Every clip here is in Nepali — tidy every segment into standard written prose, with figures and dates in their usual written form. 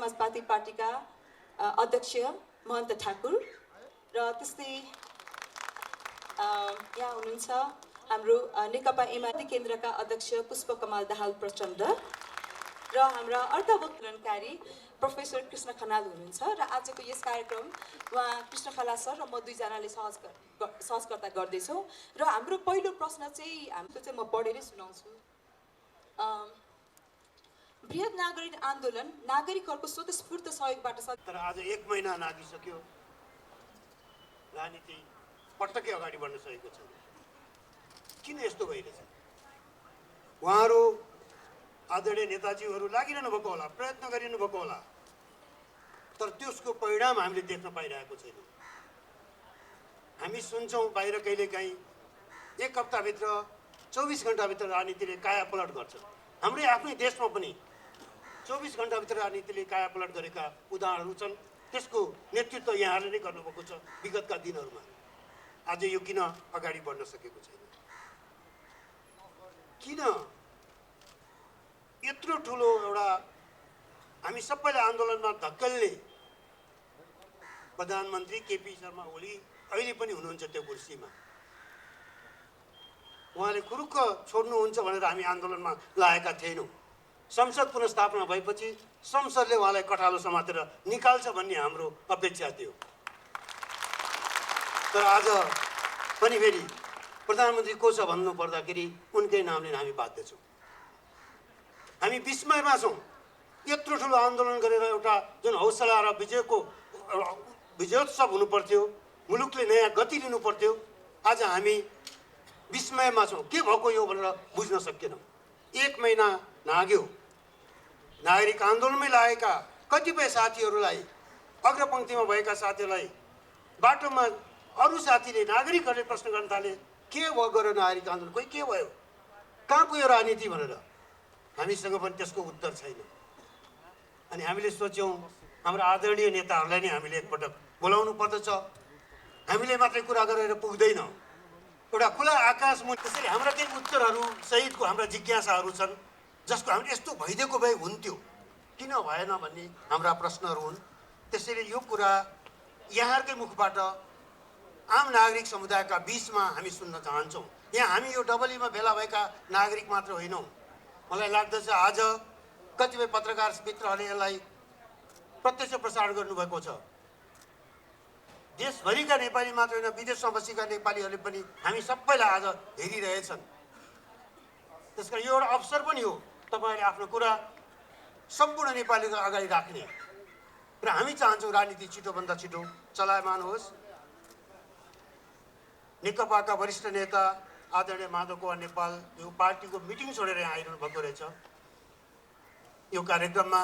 समाजवादी पार्टीका अध्यक्ष महन्त ठाकुर र त्यस्तै यहाँ हुनुहुन्छ हाम्रो नेकपा एमाले केन्द्रका अध्यक्ष पुष्पकमल दाहाल प्रचण्ड र हाम्रा अर्धवक्तरणकारी प्रोफेसर कृष्ण खनाल हुनुहुन्छ र आजको यस कार्यक्रम उहाँ कृष्ण खनाल सर र म दुईजनाले सहजकर्ता गर्दैछौँ र हाम्रो पहिलो प्रश्न चाहिँ हाम्रो चाहिँ म पढेरै सुनाउँछु। बृहत नागरिक आन्दोलन नागरिकहरूको स्वतस्फूर्त सहयोगबाट तर आज 1 महिना नागिसक्यो, राजनीति पटक्कै अगाडि बढ्न सकेको छैन। किन यस्तो भइरहेछ? उहाँहरू आदरणीय नेताजीहरू लागिरहनु भएको होला, प्रयत्न गरिरहनु भएको होला, तर त्यसको परिणाम हामीले देख्न पाइरहेको छैनौँ। हामी सुन्छौँ बाहिर कहिलेकाहीँ 1 हप्ताभित्र 24 घण्टाभित्र राजनीतिले कायापलट गर्छ। हाम्रै आफ्नै देशमा पनि 24 घण्टाभित्र राजनीतिले कायापलट गरेका उदाहरणहरू छन्। त्यसको नेतृत्व यहाँहरूले नै गर्नुभएको छ विगतका दिनहरूमा। आज यो किन अगाडि बढ्न सकेको छैन? किन यत्रो ठुलो एउटा हामी सबैलाई आन्दोलनमा धक्कलले प्रधानमन्त्री केपी शर्मा ओली अहिले पनि हुनुहुन्छ त्यो कुर्सीमा। उहाँले खुरुक्क छोड्नुहुन्छ भनेर हामी आन्दोलनमा लागेका थिएनौँ। संसद पुनर्स्थापना भएपछि संसदले उहाँलाई कठालो समातेर निकाल्छ भन्ने हाम्रो अपेक्षा थियो। तर आज पनि फेरि प्रधानमन्त्री को छ भन्नु पर्दाखेरि उनकै नामले हामी बाध्य छौँ। हामी विस्मयमा छौँ। यत्रो ठुलो आन्दोलन गरेर एउटा जुन हौसला र विजयोत्सव हुनु पर्थ्यो, मुलुकले नयाँ गति लिनु पर्थ्यो, आज हामी विस्मयमा छौँ। के भएको यो भनेर बुझ्न सकेनौँ। 1 महिना नाग्यो। नागरिक आन्दोलनमै लागेका कतिपय साथीहरूलाई, अग्रपङ्क्तिमा भएका साथीहरूलाई बाटोमा अरू साथीले नागरिकहरूले प्रश्न गर्न थाले, के भयो गरेर नागरिक आन्दोलन, कोही के भयो, कहाँ पुग्यो राजनीति भनेर। हामीसँग पनि त्यसको उत्तर छैन। अनि हामीले सोच्यौँ हाम्रो आदरणीय नेताहरूलाई नै हामीले एकपटक बोलाउनु पर्दछ। हामीले मात्रै कुरा गरेर पुग्दैन। एउटा खुला आकाश मुनि त्यसरी हाम्रा केही उत्तरहरू सहितको हाम्रा जिज्ञासाहरू छन्, जसको हामीले यस्तो भइदिएको भए हुन्थ्यो, किन भएन भन्ने हाम्रा प्रश्नहरू हुन्। त्यसैले यो कुरा यहाँहरूकै मुखबाट आम नागरिक समुदायका बिचमा हामी सुन्न चाहन्छौँ। यहाँ हामी यो डबलीमा भेला भएका नागरिक मात्र होइनौँ। मलाई लाग्दछ आज कतिपय पत्रकार मित्रहरूले यसलाई प्रत्यक्ष प्रसारण गर्नुभएको छ। देशभरिका नेपाली मात्र होइन, विदेशमा बसेका नेपालीहरूले पनि हामी सबैलाई आज हेरिरहेछन्। त्यसकारण यो एउटा अवसर पनि हो तपाईँहरूले आफ्नो कुरा सम्पूर्ण नेपालीको अगाडि राख्ने। र हामी चाहन्छौँ राजनीति छिटोभन्दा छिटो चलायमान होस्। नेकपाका वरिष्ठ नेता आदरणीय माधव कुमार नेपाल यो पार्टीको मिटिङ छोडेर यहाँ आइरहनु भएको रहेछ। यो कार्यक्रममा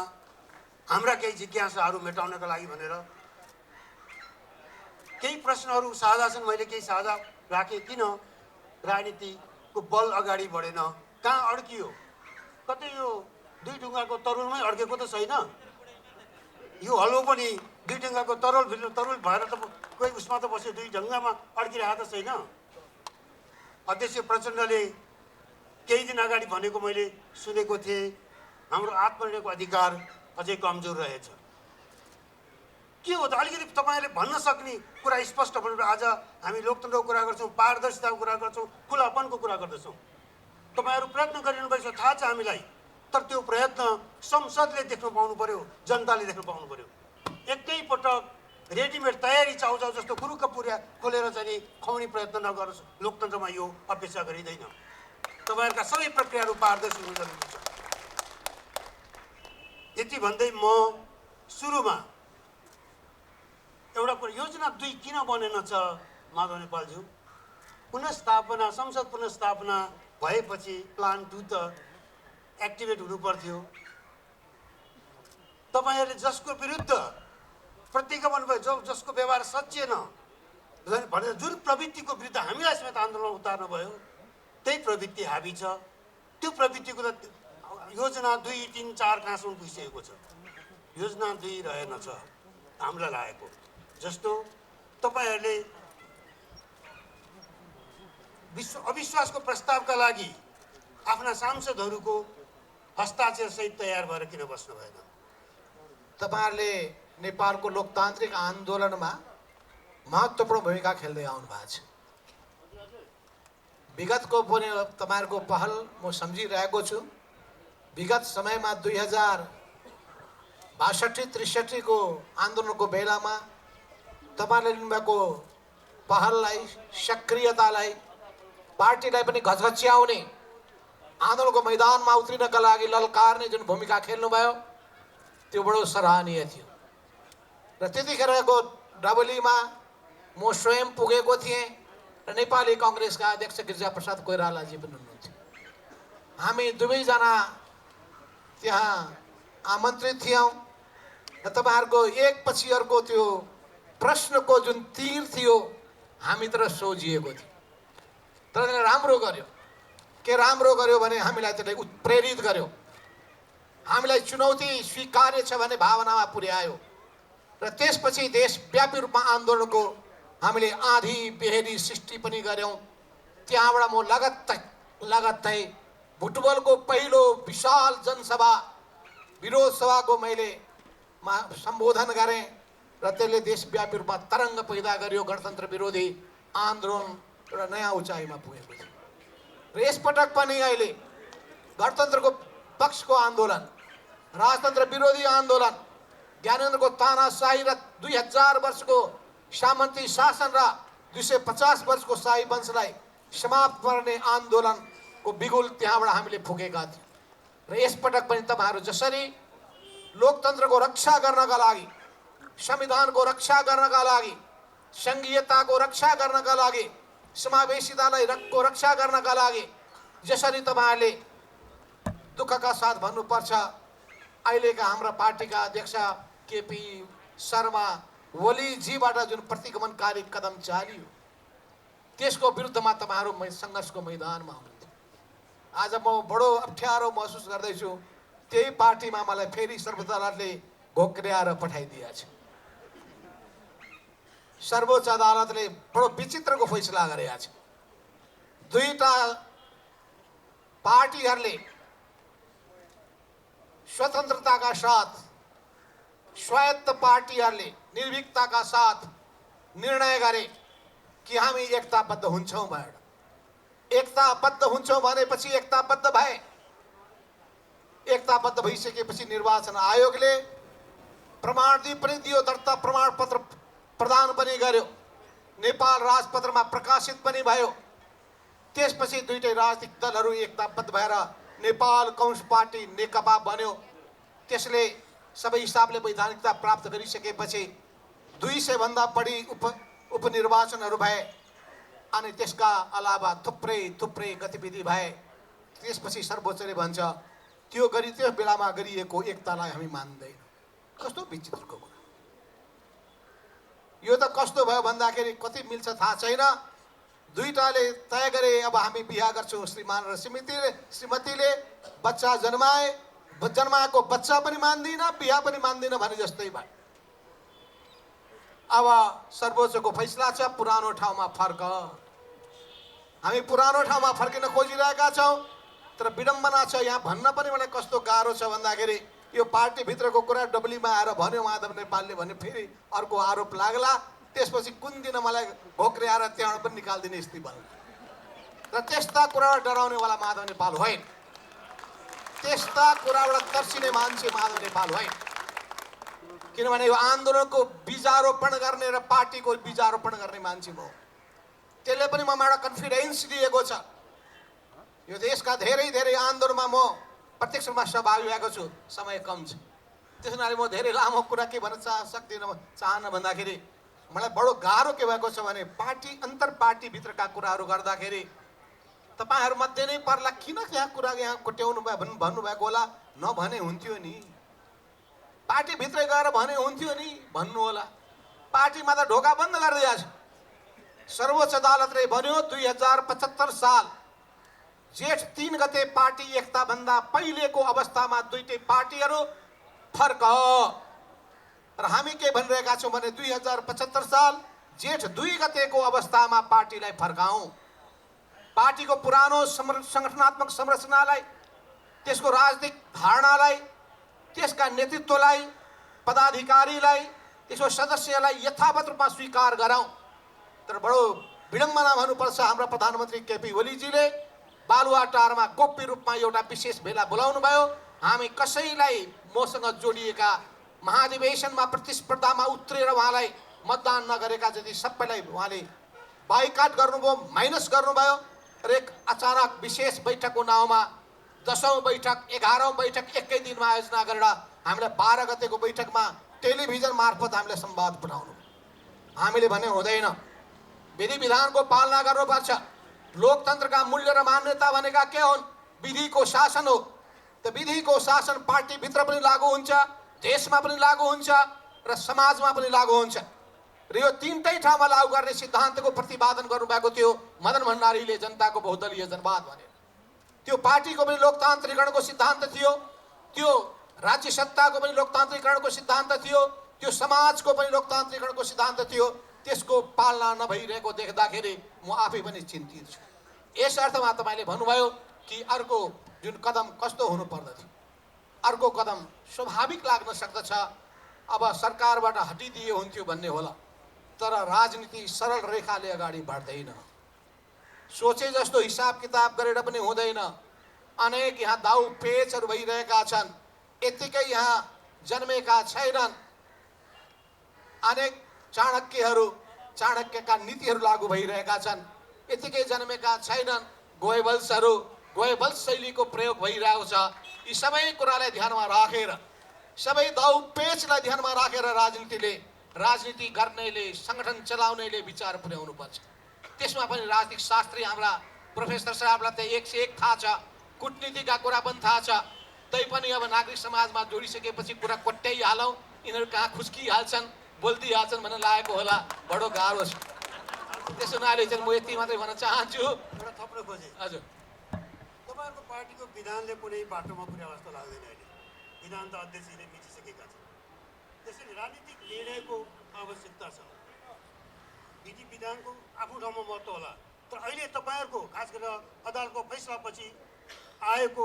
हाम्रा केही जिज्ञासाहरू मेटाउनका लागि भनेर केही प्रश्नहरू साझा छन्। मैले केही साझा राखेँ। किन राजनीतिको बल अगाडि बढेन? कहाँ अड्कियो? कतै यो 2 ढुङ्गाको तरुलमै अड्केको त छैन। यो हलो पनि 2 ढुङ्गाको तरुल भएर त कोही उसमा त बस्यो, 2 ढुङ्गामा अड्किरहेको त छैन। अध्यक्ष प्रचण्डले केही दिन अगाडि भनेको मैले सुनेको थिएँ, हाम्रो आत्मनिर्णयको अधिकार अझै कमजोर रहेछ। के हो त? अलिकति तपाईँहरूले भन्न सक्ने कुरा स्पष्ट भनेर आज हामी लोकतन्त्रको कुरा गर्छौँ, पारदर्शिताको कुरा गर्छौँ, खुलापनको कुरा गर्दछौँ। तपाईँहरू प्रयत्न गरिरहनु भएको छ, थाहा छ हामीलाई। तर त्यो प्रयत्न संसदले देख्न पाउनु पर्यो, जनताले देख्न पाउनु पर्यो। एकैपटक रेडिमेड तयारी चाउचाउ जस्तो कुरुक्क पुर्या खोलेर चाहिँ खुवाउने प्रयत्न नगरोस्। लोकतन्त्रमा यो अपेक्षा गरिँदैन। तपाईँहरूका सबै प्रक्रियाहरू पारदर्शी हुनु जरुरी छ। यति भन्दै म सुरुमा एउटा कुरा, योजना 2 किन बनेन छ माधव नेपालज्यू? पुनर्स्थापना, संसद पुनर्स्थापना भएपछि प्लान 2 त एक्टिभेट हुनु पर्थ्यो। तपाईँहरूले जसको विरुद्ध प्रतिज्ञा गर्नुभयो, जसको व्यवहार सचिएन भनेर जुन प्रवृत्तिको विरुद्ध हामीलाई समेत आन्दोलन उतार्नु भयो, त्यही प्रवृत्ति हाबी छ। त्यो प्रवृत्तिको त योजना 2, 3, 4 कहाँसम्म पुगिसकेको छ। योजना 2 रहेन छ हामीलाई लागेको जस्तो। तपाईँहरूले अविश्वासको प्रस्तावका लागि आफ्ना सांसदहरूको हस्ताक्षर सहित तयार भएर किन बस्नु भएन? तपाईहरुले नेपालको लोकतान्त्रिक आन्दोलनमा महत्त्वपूर्ण भूमिका खेल्दै आउनु भएको छ। विगतको पनि तपाईहरुको पहल म सम्झिरहेको छु। विगत समयमा 2062-63 को आन्दोलनको बेलामा तपाईहरुले लिनुभएको पहललाई, सक्रियतालाई, पार्टीलाई पनि घचघच्याउने, आन्दोलनको मैदानमा उत्रिनका लागि ललकारने जुन भूमिका खेल्नुभयो त्यो बडो सराहनीय थियो। र त्यतिखेरको डबलीमा म स्वयं पुगेको थिएँ र नेपाली कांग्रेसका अध्यक्ष गिरिजाप्रसाद कोइरालाजी पनि हुनुहुन्थ्यो। हामी दुवैजना त्यहाँ आमन्त्रित थियौँ र तपाईहरुको एकपछि अर्को त्यो प्रश्नको जुन तीर थियो हामीतिर सोझिएको थियो। तर त्यसले राम्रो गर्यो। के राम्रो गर्यो भने हामीलाई त्यसले उत्प्रेरित गर्यो, हामीलाई चुनौती स्वीकार्य छ भन्ने भावनामा पुर्यायो र त्यसपछि देशव्यापी रूपमा आन्दोलनको हामीले आधी बेहेरी सृष्टि पनि गर्यौं। त्यहाँबाट म लगत्तै बुटवलको पहिलो विशाल जनसभा, विरोध सभाको मैले सम्बोधन गरेँ र त्यसले देशव्यापी रूपमा तरङ्ग पैदा गर्यो। गणतन्त्र विरोधी आन्दोलन एउटा नयाँ उचाइमा पुगेको थियो र यसपटक पनि अहिले गणतन्त्रको पक्षको आन्दोलन, राजतन्त्र विरोधी आन्दोलन, ज्ञानेन्द्रको तानाशाही र 2000 वर्षको सामन्ती शासन र 250 वर्षको शाही वंशलाई समाप्त गर्ने आन्दोलनको बिगुल त्यहाँबाट हामीले फुकेका थियौँ। र यसपटक पनि तपाईहरु जसरी लोकतन्त्रको रक्षा गर्नका लागि, संविधानको रक्षा गर्नका लागि, संघीयताको रक्षा गर्नका लागि, समावेशितालाई रक्षा गर्नका लागि जसरी तपाईहरुले दुःखका साथ भन्नुपर्छ, अहिलेका हाम्रा पार्टीका अध्यक्ष केपी शर्मा ओलीजीबाट जुन प्रतिगमनकारी कदम चालियो त्यसको विरुद्धमा तपाईहरु संघर्षको मैदानमा हुनुहुन्थ्यो। आज म बडो अप्ठ्यारो महसुस गर्दैछु। त्यही पार्टीमा मलाई फेरि सर्वोच्च अदालतले घोक्र्याएर पठाइदिएछ। सर्वोच्च अदालतले बडो विचित्रको फैसला गरेको छ। दुईटा पार्टीहरूले स्वतन्त्रताका साथ, स्वायत्त पार्टीहरूले निर्भीकताका साथ निर्णय गरे कि हामी एकताबद्ध हुन्छौँ भनेर। एकताबद्ध हुन्छौँ भनेपछि एकताबद्ध भए। एकताबद्ध भइसकेपछि निर्वाचन आयोगले प्रमाण पनि दियो, दर्ता प्रमाणपत्र प्रदान पनि गर्यो, नेपाल राजपत्रमा प्रकाशित पनि भयो। त्यसपछि दुईटै राजनीतिक दलहरू एकताबद्ध भएर नेपाल कम्युनिस्ट पार्टी नेकपा बन्यो। त्यसले सबै हिसाबले वैधानिकता प्राप्त गरिसकेपछि 200 भन्दा बढी उपनिर्वाचनहरू भए अनि त्यसका अलावा थुप्रै गतिविधि भए। त्यसपछि सर्वोच्चले भन्छ त्यो बेलामा गरिएको एकतालाई हामी मान्दैन। कस्तो विचित्रको कुरा। यो त कस्तो भयो भन्दाखेरि कति मिल्छ थाहा छैन। दुईटाले तय गरे अब हामी बिहा गर्छौँ। श्रीमान र श्रीमतीले बच्चा जन्माएको बच्चा पनि मान्दिन, बिहा पनि मान्दिन भने जस्तै भयो। अब सर्वोच्चको फैसला छ पुरानो ठाउँमा फर्क। हामी पुरानो ठाउँमा फर्किन खोजिरहेका छौँ। तर विडम्बना छ, यहाँ भन्न पनि मलाई कस्तो गाह्रो छ भन्दाखेरि यो पार्टी भित्रको कुरा डबलीमा आएर भन्यो माधव नेपालले भने फेरि अर्को आरोप लाग्ला। त्यसपछि कुन दिन मलाई घोक्र्याएर त्यहाँबाट पनि निकाल्दिने स्थिति बन्ला। र त्यस्ता कुराबाट डराउनेवाला माधव नेपाल होइन। त्यस्ता कुराबाट तर्सिने मान्छे माधव नेपाल होइन। किनभने यो आन्दोलनको बीजारोपण गर्ने र पार्टीको बीजारोपण गर्ने मान्छे हो। त्यसले पनि ममा एउटा कन्फिडेन्स दिएको छ। यो देशका धेरै आन्दोलनमा म प्रत्यक्ष रूपमा सहभागी भएको छु। समय कम छ, त्यस हुनाले म धेरै लामो कुरा के भन्न चाहन्न भन्दाखेरि मलाई बडो गाह्रो के भएको छ भने पार्टी अन्तर पार्टी भित्रका कुराहरू गर्दाखेरि तपाईहरु मध्ये नै पर्ला किन यहाँ कुरा यहाँ कोट्याउनु भयो भन्नुभएको होला। नभने हुन्थ्यो नि, पार्टी भित्रै गएर भने हुन्थ्यो नि भन्नु होला। पार्टीमा त ढोका बन्द गरिदिएको छ। सर्वोच्च अदालतले भन्यो 2075 साल जेठ 3 गते पार्टी एकता भन्दा पहिलेको अवस्थामा दुईटै पार्टीहरू फर्क। र हामी के भनिरहेका छौँ भने 2075 साल जेठ 2 गतेको अवस्थामा पार्टीलाई फर्काउँ। पार्टीको पुरानो संगठनात्मक संरचनालाई, त्यसको राजनीतिक धारणालाई, त्यसका नेतृत्वलाई पदाधिकारीलाई त्यसको सदस्यलाई यथावत रूपमा स्वीकार गराउँ। तर बडो विडम्बना भन्नुपर्छ, हाम्रा प्रधानमन्त्री केपी ओलीजीले बालुवाटारमा गोप्य रूपमा एउटा विशेष भेला बोलाउनु भयो। हामी कसैलाई मसँग जोडिएका महाधिवेशनमा प्रतिस्पर्धामा उत्रेर उहाँलाई मतदान नगरेका जति सबैलाई उहाँले बाइकाट गर्नुभयो, माइनस गर्नुभयो। र एक अचानक विशेष बैठकको नाउँमा 10औं बैठक 11औं बैठक एकै दिनमा आयोजना गरेर हामीलाई 12 गतेको बैठकमा टेलिभिजन मार्फत हामीलाई संवाद पठाउनु। हामीले भने हुँदैन, विधि विधानको पालना गर्नुपर्छ। लोकतन्त्रका मूल्य र मान्यता भनेका के हुन्? विधिको शासन हो। त विधिको शासन पार्टीभित्र पनि लागू हुन्छ, देशमा पनि लागू हुन्छ र समाजमा पनि लागू हुन्छ। र यो तीनटै ठाउँमा लागू गर्ने सिद्धान्तको प्रतिपादन गर्नुभएको थियो मदन भण्डारीले जनताको बहुदलीय जनवाद भनेर। त्यो पार्टीको पनि लोकतान्त्रिकरणको सिद्धान्त थियो, त्यो राज्य सत्ताको पनि लोकतान्त्रिकरणको सिद्धान्त थियो, त्यो समाजको पनि लोकतान्त्रिकरणको सिद्धान्त थियो। त्यसको पालना नभइरहेको देख्दाखेरि म आफै पनि चिन्तित छु। यस अर्थमा तपाईँले भन्नुभयो कि अर्को जुन कदम कस्तो हुनुपर्दथ्यो, अर्को कदम स्वाभाविक लाग्न सक्दछ, अब सरकारबाट हटिदिए हुन्थ्यो भन्ने होला। तर राजनीति सरल रेखाले अगाडि बढ्दैन, सोचे जस्तो हिसाब किताब गरेर पनि हुँदैन। अनेक यहाँ दाउ पेचहरू भइरहेका छन्, यत्तिकै यहाँ जन्मेका छैनन्। अनेक चाणक्यका नीतिहरू लागू भइरहेका छन्, यत्तिकै जन्मेका छैनन्। गोयबल्स शैलीको प्रयोग भइरहेको छ। यी सबै कुरालाई ध्यानमा राखेर, सबै दाउ पेचलाई ध्यानमा राखेर राजनीति गर्नेले, सङ्गठन चलाउनेले विचार पुर्याउनु पर्छ। त्यसमा पनि राजनीतिक शास्त्री हाम्रा प्रोफेसर साहबलाई त 1 से 1 थाहा छ, कुटनीतिका कुरा पनि थाहा छ। तैपनि अब नागरिक समाजमा जोडिसकेपछि कुरा कोट्याइहालौँ, यिनीहरू कहाँ खुस्किहाल्छन्, बोल्दिहाल्छन् भन्ने लागेको होला। बडो गाह्रो छ। त्यसो हुनाले चाहिँ म यति मात्रै भन्न चाहन्छु। एउटा थप्न खोजेँ, हजुर, तपाईँहरूको पार्टीको विधानले कुनै बाटोमा पुर्याएको जस्तो लाग्दैन। अहिले विधान त अध्यक्षले मिचिसकेका छन्, त्यसैले राजनीतिक निर्णयको आवश्यकता छ। विधि विधानको आफ्नो ठाउँमा महत्त्व होला, तर अहिले तपाईँहरूको खास गरेर अदालतको फैसलापछि आएको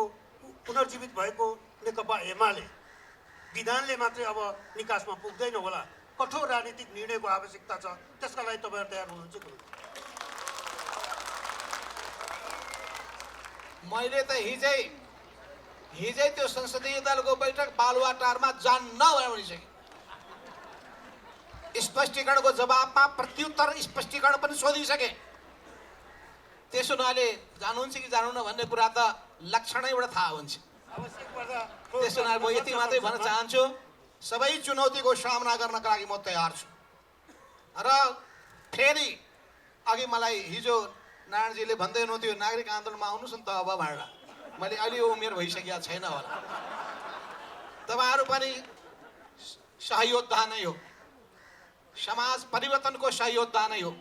पुनर्जीवित भएको नेकपा एमाले विधानले मात्रै अब निकासमा पुग्दैन होला, कठोर राजनीतिक निर्णयको आवश्यकता छ। त्यसका लागि तपाईँहरू तयार हुनुहुन्छ कि? मैले त हिजै त्यो संसदीय दलको बैठक बालुवाटारमा जान्न भनिसकेँ। स्पष्टीकरणको जवाबमा प्रत्युत्तर स्पष्टीकरण पनि सोधिसके। त्यसो हुनाले जानुहुन्छ कि जानुहुन्न भन्ने कुरा त लक्षणैबाट थाहा हुन्छ। त्यसो हुनाले म यति मात्रै भन्न चाहन्छु, सबै चुनौतीको सामना गर्नका लागि म तयार छु। र फेरि अघि मलाई हिजो नारायणजीले भन्दै हुनुहुन्थ्यो नागरिक आन्दोलनमा आउनुहोस् न त अब भनेर। मैले अलि उमेर भइसकेको छैन होला। तपाईँहरू पनि सहयोद्धा नै हो, समाज परिवर्तनको सहयोद्धा नै हो,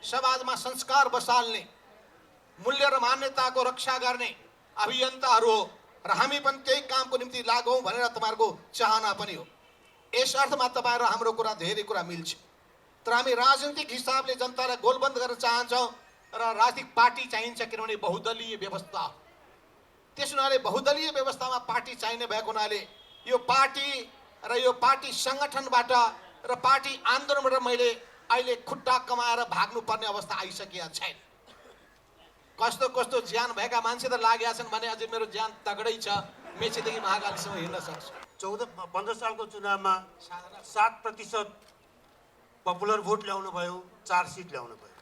समाजमा संस्कार बसाल्ने, मूल्य र मान्यताको रक्षा गर्ने अभियन्ताहरू हो। र हामी पनि त्यही कामको निम्ति लागौँ भनेर तपाईँहरूको चाहना पनि हो। यस अर्थमा तपाईँहरू हाम्रो कुरा धेरै कुरा मिल्छ। तर हामी राजनीतिक हिसाबले जनतालाई गोलबन्द गर्न चाहन्छौँ र राजनीतिक पार्टी चाहिन्छ, किनभने बहुदलीय व्यवस्था हो। त्यस हुनाले बहुदलीय व्यवस्थामा पार्टी चाहिने भएको हुनाले यो पार्टी सङ्गठनबाट र पार्टी आन्दोलनबाट मैले अहिले खुट्टा कमाएर भाग्नुपर्ने अवस्था आइसकेका छैन। कस्तो ज्यान भएका मान्छे त लागेका छन् भने अझै मेरो ज्यान तगडै छ, मेचीदेखि महाकालीसम्म हिँड्न सक्छु। 14-15 सालको चुनावमा 7% पपुलर भोट ल्याउनु भयो, 4 सिट ल्याउनु भयो।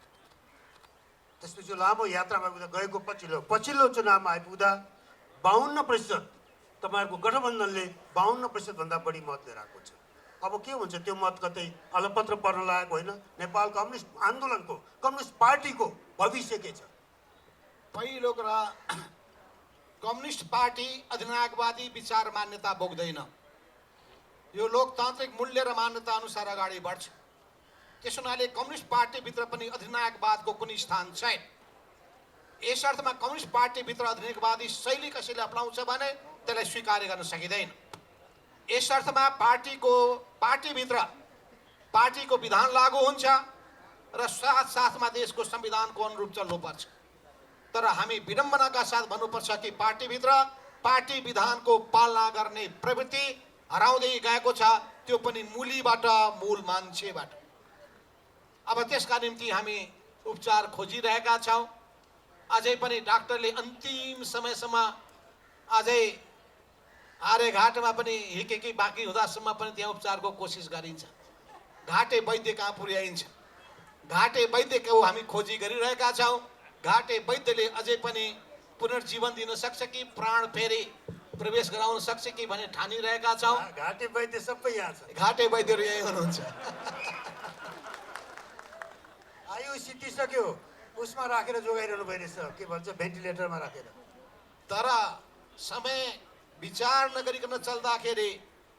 त्यसपछि लामो यात्रा भएको गएको पछिल्लो चुनावमा आइपुग्दा 52% तपाईँहरूको गठबन्धनले 52% भन्दा बढी मत लिएर आएको छ। अब के हुन्छ? त्यो मत कतै अलपत्र पर्न लागेको होइन। नेपाल कम्युनिस्ट आन्दोलनको, कम्युनिस्ट पार्टीको भविष्य के छ? पहिलो कुरा, कम्युनिस्ट पार्टी अधिनायकवादी विचार मान्यता बोक्दैन। यो लोकतान्त्रिक मूल्य र मान्यता अनुसार अगाडि बढ्छ। त्यस हुनाले कम्युनिस्ट पार्टीभित्र पनि अधिनायकवादको कुनै स्थान छैन। यस अर्थमा कम्युनिस्ट पार्टीभित्र अधिनायकवादी शैली कसैले अप्नाउँछ भने त्यसलाई स्वीकार गर्न सकिँदैन। यस अर्थमा पार्टीभित्र पार्टीको विधान लागू हुन्छ र साथमा देशको संविधानको अनुरूप चल्नुपर्छ। तर हामी विडम्बनाका साथ भन्नुपर्छ कि पार्टीभित्र पार्टी विधानको पालना गर्ने प्रवृत्ति हराउँदै गएको छ। त्यो पनि मुलीबाट, मूल मान्छेबाट। अब त्यसका निम्ति हामी उपचार खोजिरहेका छौँ। अझै पनि डाक्टरले अन्तिम समयसम्म अझै आर्यघाटमा पनि हिकेकी बाँकी हुँदासम्म पनि त्यहाँ उपचारको कोसिस गरिन्छ। घाटे वैद्य कहाँ पुर्याइन्छ, घाटे वैद्यको हामी खोजी गरिरहेका छौँ। घाटे वैद्यले अझै पनि पुनर्जीवन दिन सक्छ कि प्राण फेरि प्रवेश गराउन सक्छ कि भन्ने ठानिरहेका छौँ। घाटे वैद्य सबै यहाँ छ। घाटे वैद्यहरू यही हुनुहुन्छ। आयु सिद्धिसक्यो, उसमा राखेर जोगाइरहनु भइरहेछ, के भन्छ भेन्टिलेटरमा राखेर। तर समय विचार नगरिकन चल्दाखेरि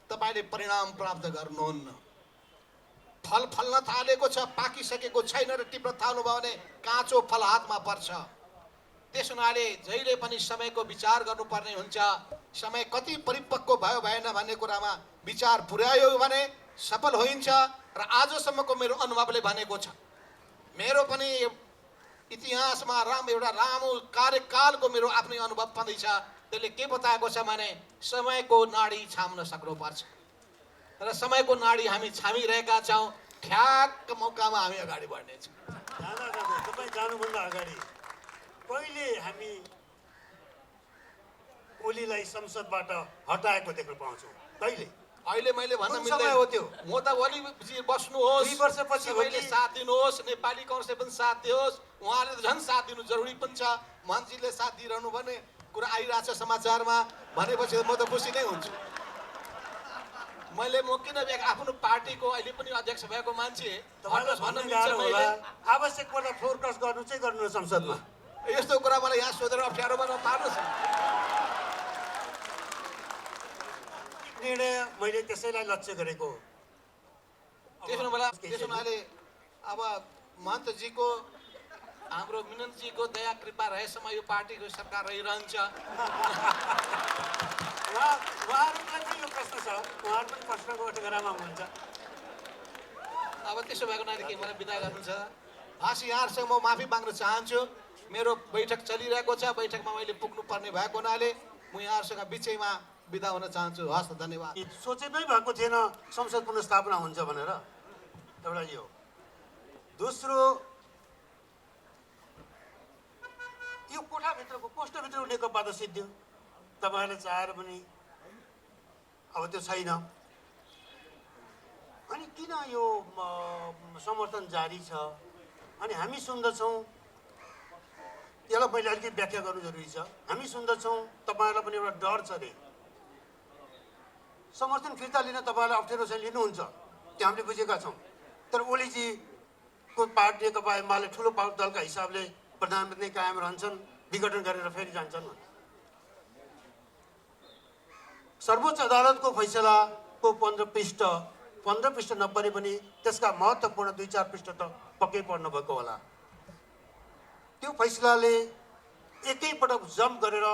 तपाईँले परिणाम प्राप्त गर्नुहुन्न। फल फल्न थालेको छ, पाकिसकेको छैन र टिप्न थाल्नुभयो भने काँचो फल हातमा पर्छ। त्यस हुनाले जहिले पनि समयको विचार गर्नुपर्ने हुन्छ। समय कति परिपक्व भयो भएन भन्ने कुरामा विचार पुर्यायो भने सफल होइन्छ। र आजसम्मको मेरो अनुभवले भनेको छ, मेरो पनि इतिहासमा एउटा लामो कार्यकालको मेरो आफ्नै अनुभव पनि छ। त्यसले के बताएको छ भने समयको नाडी छाम्न सक्नुपर्छ र समयको नाडी हामी छामिरहेका छौँ। ठ्याक्क मौकामा हामी अगाडि बढ्नेछौँ। तपाईँ जानुभन्दा अगाडि कहिले हामी ओलीलाई संसदबाट हटाएको देख्न पाउँछौँ? कहिले? अहिले मैले भन्न कुन समय हो त्यो? म त ओलीजी बस्नुहोस्, 2 वर्षपछि हो सबैले कि? साथ दिनुहोस्, नेपाली काङ्ग्रेसले पनि साथ दियोस्, उहाँले त झन् साथ दिनु जरुरी पनि छ। मान्छेले साथ दिइरहनु भन्ने कुरा आइरहेछ समाचारमा भनेपछि म त खुसी नै हुन्छु। म किन आफ्नो पार्टीको अहिले पनि अध्यक्ष भएको मान्छे तपाईँलाई भन्न भन्न मिल्छ गाह्रो मैले। होला, आवश्यक पर्दा फ्लोर क्रस गर्नु चाहिँ गर्नु संसदमा। यस्तो कुरा मलाई यहाँ सोधेर अप्ठ्यारोमा नपार्नुहोस्। निर्णय मैले त्यसैलाई लक्ष्य गरेको हो। त्यसो हुनाले अब महन्तजीको, हाम्रो मिननजीको दया कृपा रहेसम्म यो पार्टीको सरकार रहिरहन्छ। उहाँहरूलाई चाहिँ यो प्रश्न छ, उहाँहरू पनि प्रश्नको कठघरामा हुनुहुन्छ। अब त्यसो भएको हुनाले के मलाई बिदा गर्नु छ। हस्, यहाँहरूसँग म माफी माग्न चाहन्छु। मेरो बैठक चलिरहेको छ, बैठकमा मैले पुग्नुपर्ने भएको हुनाले म यहाँहरूसँग बिचैमा बिदा हुन चाहन्छु। हस्, धन्यवाद। सोचेमै भएको थिएन संसद पुनर्स्थापना हुन्छ भनेर। एउटा यो। दोस्रो, यो कोठाभित्रको पोस्टभित्र नेकपा त सिद्धियो, तपाईँहरूले चाहेर पनि अब त्यो छैन। अनि किन यो समर्थन जारी छ? अनि हामी सुन्दछौँ, यसलाई मैले अलिकति व्याख्या गर्नु जरुरी छ। हामी सुन्दछौँ तपाईँहरूलाई पनि एउटा डर छ अरे समर्थन फिर्ता लिन तपाईँहरूलाई अप्ठ्यारो चाहिँ लिनुहुन्छ, त्यो हामीले बुझेका छौँ। तर ओलीजीको पार्टी नेकपा एमाले ठुलो दलका हिसाबले प्रधानमन्त्री कायम रहन्छन्, विघटन गरेर फेरि जान्छन्। सर्वोच्च अदालतको फैसलाको 15 पृष्ठ नपरे पनि त्यसका महत्त्वपूर्ण 2-4 पृष्ठ त पक्कै पढ्नु भएको होला। त्यो फैसलाले एकैपटक जम्प गरेर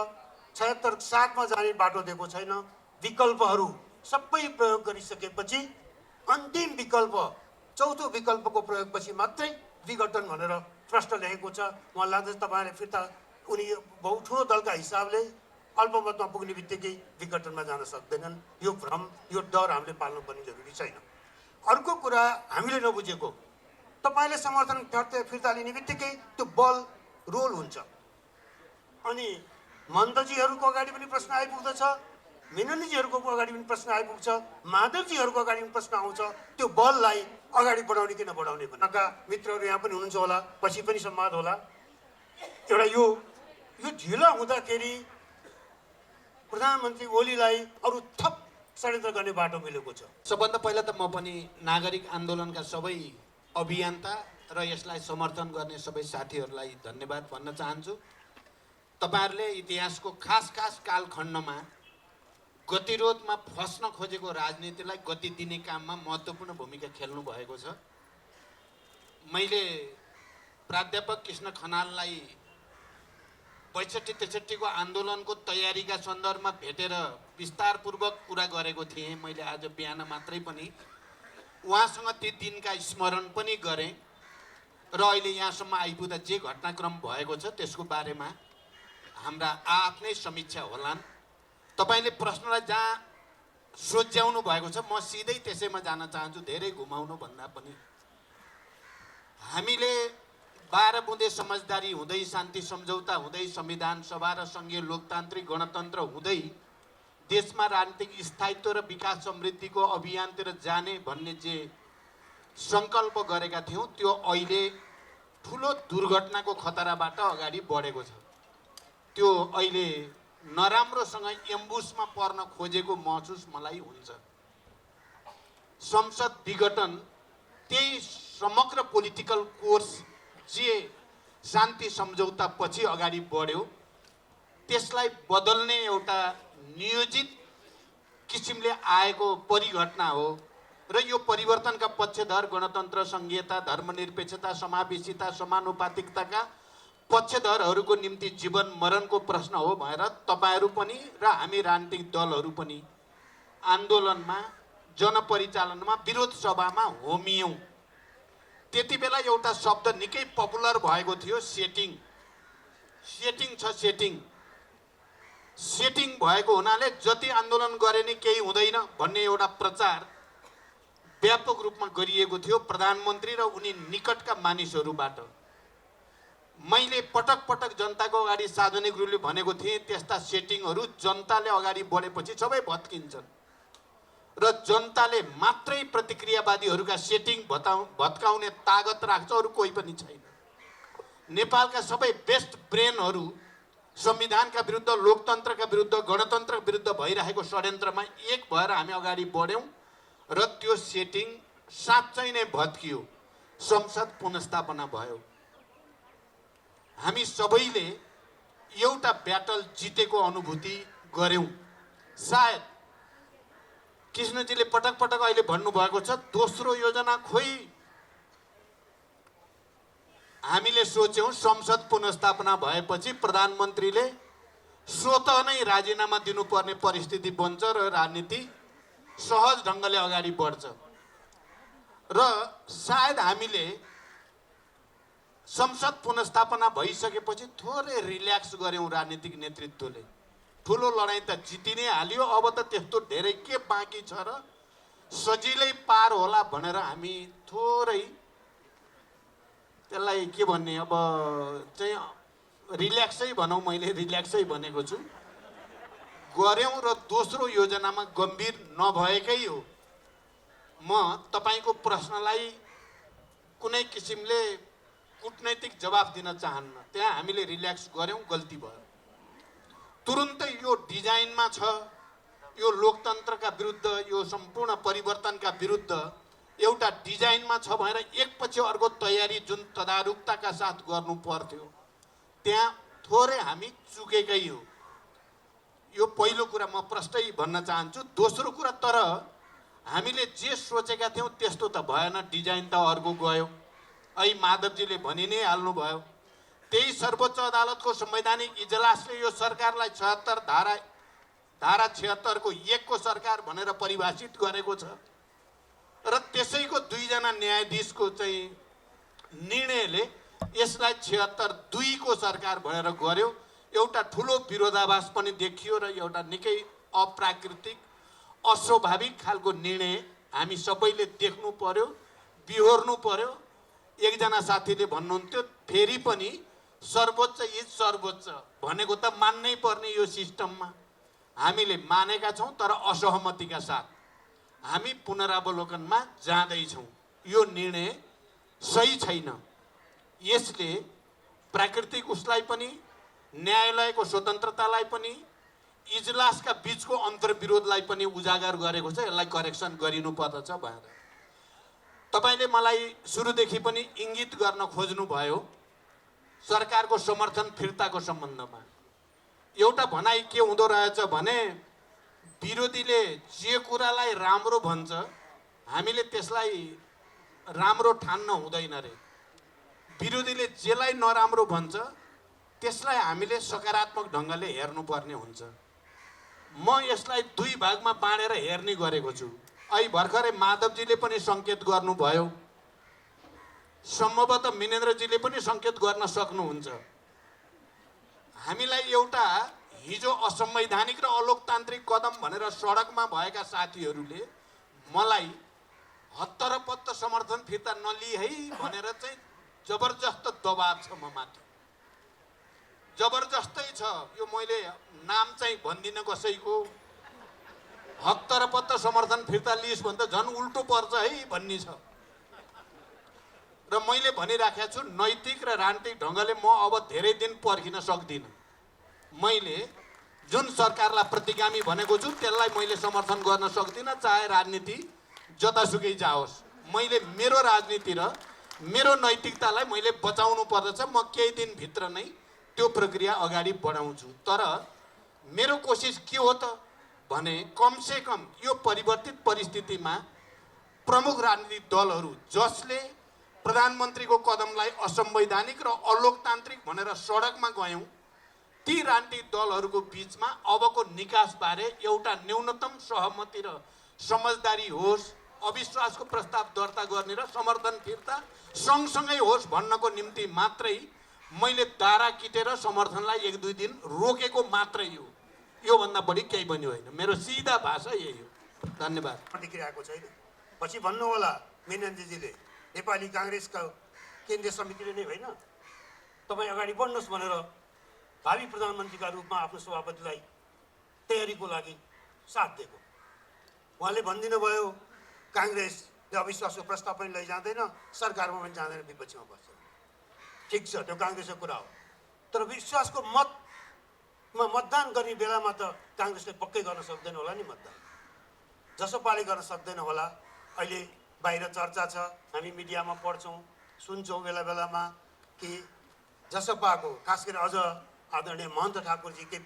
76-7मा जाने बाटो दिएको छैन। विकल्पहरू सबै प्रयोग गरिसकेपछि अन्तिम विकल्प, चौथो विकल्पको प्रयोगपछि मात्रै विघटन भनेर प्रश्न लेखेको छ। मलाई लाग्छ तपाईँहरूले फिर्ता उनी बहुत ठुलो दलका हिसाबले अल्पमतमा पुग्ने बित्तिकै विघटनमा जान सक्दैनन्। यो भ्रम, यो डर हामीले पाल्नुपर्ने जरुरी छैन। अर्को कुरा हामीले नबुझेको, तपाईँले समर्थन फिर्ता लिने बित्तिकै त्यो बल रोल हुन्छ। अनि मन्तजीहरूको अगाडि पनि प्रश्न आइपुग्दछ, मिननजीहरूको अगाडि पनि प्रश्न आइपुग्छ, माधवजीहरूको अगाडि पनि प्रश्न आउँछ। त्यो बललाई अगाडि बढाउने कि नबढाउने भनेका मित्रहरू यहाँ पनि हुनुहुन्छ होला, पछि पनि संवाद होला। एउटा यो ढिलो हुँदाखेरि प्रधानमन्त्री ओलीलाई अरू थप षड्यन्त्र गर्ने बाटो मिलेको छ। सबभन्दा पहिला त म पनि नागरिक आन्दोलनका सबै अभियन्ता र यसलाई समर्थन गर्ने सबै साथीहरूलाई धन्यवाद भन्न चाहन्छु। तपाईँहरूले इतिहासको खास कालखण्डमा गतिरोधमा फस्न खोजेको राजनीतिलाई गति दिने काममा महत्त्वपूर्ण भूमिका खेल्नु भएको छ। मैले प्राध्यापक कृष्ण खनाललाई 62-63 आन्दोलनको तयारीका सन्दर्भमा भेटेर विस्तारपूर्वक कुरा गरेको थिएँ। मैले आज बिहान मात्रै पनि उहाँसँग ती दिनका स्मरण पनि गरेँ र अहिले यहाँसम्म आइपुग्दा जे घटनाक्रम भएको छ त्यसको बारेमा हाम्रा आफ्नै समीक्षा होलान्। तपाईँले प्रश्नलाई जहाँ सोच्याउनु भएको छ। म सिधै त्यसैमा जान चाहन्छु, धेरै घुमाउनु भन्दा पनि। हामीले 12 बुँदे समझदारी हुँदै, शान्ति सम्झौता हुँदै, संविधान सभा र सङ्घीय लोकतान्त्रिक गणतन्त्र हुँदै देशमा राजनीतिक स्थायित्व र विकास समृद्धिको अभियानतिर जाने भन्ने जे सङ्कल्प गरेका थियौँ, त्यो अहिले ठुलो दुर्घटनाको खतराबाट अगाडि बढेको छ। त्यो अहिले नराम्रोसँग एम्बुसमा पर्न खोजेको महसुस मलाई हुन्छ। संसद विघटन त्यही समग्र पोलिटिकल कोर्स जे शान्ति सम्झौता पछि अगाडि बढ्यो, त्यसलाई बदल्ने एउटा नियोजित किसिमले आएको परिघटना हो। र यो परिवर्तनका पक्षधर गणतन्त्र, संघीयता, धर्मनिरपेक्षता, समावेशिता, समानुपातिकताका पक्षधरहरूको निम्ति जीवन मरणको प्रश्न हो भएर तपाईहरू पनि र हामी राजनीतिक दलहरू पनि आन्दोलनमा, जनपरिचालनमा, विरोध सभामा होमियौँ। त्यति बेला एउटा शब्द निकै पपुलर भएको थियो, सेटिङ। सेटिङ छ, सेटिङ। सेटिङ भएको हुनाले जति आन्दोलन गरे नि केही हुँदैन भन्ने एउटा प्रचार व्यापक रूपमा गरिएको थियो प्रधानमन्त्री र उनी निकटका मानिसहरूबाट। मैले पटक पटक जनताको अगाडि सार्वजनिक रूपले भनेको थिएँ, त्यस्ता सेटिङहरू जनताले अगाडि बढेपछि सबै भत्किन्छन् र जनताले मात्रै प्रतिक्रियावादीहरूका सेटिङ भत्काउने तागत राख्छ, अरू कोही पनि छैन। नेपालका सबै बेस्ट ब्रेनहरू संविधानका विरुद्ध, लोकतन्त्रका विरुद्ध, गणतन्त्रका विरुद्ध भइरहेको षड्यन्त्रमा एक भएर हामी अगाडि बढ्यौँ र त्यो सेटिङ साँच्चै नै भत्कियो। संसद पुनर्स्थापना भयो। हामी सबैले एउटा ब्याटल जितेको अनुभूति गर्यौँ। सायद कृष्णजीले पटक पटक अहिले भन्नुभएको छ, दोस्रो योजना खोइ हामीले सोच्यौँ संसद पुनर्स्थापना भएपछि प्रधानमन्त्रीले स्वतः नै राजीनामा दिनुपर्ने परिस्थिति बन्छ र राजनीति सहज ढङ्गले अगाडि बढ्छ। र सायद हामीले संसद पुनर्स्थापना भइसकेपछि थोरै रिल्याक्स गर्यौँ राजनीतिक नेतृत्वले। ठुलो लडाइँ त जिति नै हाल्यो, अब त त्यस्तो धेरै के बाँकी छ र सजिलै पार होला भनेर हामी थोरै त्यसलाई के भन्ने, अब चाहिँ रिल्याक्सै भनौँ, मैले रिल्याक्सै भनेको छु, गऱ्यौँ र दोस्रो योजनामा गम्भीर नभएकै हो। म तपाईँको प्रश्नलाई कुनै किसिमले कूटनैतिक जवाफ दिन चाहन्न। त्यहाँ हामीले रिल्याक्स गऱ्यौँ, गल्ती भयो। तुरुन्तै यो डिजाइनमा छ, यो लोकतन्त्रका विरुद्ध, यो सम्पूर्ण परिवर्तनका विरुद्ध एउटा डिजाइनमा छ भनेर एकपछि अर्को तयारी जुन तदारुकताका साथ गर्नु पर्थ्यो, त्यहाँ थोरै हामी चुकेकै हो। यो पहिलो कुरा म प्रष्टै भन्न चाहन्छु। दोस्रो कुरा, तर हामीले जे सोचेका थियौँ त्यस्तो त भएन, डिजाइन त अर्को गयो। ऐ माधवजीले भनि नै हाल्नुभयो। त्यही सर्वोच्च अदालतको संवैधानिक इजलासले यो सरकारलाई 76 धारा 76 को 1 को सरकार भनेर परिभाषित गरेको छ र त्यसैको 2 जना न्यायाधीशको चाहिँ निर्णयले यसलाई 76(2) को सरकार भनेर गर्यो। एउटा ठुलो विरोधाभास पनि देखियो र एउटा निकै अप्राकृतिक, अस्वाभाविक खालको निर्णय हामी सबैले देख्नु पर्यो, बिहोर्नु पर्यो। एकजना साथीले भन्नुहुन्थ्यो, फेरि पनि सर्वोच्च इज सर्वोच्च भनेको त मान्नै पर्ने यो सिस्टममा। हामीले मानेका छौँ, तर असहमतिका साथ हामी पुनरावलोकनमा जाँदैछौँ। यो निर्णय सही छैन। यसले प्राकृतिक उसलाई पनि, न्यायालयको स्वतन्त्रतालाई पनि, इजलासका बीचको अन्तर्विरोधलाई पनि उजागर गरेको छ। यसलाई करेक्सन गरिनु पर्दछ भनेर तपाईँले मलाई सुरुदेखि पनि इङ्गित गर्न खोज्नुभयो सरकारको समर्थन फिर्ताको सम्बन्धमा। एउटा भनाइ के हुँदो रहेछ भने, विरोधीले जे कुरालाई राम्रो भन्छ हामीले त्यसलाई राम्रो ठान्न हुँदैन रे। विरोधीले जेलाई नराम्रो भन्छ त्यसलाई हामीले सकारात्मक ढङ्गले हेर्नुपर्ने हुन्छ। म यसलाई 2 भागमा बाँडेर हेर्ने गरेको छु। अहिले भर्खरै माधवजीले पनि सङ्केत गर्नुभयो, सम्भवतः मिनेन्द्रजीले पनि सङ्केत गर्न सक्नुहुन्छ। हामीलाई एउटा हिजो असंवैधानिक र अलोकतान्त्रिक कदम भनेर सडकमा भएका साथीहरूले मलाई हत्तरपत्त समर्थन फिर्ता नलिए है भनेर चाहिँ जबरजस्त दबाब छ म माथि, जबरजस्तै छ। यो मैले नाम चाहिँ भन्दिनँ कसैको, हत्तरपत्त समर्थन फिर्ता लिइस् भने त झन् उल्टो पर्छ है भन्ने छ। र मैले भनिराखेको छु नैतिक र राजनीतिक ढङ्गले म अब धेरै दिन पर्खिन सक्दिनँ। मैले जुन सरकारलाई प्रतिगामी भनेको छु त्यसलाई मैले समर्थन गर्न सक्दिनँ, चाहे राजनीति जतासुकै जाओस्। मैले मेरो राजनीति र मेरो नैतिकतालाई मैले बचाउनु पर्दछ। म केही दिनभित्र नै त्यो प्रक्रिया अगाडि बढाउँछु। तर मेरो कोसिस के हो त भने कमसे कम यो परिवर्तित परिस्थितिमा प्रमुख राजनीतिक दलहरू जसले प्रधानमन्त्रीको कदमलाई असंवैधानिक र अलोकतान्त्रिक भनेर सडकमा गयौँ, ती राजनीतिक दलहरूको बिचमा अबको निकासबारे एउटा न्यूनतम सहमति र समझदारी होस्, अविश्वासको प्रस्ताव दर्ता गर्ने र समर्थन फिर्ता सँगसँगै होस् भन्नको निम्ति मात्रै मैले दारा किटेर समर्थनलाई 1-2 दिन रोकेको मात्रै हो। योभन्दा बढी केही पनि होइन। मेरो सिधा भाषा यही हो। धन्यवाद। प्रतिक्रियाको छैन। पछि भन्नु होला मेननजीले नेपाली काङ्ग्रेसका केन्द्रीय समितिले नै होइन तपाईँ अगाडि बढ्नुहोस् भनेर भावी प्रधानमन्त्रीका रूपमा आफ्नो सभापतिलाई तयारीको लागि साथ दिएको। उहाँले भनिदिनु भयो काङ्ग्रेसले अविश्वासको प्रस्ताव पनि लैजाँदैन, सरकारमा पनि जाँदैन, विपक्षमा बस्छ। ठिक छ, त्यो काङ्ग्रेसको कुरा हो। तर विश्वासको मतमा मतदान गर्ने बेलामा त काङ्ग्रेसले पक्कै गर्न सक्दैन होला नि मतदान। जसपाले गर्न सक्दैन होला। अहिले बाहिर चर्चा छ, हामी मिडियामा पढ्छौँ सुन्छौँ बेला बेलामा कि जसपाको खास गरी अझ आदरणीय महन्त ठाकुरजी केही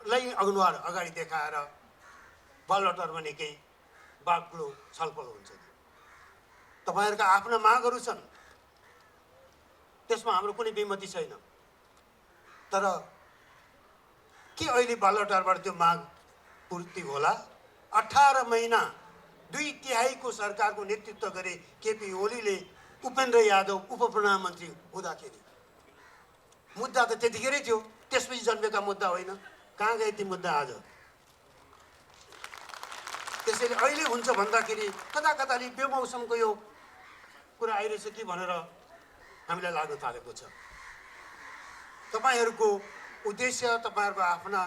लै अगुनवार अगाडि देखाएर बलटरमा निकै बाक्लो छलफल हुन्छ। तपाईँहरूका आफ्ना मागहरू छन्, त्यसमा हाम्रो कुनै विमति छैन। तर के अहिले बालटारबाट त्यो माग पूर्ति होला? 18 महिना 2/3 सरकारको नेतृत्व गरे केपी ओलीले उपेन्द्र यादव उपप्रधानमन्त्री हुँदाखेरि मुद्दा त त्यतिखेरै थियो, त्यसपछि जन्मेका मुद्दा होइन। कहाँ गए ती मुद्दा आज? त्यसैले अहिले हुन्छ भन्दाखेरि कता कताले बेमौसमको यो कुरा आइरहेछ कि भनेर हामीलाई लाग्न थालेको छ। तपाईँहरूको उद्देश्य, तपाईँहरूको आफ्ना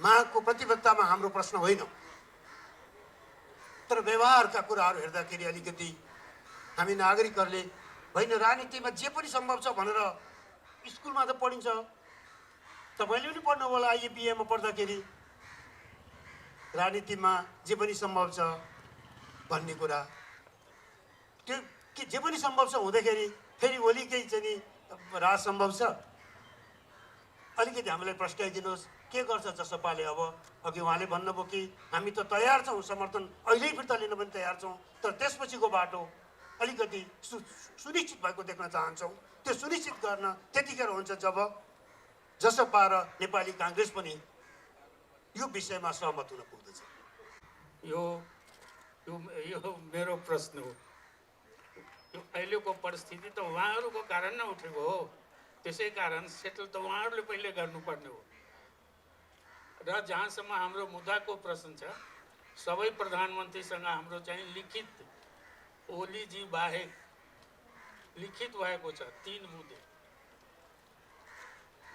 मागको प्रतिबद्धतामा हाम्रो प्रश्न होइन। तर व्यवहारका कुराहरू हेर्दाखेरि अलिकति हामी नागरिकहरूले होइन राजनीतिमा जे पनि सम्भव छ भनेर स्कुलमा त पढिन्छ, तपाईँले पनि पढ्नु होला आइएपिएमा पढ्दाखेरि राजनीतिमा जे पनि सम्भव छ भन्ने कुरा। त्यो के जे पनि सम्भव छ हुँदाखेरि फेरि ओलीकै चाहिँ नि राज सम्भव छ? अलिकति हामीलाई प्रस्ट्याइदिनुहोस् के गर्छ जसपाले? अब अघि उहाँले भन्नुभयो कि हामी त तयार छौँ, समर्थन अहिले फिर्ता लिन पनि तयार छौँ, तर त्यसपछिको बाटो अलिकति सुनिश्चित भएको देख्न चाहन्छौँ। त्यो सुनिश्चित गर्न त्यतिखेर हुन्छ जब जसपा र नेपाली काङ्ग्रेस पनि यो विषयमा सहमत हुन पुग्दछ। यो मेरो प्रश्न हो। यो अहिलेको परिस्थिति त उहाँहरूको कारण नै उठेको हो, त्यसै कारण सेटल त उहाँहरूले पहिले गर्नुपर्ने हो। र जहाँसम्म हाम्रो मुद्दाको प्रश्न छ, सबै प्रधानमन्त्रीसँग हाम्रो चाहिँ लिखित, ओलीजी बाहेक लिखित भएको छ 3 मुद्दे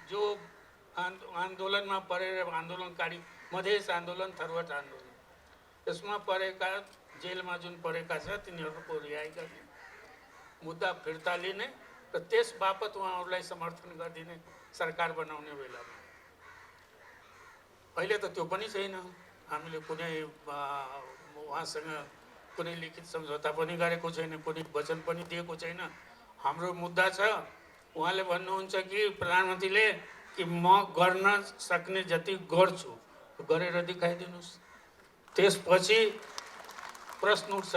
जो आन्दोलनमा परेर आन्दोलनकारी मधेस आन्दोलन, थरवट आन्दोलन, यसमा परेका जेलमा जुन परेका छ तिनीहरूको रिहाई गर्ने, मुद्दा फिर्ता लिने र त्यस बापत उहाँहरूलाई समर्थन गरिदिने सरकार बनाउने बेलामा। अहिले त त्यो पनि छैन। हामीले कुनै उहाँसँग कुनै लिखित सम्झौता पनि गरेको छैन, कुनै वचन पनि दिएको छैन। हाम्रो मुद्दा छ, उहाँले भन्नुहुन्छ कि प्रधानमन्त्रीले कि म गर्न सक्ने जति गर्छु, गरेर देखाइदिनुहोस्। त्यसपछि प्रश्न उठ्छ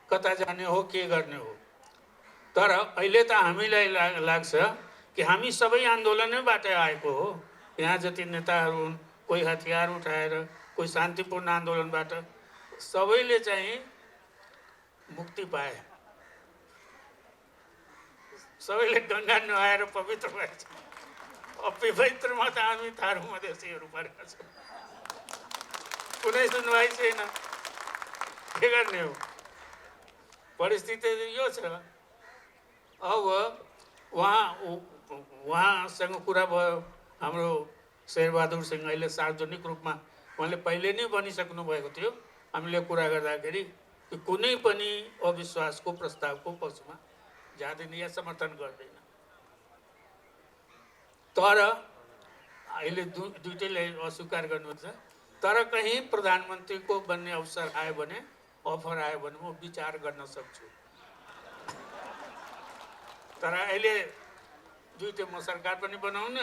कता जाने हो, के गर्ने हो। तर अहिले त हामीलाई लाग्छ कि हामी सबै आन्दोलनैबाट आएको हो। यहाँ जति नेताहरू हुन्, कोही हतियार उठाएर, कोही शान्तिपूर्ण आन्दोलनबाट, सबैले चाहिँ मुक्ति पाए, सबैले गङ्गा नुहाएर पवित्र भएछ। पवित्रमा त हामी थारू मधेसीहरू परेका छौँ कुनै सुनवाई छैन के गर्ने हो परिस्थिति यो छ अब उहाँसँग कुरा भयो हाम्रो शेरबहादुर सिंह अहिले सार्वजनिक रूपमा उहाँले पहिले नै भनिसक्नु भएको थियो हामीले कुरा गर्दाखेरि कि कुनै पनि अविश्वासको प्रस्तावको पक्षमा जाँदैन या समर्थन गर्दैन तर अहिले दुइटैले अस्वीकार गर्नुहुन्छ तर कहीँ प्रधानमन्त्रीको बन्ने अवसर आयो भने अफर आयो भने म विचार गर्न सक्छु तर अहिले दुइटै म सरकार पनि बनाउन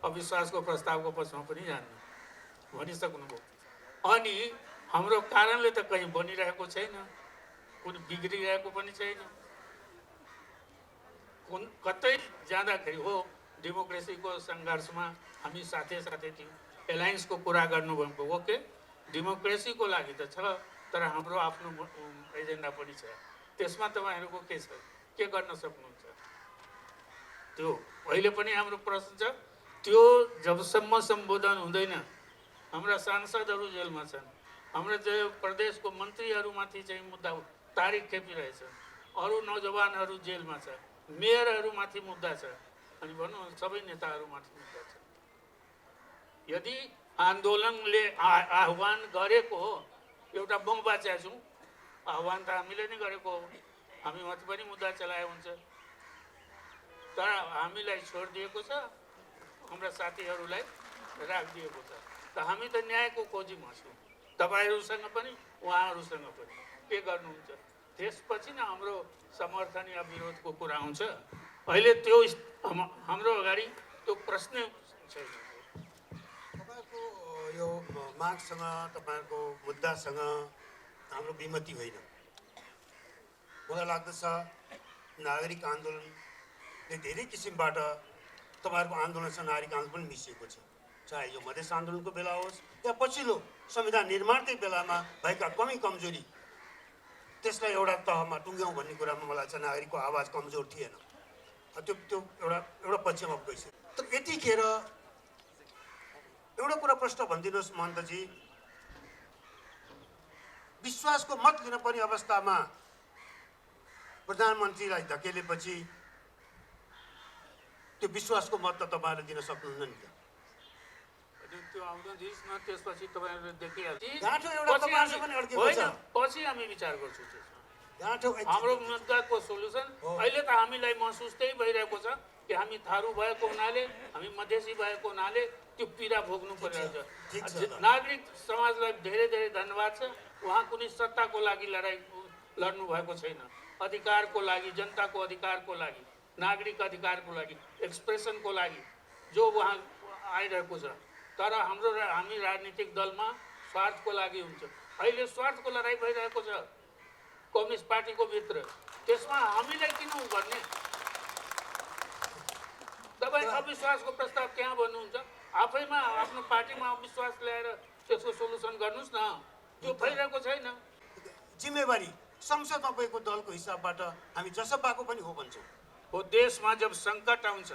अविश्वासको प्रस्तावको पक्षमा पनि जान्न भनिसक्नुभयो अनि हाम्रो कारणले त कहीँ बनिरहेको छैन कुनै बिग्रिरहेको पनि छैन कतै जाँदाखेरि हो डेमोक्रेसीको सङ्घर्षमा हामी साथै साथै थियौँ एलायन्सको कुरा गर्नुभएको ओके डेमोक्रेसीको लागि त छ तर हाम्रो आफ्नो एजेन्डा पनि छ त्यसमा तपाईँहरूको के छ के गर्न सक्नुहुन्छ त्यो अहिले पनि हाम्रो प्रश्न छ त्यो जबसम्म सम्बोधन हुँदैन हाम्रा सांसदहरू जेलमा छन् हाम्रा प्रदेशको मन्त्रीहरूमाथि चाहिँ मुद्दा तारिक खेपिरहेछ अरू नौजवानहरू जेलमा छ मेयरहरूमाथि मुद्दा छ अनि भनौँ सबै नेताहरूमाथि मुद्दा छ यदि आन्दोलनले आह्वान गरेको हो एउटा बम बाच्या छौँ आह्वान त हामीले नै गरेको हो हामीमाथि पनि मुद्दा चलाए हुन्छ तर हामीलाई छोडिदिएको छ हाम्रा साथीहरूलाई राखिदिएको छ त हामी त न्यायको खोजीमा छौँ तपाईँहरूसँग पनि उहाँहरूसँग पनि के गर्नुहुन्छ त्यसपछि न हाम्रो समर्थन या विरोधको कुरा आउँछ अहिले त्यो हाम्रो अगाडि त्यो प्रश्न छैन तपाईँको यो मागसँग तपाईँहरूको मुद्दासँग हाम्रो विमति होइन मलाई लाग्दछ नागरिक आन्दोलनले धेरै किसिमबाट तपाईँहरूको आन्दोलनसँग नागरिक आन्दोलन पनि मिसिएको छ चाहे यो मधेस आन्दोलनको बेला होस् या पछिल्लो संविधान निर्माणकै बेलामा भएका कमी कमजोरी त्यसलाई एउटा तहमा टुङ्ग्याउँ भन्ने कुरामा मलाई चाहिँ नागरिकको आवाज कमजोर थिएन त्यो त्यो एउटा पक्षमा गइसक्यो तर यतिखेर एउटा कुरा प्रश्न भनिदिनुहोस् महन्तजी विश्वासको मत लिन पर्ने अवस्थामा प्रधानमन्त्रीलाई धकेलेपछि त्यो विश्वासको मत त तपाईँहरूले दिन सक्नुहुन्न नि त त्यो आउँदैन न त्यसपछि तपाईँहरूले देखिहाल्छ गाँठो एउटा तपाईँसँग पनि अड्केको छ पछि हामी विचार गर्छौँ त्यसमा गाँठो हाम्रो मुद्दाको सोल्युसन अहिले त हामीलाई महसुस त्यही भइरहेको छ कि हामी थारू भएको हुनाले हामी मधेसी भएको हुनाले त्यो पीडा भोग्नु परिरहेको छ नागरिक समाजलाई धेरै धेरै धन्यवाद छ उहाँ कुनै सत्ताको लागि लडाइँ लड्नु भएको छैन अधिकारको लागि जनताको अधिकारको लागि नागरिक अधिकारको लागि एक्सप्रेसनको लागि जो उहाँ आइरहेको छ तर हामी राजनीतिक दलमा स्वार्थको लागि हुन्छ अहिले स्वार्थको लडाइँ भइरहेको छ कम्युनिस्ट पार्टीको भित्र त्यसमा हामीलाई किन गर्ने तपाईँ अविश्वासको प्रस्ताव त्यहाँ भन्नुहुन्छ आफैमा आफ्नो पार्टीमा अविश्वास ल्याएर त्यसको सोल्युसन गर्नुहोस् न त्यो भइरहेको छैन जिम्मेवारी संसदमा गएको दलको हिसाबबाट हामी जसपाको पनि हो भन्छौँ हो देशमा जब सङ्कट आउँछ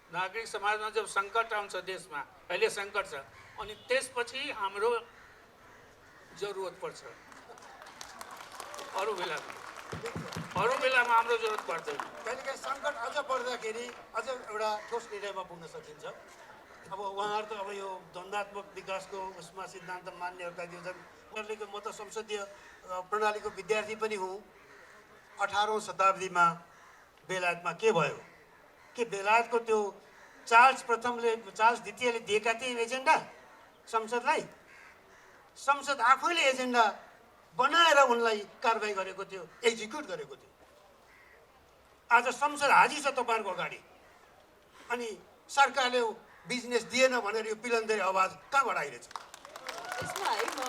नागरिक समाजमा जब सङ्कट आउँछ देशमा अहिले सङ्कट छ अनि त्यसपछि हाम्रो जरुरत पर्छ अरू बेलामा हाम्रो जरुरत पर्दैन कहिलेकाहीँ सङ्कट अझ पर्दाखेरि अझ एउटा ठोस निर्णयमा पुग्न सकिन्छ अब उहाँहरू त अब यो द्वन्द्वात्मक विकासको उसमा सिद्धान्त मान्नेहरूका दिन्छन् उनीहरूले म त संसदीय प्रणालीको विद्यार्थी पनि हुँ 18औं शताब्दीमा बेलायतमा के भयो के बेलायतको त्यो चार्ल्स द्वितीयले दिएका थिए एजेन्डा संसदलाई संसद आफैले एजेन्डा बनाएर उनलाई कारबाही गरेको थियो एक्जिक्युट गरेको थियो आज संसद हाजिर छ तपाईँहरूको अगाडि अनि सरकारले बिजनेस दिएन भनेर यो पिलन्दरी आवाज कहाँबाट आइरहेछ यसमा है म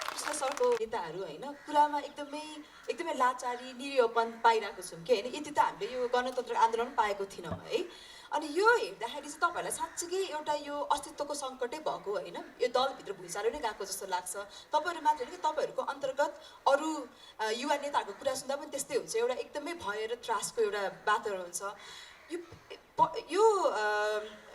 कृष्ण सरको नेताहरू होइन कुरामा एकदमै लाचारी निरीहपन पाइरहेको छौँ कि होइन यति त हामीले यो गणतन्त्र आन्दोलन पाएको थिएनौँ है अनि यो हेर्दाखेरि चाहिँ तपाईँहरूलाई साँच्चीकै एउटा यो अस्तित्वको सङ्कटै भएको होइन यो दलभित्र भुइँचालो नै गएको जस्तो लाग्छ तपाईँहरू मात्र होइन कि तपाईँहरूको अन्तर्गत अरू युवा नेताहरूको कुरा सुन्दा पनि त्यस्तै हुन्छ एउटा एकदमै भय र त्रासको एउटा वातावरण हुन्छ यो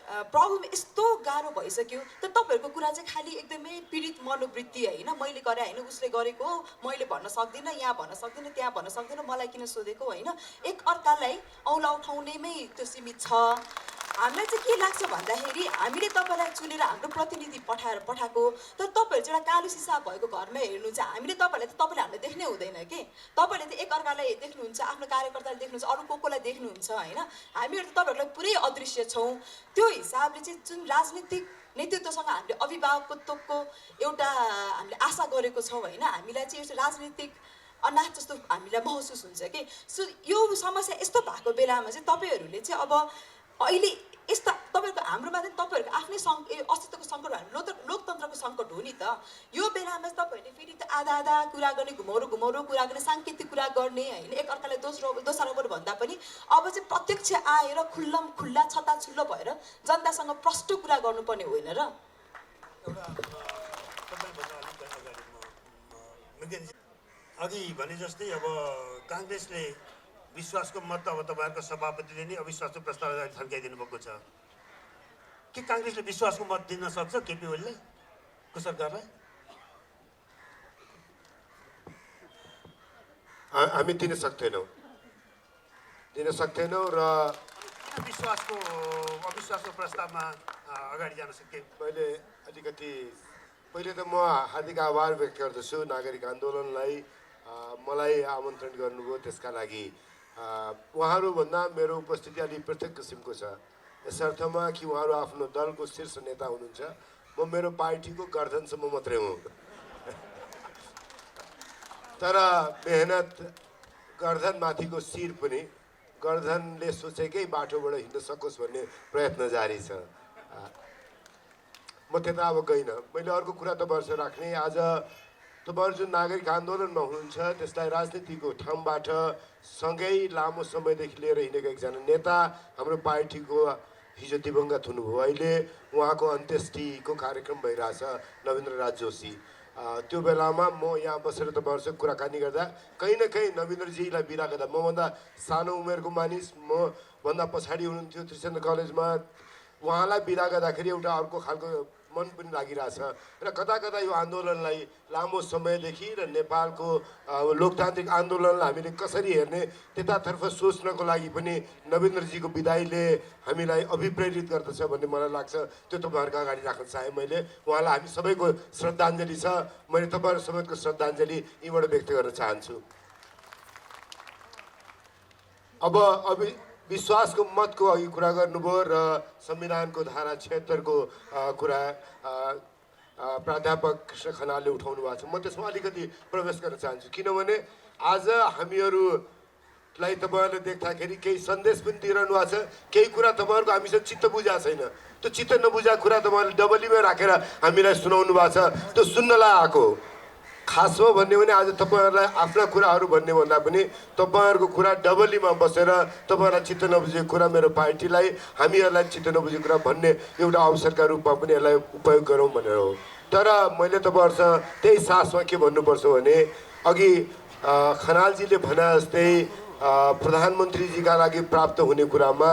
प्रब्लम यस्तो गाह्रो भइसक्यो तर तपाईँहरूको कुरा चाहिँ खालि एकदमै पीडित मनोवृत्ति होइन, मैले गरे होइन उसले गरेको हो, मैले भन्न सक्दिनँ, यहाँ भन्न सक्दिनँ, त्यहाँ भन्न सक्दिनँ, मलाई किन सोधेको होइन, एक अर्कालाई औँला उठाउनेमै त्यो सीमित छ। हामीलाई चाहिँ के लाग्छ भन्दाखेरि हामीले तपाईँलाई चुनेर हाम्रो प्रतिनिधि पठाएको, तर तपाईँहरू चाहिँ एउटा कालो सिसा भएको घरमा हेर्नुहुन्छ, हामीले तपाईँले हामीलाई देख्नै हुँदैन कि, तपाईँले त एक अर्कालाई देख्नुहुन्छ, आफ्नो कार्यकर्ताले देख्नुहुन्छ, अरू कोलाई देख्नुहुन्छ होइन, हामीहरू त तपाईँहरूलाई पुरै अदृश्य छौँ। त्यो हिसाबले चाहिँ जुन राजनीतिक नेतृत्वसँग हामीले अभिभावकत्वको एउटा हामीले आशा गरेको छौँ होइन, हामीलाई चाहिँ एउटा राजनीतिक अनाथ जस्तो हामीलाई महसुस हुन्छ कि। सो यो समस्या यस्तो भएको बेलामा चाहिँ तपाईँहरूले चाहिँ अब अहिले यस्ता तपाईँहरूको हाम्रोमा चाहिँ तपाईँहरूको आफ्नै अस्तित्वको सङ्कट हो, लोकतन्त्रको सङ्कट हो नि त। यो बेलामा चाहिँ तपाईँहरूले फेरि त आधा आधा कुरा गर्ने, घुमाउरो कुरा गर्ने, साङ्केतिक कुरा गर्ने होइन, एक अर्कालाई दोषारोपण भन्दा पनि अब चाहिँ प्रत्यक्ष आएर खुल्ला छताछुल्लो भएर जनतासँग प्रष्ट कुरा गर्नुपर्ने होइन र। अघि भने जस्तै अब काङ्ग्रेसले विश्वासको मत अब तपाईँहरूको सभापतिले नै अविश्वासको प्रस्ताव थन्काइदिनु भएको छ के काङ्ग्रेसले विश्वासको मत दिन सक्छ केपी ओलीलाई को सरकारलाई? हामी दिन सक्दैनौँ र अविश्वासको प्रस्तावमा अगाडि जान सके। मैले अलिकति पहिले त म हार्दिक आभार व्यक्त गर्दछु नागरिक आन्दोलनलाई, मलाई आमन्त्रण गर्नुभयो त्यसका लागि। उहाँहरूभन्दा मेरो उपस्थिति अलिक पृथक किसिमको छ, यस अर्थमा कि उहाँहरू आफ्नो दलको शीर्ष नेता हुनुहुन्छ, म मेरो पार्टीको गर्दनसम्म मात्रै हुँ। तर मेहनत गर्दनमाथिको शिर पनि गर्दनले सोचेकै बाटोबाट हिँड्न सकोस् भन्ने प्रयत्न जारी छ। म त्यता अब गइनँ। मैले अर्को कुरा तपाईँहरूसँग राख्ने, आज तपाईँहरू जुन नागरिक आन्दोलनमा हुनुहुन्छ त्यसलाई राजनीतिको ठाउँबाट सँगै लामो समयदेखि लिएर हिँडेको एकजना नेता हाम्रो पार्टीको हिजो दिवंगत हुनुभयो, अहिले उहाँको अन्त्येष्टिको कार्यक्रम भइरहेछ, नवीन्द्र राज जोशी। त्यो बेलामा म यहाँ बसेर तपाईँहरूसँग कुराकानी गर्दा कहीँ न कहीँ नवीन्द्रजीलाई बिदा गर्दा, मभन्दा सानो उमेरको मानिस, मभन्दा पछाडि हुनुहुन्थ्यो त्रिचन्द्र कलेजमा, उहाँलाई बिदा गर्दाखेरि एउटा अर्को खालको मन पनि लागिरहेछ र कता कता यो आन्दोलनलाई लामो समयदेखि र नेपालको लोकतान्त्रिक आन्दोलनलाई हामीले कसरी हेर्ने त्यतातर्फ सोच्नको लागि पनि नवीन्द्रजीको विदाईले हामीलाई अभिप्रेरित गर्दछ भन्ने मलाई लाग्छ। त्यो तपाईँहरूको अगाडि राख्न चाहे मैले। उहाँलाई हामी सबैको श्रद्धाञ्जली छ, मैले तपाईँहरू सबैको श्रद्धाञ्जली यहीँबाट व्यक्त गर्न चाहन्छु। अब विश्वासको मतको अघि कुरा गर्नुभयो र संविधानको धारा 76 को कुरा प्राध्यापक कृष्ण खनालले उठाउनु भएको छ। म त्यसमा अलिकति प्रवेश गर्न चाहन्छु, किनभने आज हामीहरूलाई तपाईँहरूले देख्दाखेरि केही सन्देश पनि दिइरहनु भएको छ, केही कुरा तपाईँहरूको हामीसँग चित्त बुझाएको छैन। त्यो चित्त नबुझाएको कुरा तपाईँहरूले डबलीमै राखेर हामीलाई सुनाउनु भएको छ, त्यो सुन्नलाई आएको। खासमा भन्यो भने आज तपाईँहरूलाई आफ्ना कुराहरू भन्ने भन्दा पनि तपाईँहरूको कुरा डबलीमा बसेर तपाईँहरूलाई चित्त नबुझेको कुरा मेरो पार्टीलाई, हामीहरूलाई चित्त नबुझेको कुरा भन्ने एउटा अवसरका रूपमा पनि यसलाई उपयोग गरौँ भनेर हो। तर मैले तपाईँहरूसँग त्यही सासमा के भन्नुपर्छ भने, अघि खनालजीले भने जस्तै प्रधानमन्त्रीजीका लागि प्राप्त हुने कुरामा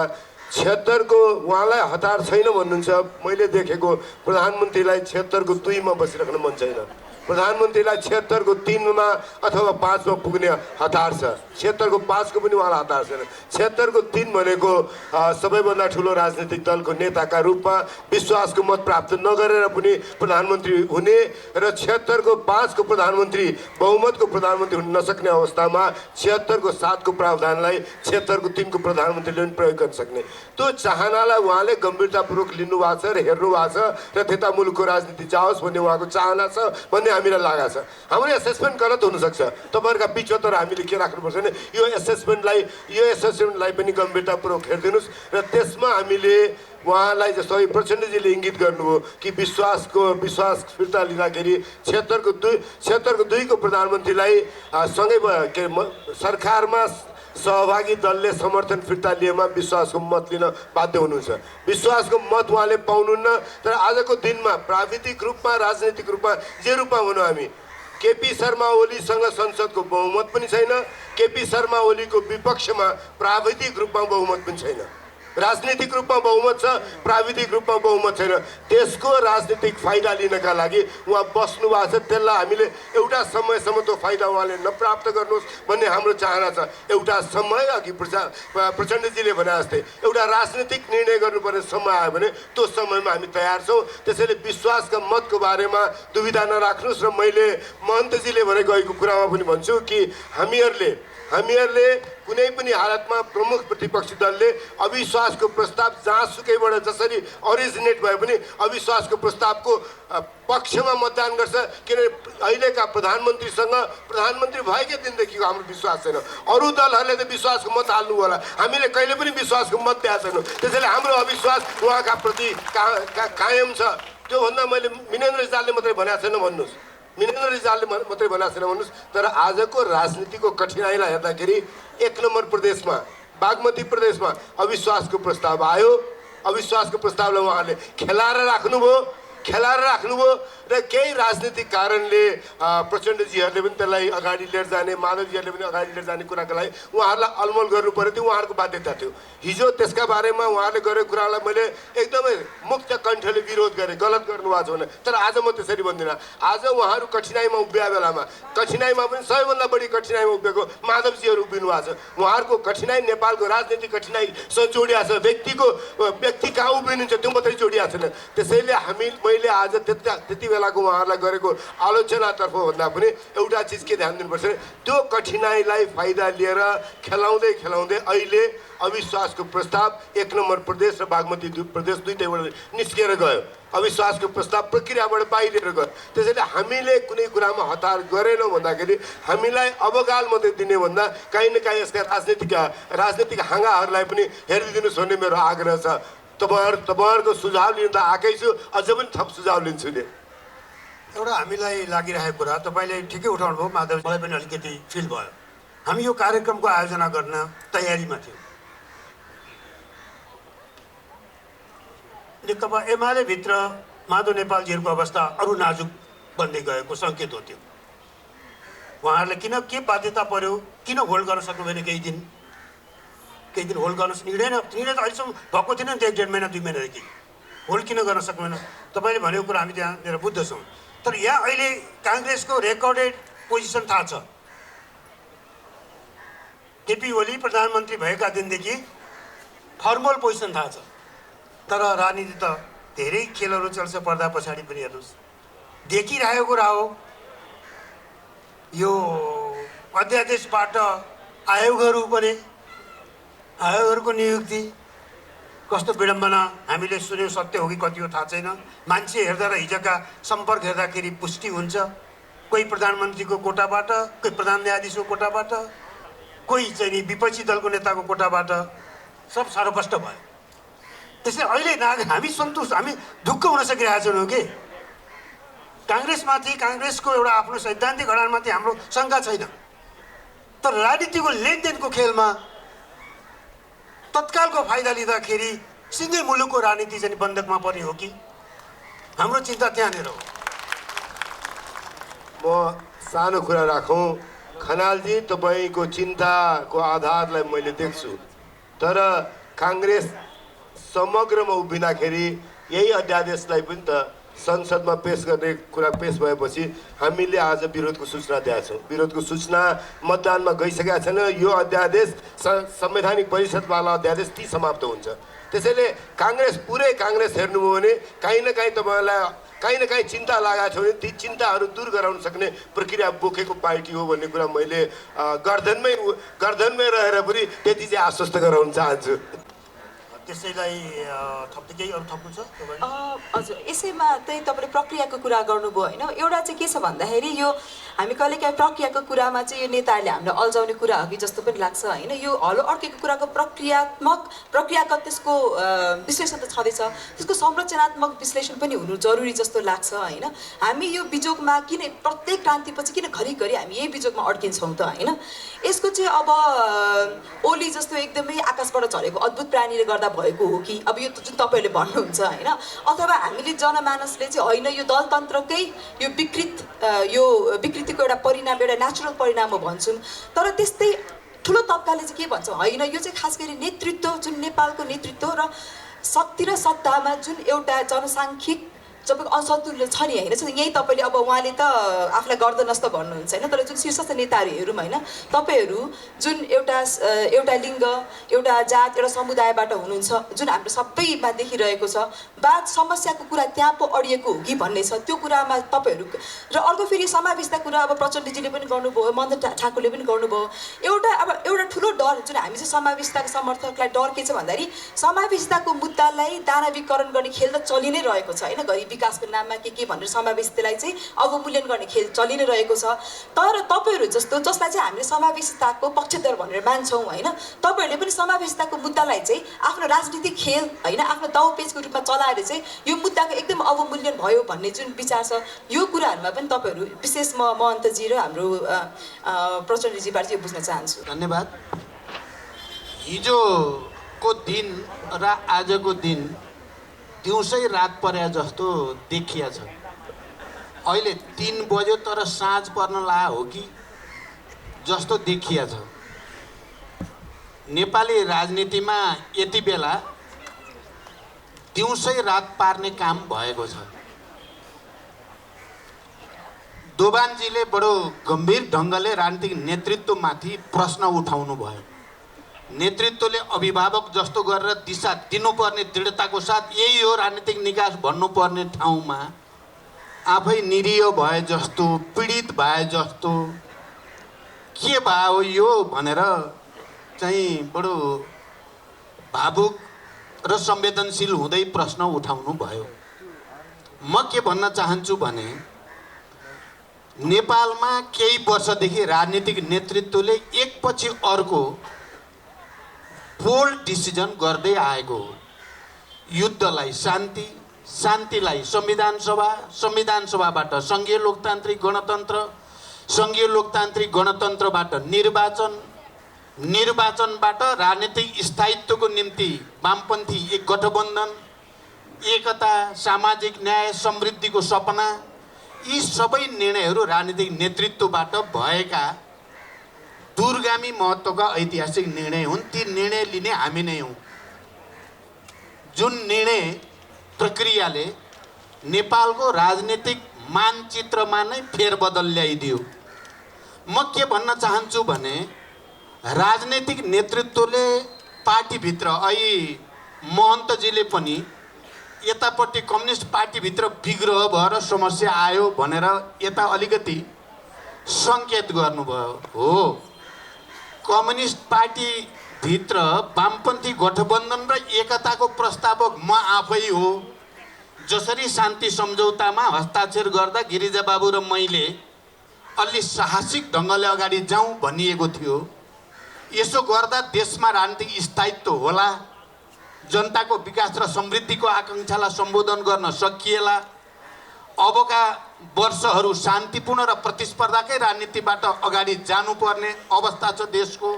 76 को उहाँलाई हतार छैन भन्नुहुन्छ। मैले देखेको प्रधानमन्त्रीलाई 76 को 2 मा बसिराख्न मन छैन, प्रधानमन्त्रीलाई 76 को 3 मा अथवा 5 मा पुग्ने हतार छ। 76 को 5 को पनि उहाँलाई हतार छैन। 76 को 3 भनेको सबैभन्दा ठुलो राजनीतिक दलको नेताका रूपमा विश्वासको मत प्राप्त नगरेर पनि प्रधानमन्त्री हुने र 76 को 5 को प्रधानमन्त्री बहुमतको प्रधानमन्त्री हुन नसक्ने अवस्थामा 76 को 7 को प्रावधानलाई 76 को 3 को प्रधानमन्त्रीले पनि प्रयोग गर्न सक्ने त्यो चाहनालाई उहाँले गम्भीरतापूर्वक लिनु भएको छ र हेर्नु भएको छ र त्यता मुलुकको राजनीति जाओस् भन्ने उहाँको चाहना छ भन्ने हामीलाई लागेको छ। हाम्रो एसेसमेन्ट गलत हुनसक्छ, तपाईँहरूका बिचमा, तर हामीले के राख्नुपर्छ भने यो एसेसमेन्टलाई पनि गम्भीरतापूर्वक हेरिदिनुहोस् र त्यसमा हामीले उहाँलाई जस्तो प्रचण्डजीले इङ्गित गर्नुभयो कि विश्वास फिर्ता लिँदाखेरि 76 को 2 को प्रधानमन्त्रीलाई सँगै के सरकारमा सहभागी दलले समर्थन फिर्ता लिएमा विश्वासको मत लिन बाध्य हुनुहुन्छ। विश्वासको मत उहाँले पाउनुहुन्न। तर आजको दिनमा प्राविधिक रूपमा, राजनीतिक रूपमा, जे रूपमा भनौँ हामी, केपी शर्मा ओलीसँग संसदको बहुमत पनि छैन, केपी शर्मा ओलीको विपक्षमा प्राविधिक रूपमा बहुमत पनि छैन। राजनीतिक रूपमा बहुमत छ, प्राविधिक रूपमा बहुमत छैन। त्यसको राजनीतिक फाइदा लिनका लागि उहाँ बस्नु भएको छ। त्यसलाई हामीले एउटा समयसम्म त्यो फाइदा उहाँले नप्राप्त गर्नुहोस् भन्ने हाम्रो चाहना छ। एउटा समय अघि प्रचण्डजीले भने जस्तै एउटा राजनीतिक निर्णय गर्नुपर्ने समय आयो भने त्यो समयमा हामी तयार छौँ। त्यसैले विश्वासका मतको बारेमा दुविधा नराख्नुहोस्। र मैले महन्तजीले भने गएको कुरामा पनि भन्छु कि हामीहरूले कुनै पनि हालतमा प्रमुख प्रतिपक्षी दलले अविश्वासको प्रस्ताव जहाँसुकैबाट जसरी अरिजिनेट भए पनि अविश्वासको प्रस्तावको पक्षमा मतदान गर्छ। किनभने अहिलेका प्रधानमन्त्रीसँग प्रधानमन्त्री भएकै दिनदेखिको हाम्रो विश्वास छैन। अरू दलहरूले त विश्वासको मत हाल्नु होला, हामीले कहिले पनि विश्वासको मत दिएको छैनौँ। त्यसैले हाम्रो अविश्वास उहाँका प्रति कायम छ। त्योभन्दा मैले मिनेन्द्र रिजालले मात्रै भनेको छैन भन्नुहोस्, मिनेन्द्र रिजालले मात्रै भनेको छैन भन्नुहोस्। तर आजको राजनीतिको कठिनाइलाई हेर्दाखेरि 1 नम्बर प्रदेशमा बागमती प्रदेशमा अविश्वासको प्रस्ताव आयो। अविश्वासको प्रस्तावलाई उहाँहरूले खेलाएर राख्नुभयो र केही राजनीतिक कारणले प्रचण्डजीहरूले पनि त्यसलाई अगाडि लिएर जाने, माधवजीहरूले पनि अगाडि लिएर जाने कुराको लागि उहाँहरूलाई अलमल गर्नु पर्यो। त्यो उहाँहरूको बाध्यता थियो। हिजो त्यसका बारेमा उहाँले गरेको कुरालाई मैले एकदमै मुक्त कण्ठले विरोध गरेँ, गलत गर्नुभएको छ भने। तर आज म त्यसरी भन्दिनँ। आज उहाँहरू कठिनाइमा उभिया बेलामा कठिनाइमा पनि सबैभन्दा बढी कठिनाइमा उभिएको माधवजीहरू उभिनु भएको छ। उहाँहरूको कठिनाइ नेपालको राजनीतिक कठिनाइसँग जोडिया छ। व्यक्ति कहाँ उभिनुहुन्छ त्यो मात्रै जोडिया छैन। त्यसैले मैले आज त्यति बेलाको उहाँहरूलाई गरेको आलोचनातर्फ भन्दा पनि एउटा चिज के ध्यान दिनुपर्छ, त्यो कठिनाइलाई फाइदा लिएर खेलाउँदै अहिले अविश्वासको प्रस्ताव 1 नम्बर प्रदेश र बागमती प्रदेश दुईटैबाट निस्किएर गयो। अविश्वासको प्रस्ताव प्रक्रियाबाट बाहिर गयो। त्यसैले हामीले कुनै कुरामा हतार गरेनौँ भन्दाखेरि हामीलाई अवगाल मात्रै दिने भन्दा काहीँ न काहीँ यसका राजनीतिक हाँगाहरूलाई पनि हेरिदिनुहोस् भन्ने मेरो आग्रह छ। तपाईँहरूको सुझाव लिन त आएकै छु, अझ पनि थप सुझाव लिन्छु नि। एउटा हामीलाई लागिरहेको कुरा तपाईँले ठिकै उठाउनु भयो माधव, मलाई पनि अलिकति फिल भयो। हामी यो कार्यक्रमको आयोजना गर्न तयारीमा थियौँ। नेकपा एमाले भित्र माधव नेपालजीहरूको अवस्था अरू नाजुक बन्दै गएको सङ्केत हो। त्यो उहाँहरूलाई के बाध्यता पर्यो, किन होल्ड गर्न सक्नु भएन? केही दिन होल्ड गर्न निर्णय त अहिलेसम्म भएको थिएन नि त। 1.5 महिना 2 महिनादेखि होल्ड किन गर्न सक्दैन? तपाईँले भनेको कुरा हामी त्यहाँनिर बुझ्दछौँ। तर यहाँ अहिले काङ्ग्रेसको रेकर्डेड पोजिसन थाहा छ। केपी ओली प्रधानमन्त्री भएका दिनदेखि फर्मल पोजिसन थाहा छ। तर राजनीति त धेरै खेलहरू चल्छ पर्दा पछाडि पनि। हेर्नुहोस्, देखिरहेको कुरा हो। यो अध्यादेशबाट आयोगहरूको नियुक्ति कस्तो विडम्बना हामीले सुन्यौँ। सत्य हो कि कति हो थाहा छैन। मान्छे हेर्दा र हिजोका सम्पर्क हेर्दाखेरि पुष्टि हुन्छ। कोही प्रधानमन्त्रीको कोटाबाट, कोही प्रधान न्यायाधीशको कोटाबाट, कोही चाहिँ नि विपक्षी दलको नेताको कोटाबाट, सब सर्वस्पष्ट भयो। त्यसैले अहिले हामी सन्तुष्ट, हामी ढुक्क हुन सकिरहेका छैनौँ कि काङ्ग्रेसमाथि, काङ्ग्रेसको एउटा आफ्नो सैद्धान्तिक अडानमाथि हाम्रो शङ्का छैन। तर राजनीतिको लेनदेनको खेलमा तत्कालको फाइदा लिँदाखेरि सिँगै मुलुकको राजनीति चाहिँ बन्धकमा पर्ने हो कि? हाम्रो चिन्ता त्यहाँनिर हो। म सानो कुरा राखौँ। खनालजी, तपाईँको चिन्ताको आधारलाई मैले देख्छु। तर काङ्ग्रेस समग्रमा उभिँदाखेरि यही अध्यादेशलाई पनि त संसदमा पेश गर्ने कुरा पेश भएपछि हामीले आज विरोधको सूचना दिएका छौँ। विरोधको सूचना मतदानमा गइसकेका छैन। यो अध्यादेश संवैधानिक परिषदवाला अध्यादेश ती समाप्त हुन्छ। त्यसैले पुरै काङ्ग्रेस हेर्नुभयो भने काहीँ न काहीँ तपाईँलाई काहीँ न काहीँ चिन्ता लागेको छ भने ती चिन्ताहरू दूर गराउन सक्ने प्रक्रिया बोकेको पार्टी हो भन्ने कुरा मैले गर्दनमै रहेर पनि त्यति चाहिँ आश्वस्त गराउन चाहन्छु। त्यसैलाई थप्दै केही अरू थप्नु छ? हजुर, यसैमा चाहिँ तपाईँले प्रक्रियाको कुरा गर्नुभयो होइन। एउटा चाहिँ के छ भन्दाखेरि यो हामी कहिलेकाहीँ प्रक्रियाको कुरामा चाहिँ यो नेताहरूले हामीलाई अल्झाउने कुरा हो कि जस्तो पनि लाग्छ होइन। यो हलो अड्केको कुराको प्रक्रियागत त्यसको विश्लेषण त छँदैछ, त्यसको संरचनात्मक विश्लेषण पनि हुनु जरुरी जस्तो लाग्छ होइन। हामी यो बिजोगमा किन प्रत्येक क्रान्तिपछि किन घरिघरि हामी यही बिजोगमा अड्किन्छौँ त होइन। यसको चाहिँ अब ओली जस्तो एकदमै आकाशबाट झरेको अद्भुत प्राणीले गर्दा भएको हो कि अब यो जुन तपाईँहरूले भन्नुहुन्छ होइन, अथवा हामीले जनमानसले चाहिँ होइन यो दलतन्त्रकै यो विकृतिको एउटा परिणाम, एउटा नेचुरल परिणाम हो भन्छौँ। तर त्यस्तै ठुलो तबकाले चाहिँ के भन्छ होइन यो चाहिँ खास गरी नेतृत्व जुन नेपालको नेतृत्व र शक्ति र सत्तामा जुन एउटा जनसाङ्ख्यिक तपाईँको असन्तुलन छ नि होइन यहीँ तपाईँले अब उहाँले त आफूलाई गर्दनस् त भन्नुहुन्छ होइन तर जुन शीर्षस्थ नेताहरू हेरौँ होइन तपाईँहरू जुन एउटा लिङ्ग एउटा जात एउटा समुदायबाट हुनुहुन्छ जुन हाम्रो सबैमा देखिरहेको छ बात समस्याको कुरा त्यहाँ पो अडिएको हो कि भन्ने छ त्यो कुरामा तपाईँहरू र अर्को फेरि समावेशता कुरा अब प्रचण्डजीले पनि गर्नुभयो मदन ठाकुरले पनि गर्नुभयो एउटा ठुलो डर जुन हामी चाहिँ समावेशताको समर्थकलाई डर के छ भन्दाखेरि समावेशताको मुद्दालाई दानवीकरण गर्ने खेल त चलि नै रहेको छ होइन गरिब विकासको नाममा के भनेर समावेशितालाई चाहिँ अवमूल्यन गर्ने खेल चलि नै रहेको छ तर तपाईँहरू जस्तो जसलाई चाहिँ हामीले समावेशिताको पक्षधर भनेर मान्छौँ होइन तपाईँहरूले पनि समावेशिताको मुद्दालाई चाहिँ आफ्नो राजनीतिक खेल होइन आफ्नो दाउपेचको रूपमा चलाएर चाहिँ यो मुद्दाको एकदम अवमूल्यन भयो भन्ने जुन विचार छ यो कुराहरूमा पनि तपाईँहरू विशेष म महन्तजी र हाम्रो प्रचण्डजीबाट चाहिँ बुझ्न चाहन्छु। धन्यवाद। हिजोको दिन र आजको दिन दिउँसै रात परे जस्तो देखिया छ। अहिले 3 बज्यो तर साँझ पर्न ला हो कि जस्तो देखिया छ। नेपाली राजनीतिमा यति बेला दिउँसै रात पार्ने काम भएको छ। दोभानजीले बडो गम्भीर ढङ्गले राजनीतिक नेतृत्वमाथि प्रश्न उठाउनु भयो। नेतृत्वले अभिभावक जस्तो गरेर दिशा दिनुपर्ने दृढताको साथ यही हो राजनीतिक निकास भन्नुपर्ने ठाउँमा आफै निरीह भए जस्तो पीडित भए जस्तो के भयो यो भनेर चाहिँ बडो भावुक र संवेदनशील हुँदै प्रश्न उठाउनु भयो। म के भन्न चाहन्छु भने नेपालमा केही वर्षदेखि राजनीतिक नेतृत्वले एकपछि अर्को बोल्ड डिसिजन गर्दै आएको हो। युद्धलाई शान्ति, शान्तिलाई संविधान सभा, संविधान सभाबाट सङ्घीय लोकतान्त्रिक गणतन्त्र, सङ्घीय लोकतान्त्रिक गणतन्त्रबाट निर्वाचन, निर्वाचनबाट राजनीतिक स्थायित्वको निम्ति वामपन्थी एक गठबन्धन, एकता, सामाजिक न्याय, समृद्धिको सपना, यी सबै निर्णयहरू राजनीतिक नेतृत्वबाट भएका दूरगामी महत्त्वका ऐतिहासिक निर्णय हुन्। ती निर्णय लिने हामी नै हौँ। जुन निर्णय प्रक्रियाले नेपालको राजनीतिक मानचित्रमा नै फेरबदल ल्याइदियो। म के भन्न चाहन्छु भने राजनीतिक नेतृत्वले पार्टीभित्र अहिले महन्तजीले पनि यतापट्टि कम्युनिस्ट पार्टीभित्र विग्रह भएर समस्या आयो भनेर यता अलिकति सङ्केत गर्नुभयो। हो, कम्युनिस्ट पार्टीभित्र वामपन्थी गठबन्धन र एकताको प्रस्तावक म आफै हो। जसरी शान्ति सम्झौतामा हस्ताक्षर गर्दा गिरिजाबाबु र मैले अलि साहसिक ढङ्गले अगाडि जाउँ भनिएको थियो। यसो गर्दा देशमा राजनीतिक स्थायित्व होला, जनताको विकास र समृद्धिको आकाङ्क्षालाई सम्बोधन गर्न सकिएला, अबका वर्षहरू शान्तिपूर्ण र प्रतिस्पर्धाकै राजनीतिबाट अगाडि जानुपर्ने अवस्था छ देशको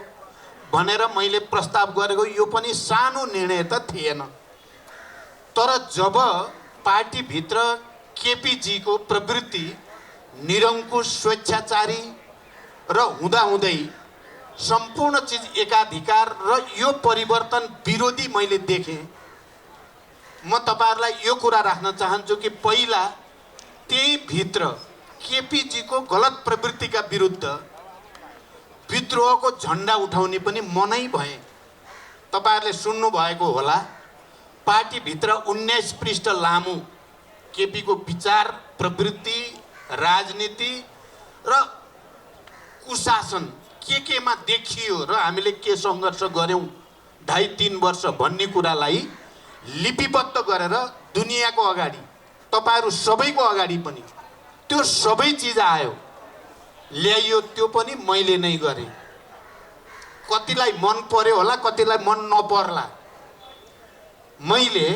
भनेर मैले प्रस्ताव गरेको। यो पनि सानो निर्णय त थिएन। तर जब पार्टीभित्र केपीजीको प्रवृत्ति निरङ्कुश, स्वेच्छाचारी र हुँदाहुँदै सम्पूर्ण चिज एकाधिकार र यो परिवर्तन विरोधी मैले देखेँ। म तपाईँहरूलाई यो कुरा राख्न चाहन्छु कि पहिला त्यही भित्र केपीजीको गलत प्रवृत्तिका विरुद्ध विद्रोहको झन्डा उठाउने पनि म नै भएँ। तपाईँहरूले सुन्नुभएको होला, पार्टीभित्र 19 पृष्ठ लामो केपीको विचार, प्रवृत्ति, राजनीति र कुशासन केमा देखियो र हामीले के सङ्घर्ष गऱ्यौँ 2.5-3 वर्ष भन्ने कुरालाई लिपिबद्ध गरेर दुनियाँको अगाडि, तपाईँहरू सबैको अगाडि पनि त्यो सबै चिज आयो, ल्याइयो। त्यो पनि मैले नै गरेँ। कतिलाई मन पर्यो होला, कतिलाई मन नपर्ला। मैले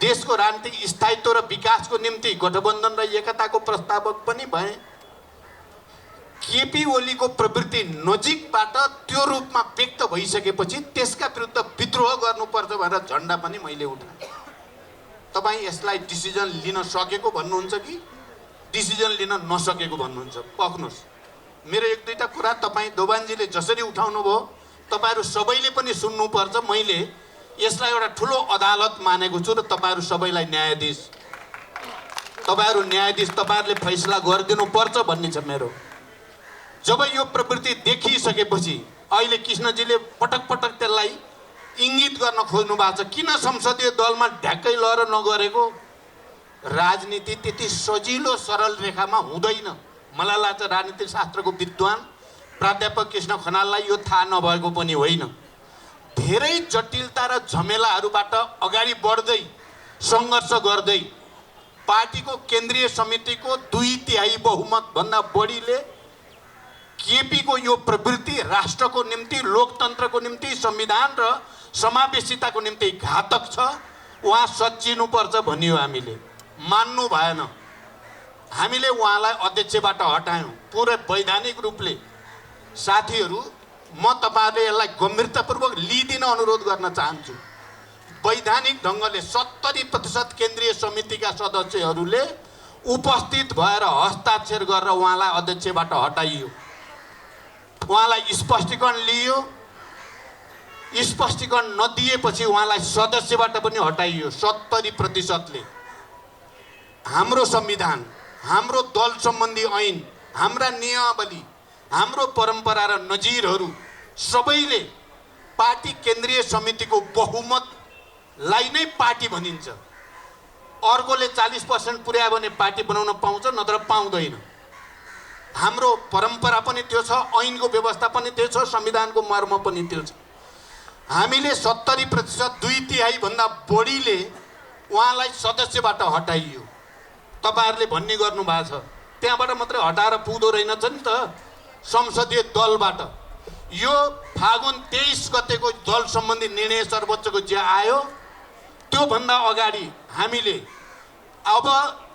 देशको राजनीतिक स्थायित्व र विकासको निम्ति गठबन्धन र एकताको प्रस्तावक पनि भएँ। केपी ओलीको प्रवृत्ति नजिकबाट त्यो रूपमा व्यक्त भइसकेपछि त्यसका विरुद्ध विद्रोह गर्नुपर्छ भनेर झन्डा पनि मैले उठाएँ। तपाईँ यसलाई डिसिजन लिन सकेको भन्नुहुन्छ कि डिसिजन लिन नसकेको भन्नुहुन्छ? पक्नुहोस्। मेरो एक दुईवटा कुरा तपाईँ दोभानजीले जसरी उठाउनु भयो तपाईँहरू सबैले पनि सुन्नुपर्छ। मैले यसलाई एउटा ठुलो अदालत मानेको छु र तपाईँहरू सबैलाई न्यायाधीश, तपाईँहरू न्यायाधीश, तपाईँहरूले फैसला गरिदिनुपर्छ भन्ने छ मेरो। जब यो प्रवृत्ति देखिसकेपछि अहिले कृष्णजीले पटक पटक त्यसलाई इङ्गित गर्न खोज्नु भएको छ। किन संसदीय दलमा ढ्याक्कै लहर नगरेको? राजनीति त्यति सजिलो सरल रेखामा हुँदैन। मलाई लाग्छ राजनीतिक शास्त्रको विद्वान प्राध्यापक कृष्ण खनाललाई यो थाहा नभएको पनि होइन। धेरै जटिलता र झमेलाहरूबाट अगाडि बढ्दै सङ्घर्ष गर्दै पार्टीको केन्द्रीय समितिको 2/3 बहुमतभन्दा बढीले केपीको यो प्रवृत्ति राष्ट्रको निम्ति, लोकतन्त्रको निम्ति, संविधान र समावेशिताको निम्ति घातक छ, उहाँ सच्चिनुपर्छ भनियो। हामीले मान्नु भएन। हामीले उहाँलाई अध्यक्षबाट हटायौँ पुरै वैधानिक रूपले। साथीहरू, म तपाईँहरूले यसलाई गम्भीरतापूर्वक लिइदिन अनुरोध गर्न चाहन्छु। वैधानिक ढङ्गले 70% केन्द्रीय समितिका सदस्यहरूले उपस्थित भएर हस्ताक्षर गरेर उहाँलाई अध्यक्षबाट हटाइयो। उहाँलाई स्पष्टीकरण लियो। स्पष्टीकरण नदिएपछि उहाँलाई सदस्यबाट पनि हटाइयो 70%ले। हाम्रो संविधान, हाम्रो दल सम्बन्धी ऐन, हाम्रा नियमावली, हाम्रो परम्परा र नजिरहरू सबैले पार्टी केन्द्रीय समितिको बहुमतलाई नै पार्टी भनिन्छ। अर्कोले 40% पुर्यायो भने पार्टी बनाउन पाउँछ, नत्र पाउँदैन। हाम्रो परम्परा पनि त्यो छ, ऐनको व्यवस्था पनि त्यो छ, संविधानको मर्म पनि त्यो छ। हामीले 70% 2/3 भन्दा बढीले उहाँलाई सदस्यबाट हटाइयो। तपाईँहरूले भन्ने गर्नु भएको छ त्यहाँबाट मात्रै हटाएर पुग्दो रहेनछ नि त, संसदीय दलबाट। यो फागुन 23 गतेको दल सम्बन्धी निर्णय सर्वोच्चको जे आयो त्योभन्दा अगाडि हामीले अब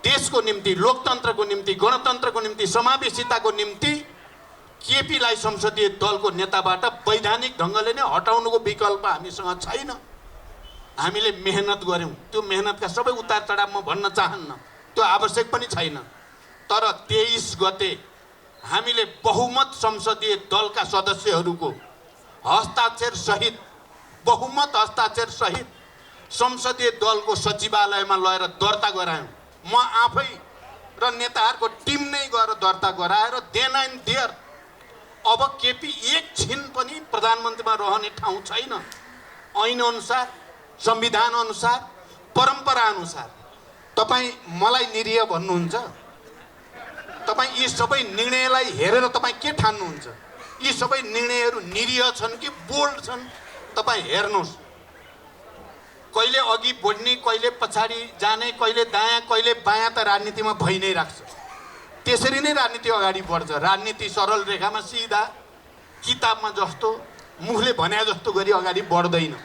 देशको निम्ति, लोकतन्त्रको निम्ति, गणतन्त्रको निम्ति, समावेशिताको निम्ति केपीलाई संसदीय दलको नेताबाट वैधानिक ढङ्गले नै हटाउनुको विकल्प हामीसँग छैन। हामीले मेहनत गऱ्यौँ। त्यो मेहनतका सबै उतार चढाव म भन्न चाहन्न, त्यो आवश्यक पनि छैन। तर 23 गते हामीले बहुमत संसदीय दलका सदस्यहरूको हस्ताक्षर सहित, बहुमत हस्ताक्षर सहित संसदीय दलको सचिवालयमा लगेर दर्ता गरायौँ। म आफै र नेताहरूको टिम नै गएर दर्ता गराएर देन एन्ड देयर अब केपी एकछिन पनि प्रधानमन्त्रीमा रहने ठाउँ छैन। ऐन अनुसार, संविधान अनुसार, परम्परा अनुसार। तपाईँ मलाई निरीह भन्नुहुन्छ? तपाईँ यी सबै निर्णयलाई हेरेर तपाईँ के ठान्नुहुन्छ? यी सबै निर्णयहरू निरीह छन् कि बोल्ड छन्? तपाईँ हेर्नुहोस्। कहिले अघि बढ्ने, कहिले पछाडि जाने, कहिले दायाँ कहिले बायाँ त राजनीतिमा भइ नै राख्छ। त्यसरी नै राजनीति अगाडि बढ्छ। राजनीति सरल रेखामा सिधा किताबमा जस्तो मुखले भने जस्तो गरी अगाडि बढ्दैन।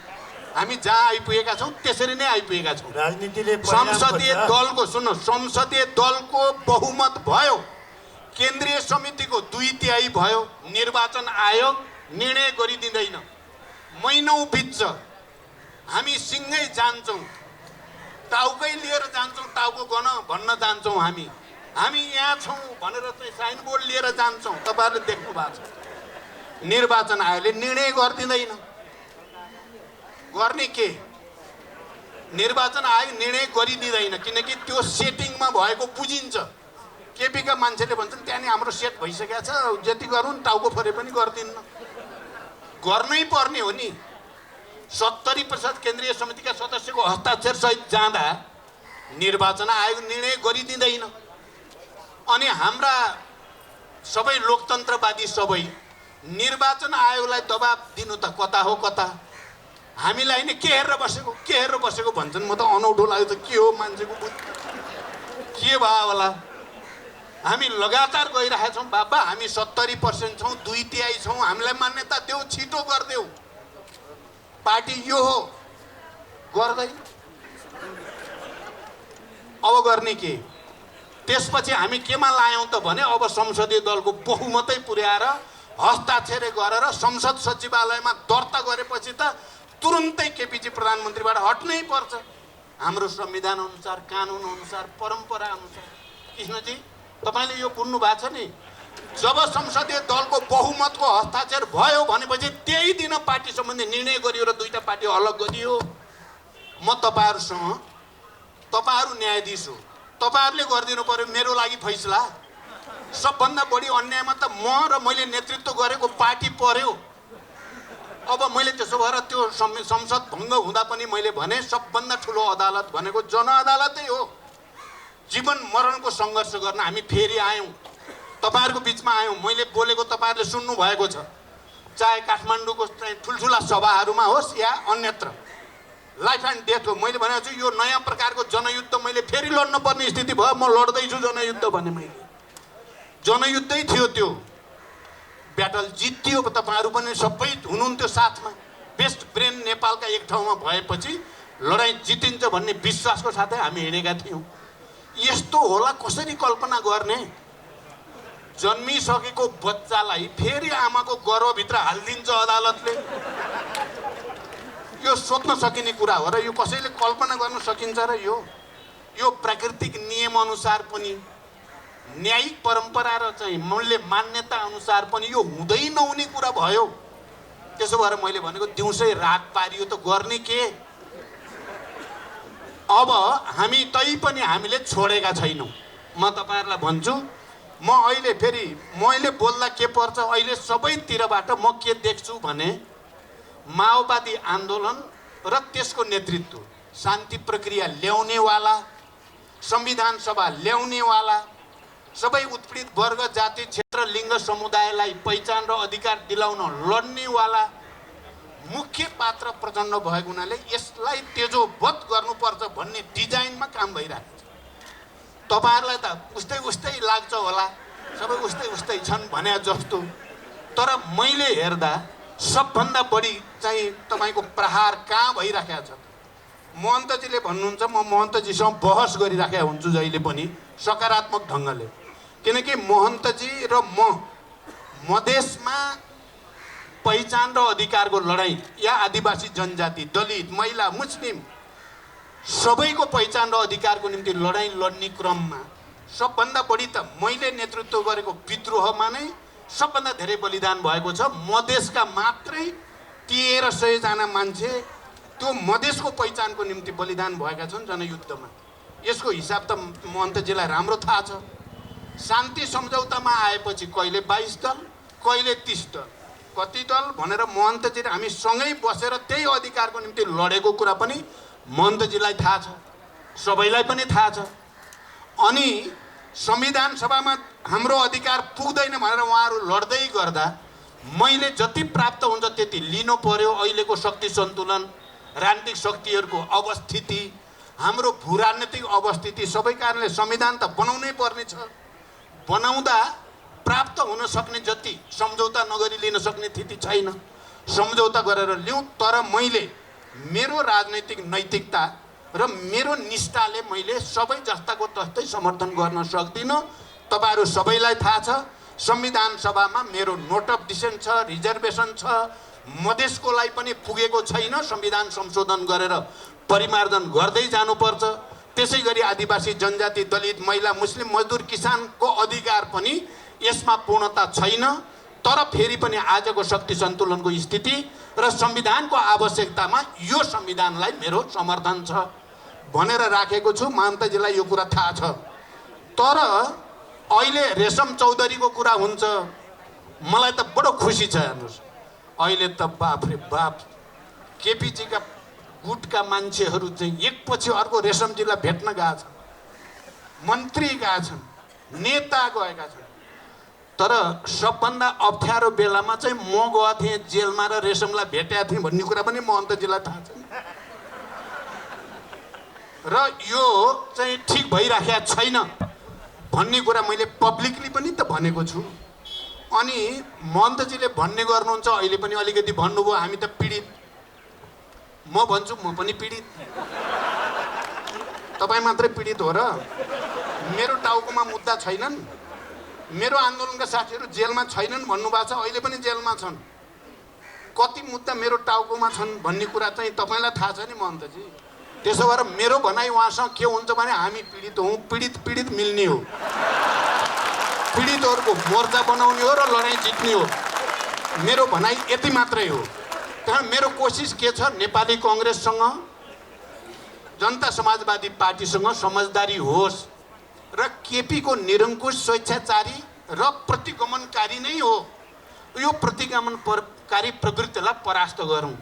हामी जहाँ आइपुगेका छौँ त्यसरी नै आइपुगेका छौँ। राजनीतिले संसदीय दलको, सुन्नु, संसदीय दलको बहुमत भयो, केन्द्रीय समितिको 2/3 भयो, निर्वाचन आयोग निर्णय गरिदिँदैन। महिनौँ बित्छ, हामी सिँगै जान्छौँ, टाउकै लिएर जान्छौँ, टाउको गन भन्न जान्छौँ। हामी यहाँ छौँ भनेर चाहिँ साइनबोर्ड लिएर जान्छौँ। तपाईँहरूले देख्नु भएको छ। निर्वाचन आयोगले निर्णय गरिदिँदैन। गर्ने के? निर्वाचन आयोग निर्णय गरिदिँदैन किनकि त्यो सेटिङमा भएको बुझिन्छ। केपीका मान्छेले भन्छन् त्यहाँनिर हाम्रो सेट भइसकेको छ, जति गरौँ टाउको फरे पनि गर्दिन्न। गर्नै पर्ने हो नि। 70% केन्द्रीय समितिका सदस्यको हस्ताक्षर सहित जाँदा निर्वाचन आयोग निर्णय गरिदिँदैन। अनि हाम्रा सबै लोकतन्त्रवादी सबै निर्वाचन आयोगलाई दबाब दिनु त कता हो कता। हामीलाई नै के हेरेर बसेको भन्छन्। म त अनौठो लाग्छ, के हो मान्छेको बुद्धि, के भयो होला। हामी लगातार गइरहेका छौँ बाबा, हामी 70% छौँ, 2/3 छौँ, हामीलाई मान्यता देऊ, छिटो गरिदेऊ। पार्टी यो हो, गर्दैन। अब गर्ने के? त्यसपछि हामी केमा लायौँ त भने अब संसदीय दलको बहुमतै पुर्याएर हस्ताक्षर गरेर संसद सचिवालयमा दर्ता गरेपछि त तुरुन्तै केपीजी प्रधानमन्त्रीबाट हट्नै पर्छ। हाम्रो संविधान अनुसार, कानुन अनुसार, परम्परा अनुसार। कृष्णजी, तपाईँले यो बुझ्नु भएको छ नि। जब संसदीय दलको बहुमतको हस्ताक्षर भयो भनेपछि त्यही दिन पार्टी सम्बन्धी निर्णय गरियो र दुईटा पार्टी अलग गरियो। म तपाईँहरू न्यायाधीश हो, तपाईँहरूले गरिदिनु पर्यो मेरो लागि फैसला। सबभन्दा बढी अन्यायमा त म र मैले नेतृत्व गरेको पार्टी पर्यो। अब मैले त्यसो भएर त्यो संसद भङ्ग हुँदा पनि मैले भने सबभन्दा ठुलो अदालत भनेको जनअदालतै हो। जीवन मरणको सङ्घर्ष गर्न हामी फेरि आयौँ, तपाईँहरूको बिचमा आयौँ। मैले बोलेको तपाईँहरूले सुन्नु भएको छ, चाहे काठमाडौँको ठुल्ठुला सभाहरूमा होस् या अन्यत्र। लाइफ एन्ड डेथ हो। मैले भनेको छु यो नयाँ प्रकारको जनयुद्ध मैले फेरि लड्नु पर्ने स्थिति भयो। म लड्दैछु जनयुद्ध भने मैले जनयुद्धै थियो त्यो। ब्याटल जित्यो, तपाईँहरू पनि सबै हुनुहुन्थ्यो साथमा। बेस्ट ब्रेन नेपालका एक ठाउँमा भएपछि लडाइँ जितिन्छ भन्ने विश्वासको साथै हामी हिँडेका थियौँ। यस्तो होला कसरी कल्पना गर्ने? जन्मिसकेको बच्चालाई फेरि आमाको गर्भभित्र हालिदिन्छ अदालतले। यो सोध्न सकिने कुरा हो र यो कसैले कल्पना गर्न सकिन्छ र? यो प्राकृतिक नियमअनुसार पनि न्यायिक परम्परा र चाहिँ मूल्य मान्यता अनुसार पनि यो हुँदै नहुने कुरा भयो। त्यसो भएर मैले भनेको दिउँसै रात पारियो त गर्ने के? अब हामी तै पनि हामीले छोडेका छैनौँ। म तपाईँहरूलाई भन्छु, म अहिले फेरि मैले बोल्दा के पर्छ, अहिले सबैतिरबाट म के देख्छु भने माओवादी आन्दोलन र त्यसको नेतृत्व, शान्ति प्रक्रिया ल्याउनेवाला, संविधान सभा ल्याउनेवाला, सबै उत्पीडित वर्ग, जाति, क्षेत्र, लिङ्ग, समुदायलाई पहिचान र अधिकार दिलाउन लड्नेवाला मुख्य पात्र प्रचण्ड भएको हुनाले यसलाई तेजोवध गर्नुपर्छ भन्ने डिजाइनमा काम भइरहेको छ। तपाईँहरूलाई त उस्तै उस्तै लाग्छ होला, सबै उस्तै उस्तै छन् भने जस्तो। तर मैले हेर्दा सबभन्दा बढी चाहिँ तपाईँको प्रहार कहाँ भइराखेको छ? महन्तजीले भन्नुहुन्छ, म महन्तजीसँग बहस गरिराखेको हुन्छु जहिले पनि सकारात्मक ढङ्गले। किनकि महन्तजी र म मधेसमा पहिचान र अधिकारको लडाइँ या आदिवासी जनजाति, दलित, महिला, मुस्लिम सबैको पहिचान र अधिकारको निम्ति लडाइँ लड्ने क्रममा सबभन्दा बढी त मैले नेतृत्व गरेको विद्रोहमा नै सबभन्दा धेरै बलिदान भएको छ। मधेसका मात्रै 1300 जना मान्छे त्यो मधेसको पहिचानको निम्ति बलिदान भएका छन् जनयुद्धमा। यसको हिसाब त महन्तजीलाई राम्रो थाहा छ। शान्ति सम्झौतामा आएपछि कहिले 22 दल, कहिले 30 दल, कति दल भनेर महन्तजी र हामी सँगै बसेर त्यही अधिकारको निम्ति लडेको कुरा पनि महन्तजीलाई थाहा छ, सबैलाई पनि थाहा छ। अनि संविधान सभामा हाम्रो अधिकार पुग्दैन भनेर उहाँहरू लड्दै गर्दा मैले जति प्राप्त हुन्छ त्यति लिनु पर्यो। अहिलेको शक्ति सन्तुलन, राजनीतिक शक्तिहरूको अवस्थिति, हाम्रो भूराजनीतिक अवस्थिति, सबै कारणले संविधान त बनाउनै पर्ने छ। बनाउँदा प्राप्त हुन सक्ने जति सम्झौता नगरी लिन सक्ने स्थिति छैन। सम्झौता गरेर ल्याउँ, तर मैले मेरो राजनैतिक नैतिकता र मेरो निष्ठाले मैले सबै जस्ताको तस्तै समर्थन गर्न सक्दिनँ। तपाईँहरू सबैलाई थाहा छ, संविधान सभामा मेरो नोट अफ डिसेन्ट छ, रिजर्भेसन छ। मधेसकोलाई पनि पुगेको छैन। संविधान संशोधन गरेर परिमार्जन गर्दै जानुपर्छ। त्यसै गरी आदिवासी जनजाति, दलित, महिला, मुस्लिम, मजदुर, किसानको अधिकार पनि यसमा पूर्णता छैन। तर फेरि पनि आजको शक्ति सन्तुलनको स्थिति र संविधानको आवश्यकतामा यो संविधानलाई मेरो समर्थन छ भनेर राखेको छु। महन्तजीलाई यो कुरा थाहा छ। तर अहिले रेशम चौधरीको कुरा हुन्छ, मलाई त बडो खुसी छ। हेर्नुहोस्, अहिले त बाफ रे बाफ केपीजीका गुटका मान्छेहरू चाहिँ एकपछि अर्को रेशमजीलाई भेट्न गएका छन्, मन्त्री गएका छन्, नेता गएका छन्। तर सबभन्दा अप्ठ्यारो बेलामा चाहिँ म गएको थिएँ जेलमा र रेशमलाई भेटेका थिएँ भन्ने कुरा पनि महन्तजीलाई थाहा छ। र यो चाहिँ ठिक भइराखेको छैन भन्ने कुरा मैले पब्लिकली पनि त भनेको छु। अनि महन्तजीले भन्ने गर्नुहुन्छ, अहिले पनि अलिकति भन्नुभयो हामी त पीडित। म भन्छु म पनि पीडित। तपाईँ मात्रै पीडित हो र? मेरो टाउकोमा मुद्दा छैनन्? मेरो आन्दोलनका साथीहरू जेलमा छैनन् भन्नुभएको छ, अहिले पनि जेलमा छन्। कति मुद्दा मेरो टाउकोमा छन् भन्ने कुरा चाहिँ तपाईँलाई थाहा छ नि महन्तजी। त्यसो भएर मेरो भनाइ उहाँसँग के हुन्छ भने हामी पीडित हौँ, पीडित पीडित मिल्ने हो। पीडितहरूको मोर्चा बनाउने हो र लडाइँ जित्ने हो। मेरो भनाइ यति मात्रै हो। त्यहाँ मेरो कोसिस के छ, नेपाली कङ्ग्रेससँग जनता समाजवादी पार्टीसँग समझदारी होस् र केपीको निरङ्कुश स्वेच्छाचारी र प्रतिगमनकारी नै हो, यो प्रतिगमनकारी प्रवृत्तिलाई परास्त गरौँ।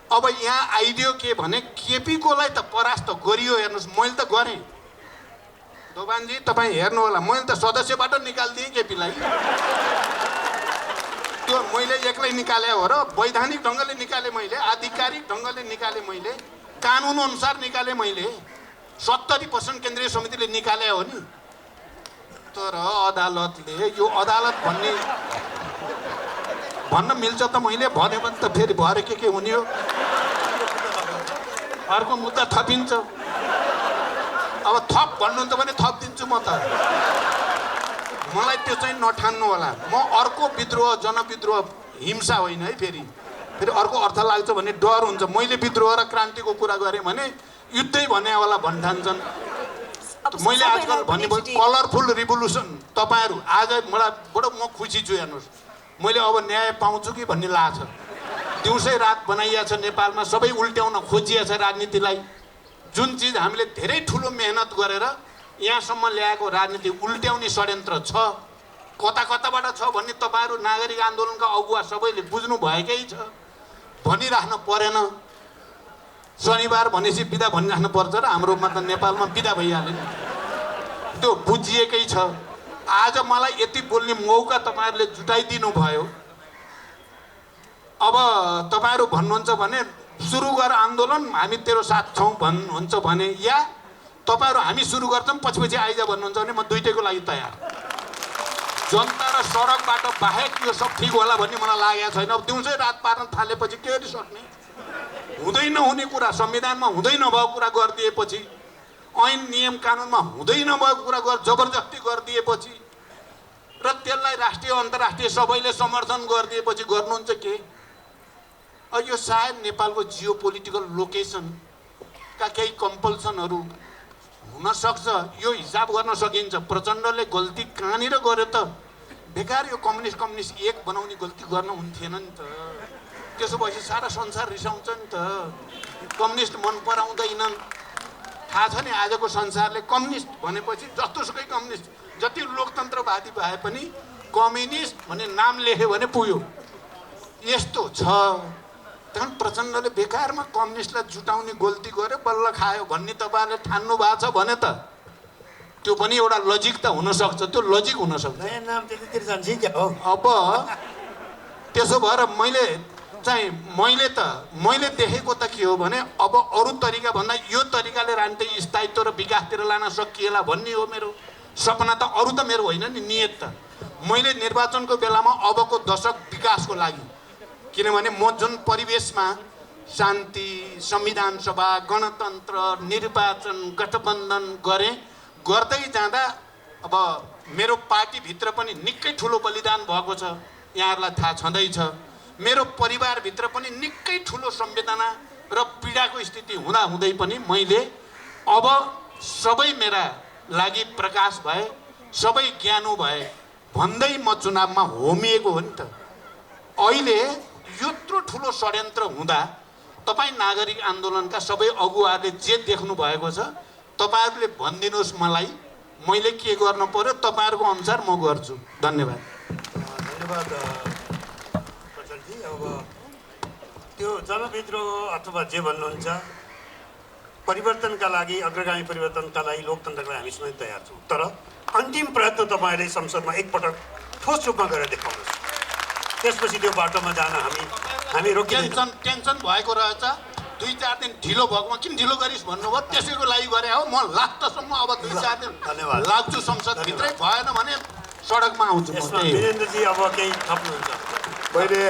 अब यहाँ आइदियो के भने केपीकोलाई त परास्त गरियो। हेर्नुहोस्, मैले त गरेँ दोभानजी, तपाईँ हेर्नु होला, मैले त सदस्यबाट निकालिदिएँ केपीलाई। त्यो मैले एक्लै निकाले हो र वैधानिक ढङ्गले निकालेँ मैले, आधिकारिक ढङ्गले निकालेँ मैले, कानुन अनुसार निकालेँ मैले। 70% केन्द्रीय समितिले निकाले हो नि। तर अदालतले यो अदालत भन्न मिल्छ त मैले भन्यो भने त फेरि भएर के हुने हो, अर्को मुद्दा थपिन्छ। अब थप भन्नुहुन्छ भने थप दिन्छु म त। मलाई त्यो चाहिँ नठान्नु होला। म अर्को विद्रोह, जनविद्रोह हिंसा होइन है, फेरि अर्को अर्थ लाग्छ भने डर हुन्छ। मैले विद्रोह र क्रान्तिको कुरा गरेँ भने युद्धै भने होला भन्ठान्छन्। मैले आजकल भन्ने कलरफुल रिभोल्युसन, तपाईँहरू आज मलाई बडो म खुसी छु। हेर्नुहोस्, मैले अब न्याय पाउँछु कि भन्ने लाग्छ। दिउँसै रात बनाइएको छ नेपालमा, सबै उल्ट्याउन खोजिएको छ राजनीतिलाई। जुन चिज हामीले धेरै ठुलो मेहनत गरेर यहाँसम्म ल्याएको राजनीति उल्ट्याउने षड्यन्त्र छ, कता कताबाट छ भन्ने तपाईँहरू नागरिक आन्दोलनका अगुवा सबैले बुझ्नु भएकै छ। भनिराख्नु परेन। शनिबार भनेपछि बिदा भनिराख्नु पर्छ र हाम्रोमा त नेपालमा बिदा भइहाल्यो नि, त्यो बुझिएकै छ। आज मलाई यति बोल्ने मौका तपाईँहरूले जुटाइदिनु भयो। अब तपाईँहरू भन्नुहुन्छ भने सुरु गर आन्दोलन, हामी तेरो साथ छौँ भन्नुहुन्छ भने, या तपाईँहरू हामी सुरु गर्छौँ पछि आइज भन्नुहुन्छ भने म दुइटैको लागि तयार। जनता र सडकबाट बाहेक यो सब ठिक होला भन्ने मलाई लागेको छैन। अब दिउँसै रात पार्न थालेपछि के गरी सक्ने? हुँदै नहुने कुरा, संविधानमा हुँदै नभएको कुरा गरिदिएपछि, ऐन नियम कानुनमा हुँदै नभएको कुरा जबरजस्ती गरिदिएपछि र त्यसलाई राष्ट्रिय अन्तर्राष्ट्रिय सबैले समर्थन गरिदिएपछि गर्नुहुन्छ के? यो सायद नेपालको जियो पोलिटिकल लोकेसनका केही कम्पल्सनहरू हुनसक्छ। यो हिसाब गर्न सकिन्छ प्रचण्डले गल्ती कहाँनिर गर्यो त? बेकार यो कम्युनिस्ट एक बनाउने गल्ती गर्न हुन्थेन नि त। त्यसो भएपछि सारा संसार रिसाउँछ नि त। कम्युनिस्ट मन पराउँदैनन्। थाहा छ नि आजको संसारले कम्युनिस्ट भनेपछि जस्तोसुकै कम्युनिस्ट, जति लोकतन्त्रवादी भए पनि कम्युनिस्ट भन्ने नाम लेख्यो भने पुग्यो, यस्तो छ। त्यहाँ प्रचण्डले बेकारमा कम्युनिस्टलाई जुटाउने गल्ती गर्यो, बल्ल खायो भन्ने तपाईँहरूले ठान्नु भएको छ भने त त्यो पनि एउटा लजिक त हुनसक्छ। त्यो लजिक हुनसक्छ। अब त्यसो भएर मैले देखेको त के हो भने, अब अरू तरिका भन्दा यो तरिकाले राजनीति स्थायित्व र विकासतिर लान सकिएला भन्ने हो मेरो सपना। त अरू त मेरो होइन नि नियत त। मैले निर्वाचनको बेलामा अबको दशक विकासको लागि, किनभने म जुन परिवेशमा शान्ति, संविधान सभा, गणतन्त्र, निर्वाचन, गठबन्धन गर्दै जाँदा अब मेरो पार्टीभित्र पनि निकै ठुलो बलिदान भएको छ, यहाँहरूलाई थाहा छँदैछ। मेरो परिवारभित्र पनि निकै ठुलो संवेदना र पीडाको स्थिति हुँदै पनि मैले अब सबै मेरा लागि प्रकाश भए, सबै ज्ञानो भए भन्दै म चुनावमा होमिएको हो नि त। अहिले यत्रो ठुलो षड्यन्त्र हुँदा तपाईँ नागरिक आन्दोलनका सबै अगुवाहरूले जे देख्नु भएको छ, तपाईँहरूले भनिदिनुहोस् मलाई, मैले के गर्न पर्यो, तपाईँहरूको अनुसार म गर्छु। धन्यवाद। धन्यवाद प्रचण्डजी। अब त्यो जनविद्रोह अथवा जे भन्नुहुन्छ, परिवर्तनका लागि, अग्रगामी परिवर्तनका लागि, लोकतन्त्रका लागि हामी सधैँ तयार छौँ। तर अन्तिम प्रयत्न तपाईँले संसदमा एकपटक ठोस रूपमा गरेर देखाउनुहोस्। त्यसपछि त्यो बाटोमा जान हामी रोकिँदैनौँ। टेन्सन भएको रहेछ, 2-4 दिन ढिलो भएकोमा किन ढिलो गरिस् भन्नुभयो, त्यसैको लागि गरे हो। म लास्टसम्म अब 2-4 दिन लाग्छु संसदभित्रै, भएन भने सडकमा आउँछु। वीरेन्द्रजी अब केही थप्नुहुन्छ? मैले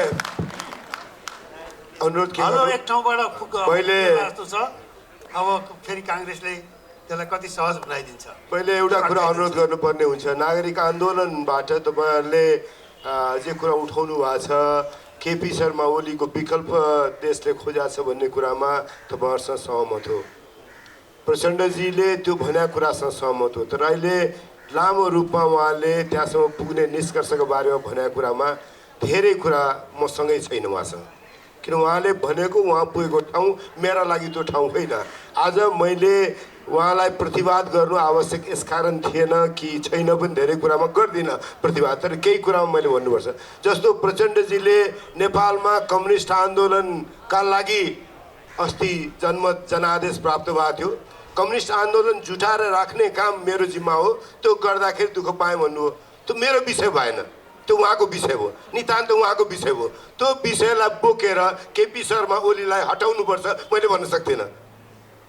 अनुरोध के हेलो, एक ठाउँबाट जस्तो छ, अब फेरि काङ्ग्रेसले त्यसलाई कति सहज बनाइदिन्छ। मैले एउटा कुरा अनुरोध गर्नुपर्ने हुन्छ। नागरिक आन्दोलनबाट तपाईँहरूले जे कुरा उठाउनु भएको छ, केपी शर्मा ओलीको विकल्प देशले खोजेको छ भन्ने कुरामा तपाईँहरूसँग सहमत हो। प्रचण्डजीले त्यो भनेको कुरासँग सहमत हो। तर अहिले लामो रूपमा उहाँले त्यहाँसम्म पुग्ने निष्कर्षको बारेमा भनेको कुरामा धेरै कुरा मसँगै छैन उहाँसँग, किन उहाँले भनेको उहाँ पुगेको ठाउँ मेरा लागि त्यो ठाउँ होइन। आज मैले उहाँलाई प्रतिवाद गर्नु आवश्यक यसकारण थिएन कि छैन पनि धेरै कुरामा गर्दिनँ प्रतिवाद, तर केही कुरामा मैले भन्नुपर्छ। जस्तो प्रचण्डजीले नेपालमा कम्युनिस्ट आन्दोलनका लागि अस्ति जनादेश प्राप्त भएको थियो। कम्युनिस्ट आन्दोलन जुटाएर राख्ने काम मेरो जिम्मा हो, त्यो गर्दाखेरि दुःख पाएँ भन्नु हो, त्यो मेरो विषय भएन, त्यो उहाँको विषय हो, नितान्त उहाँको विषय हो। त्यो विषयलाई बोकेर केपी शर्मा ओलीलाई हटाउनुपर्छ मैले भन्न सक्दिनँ।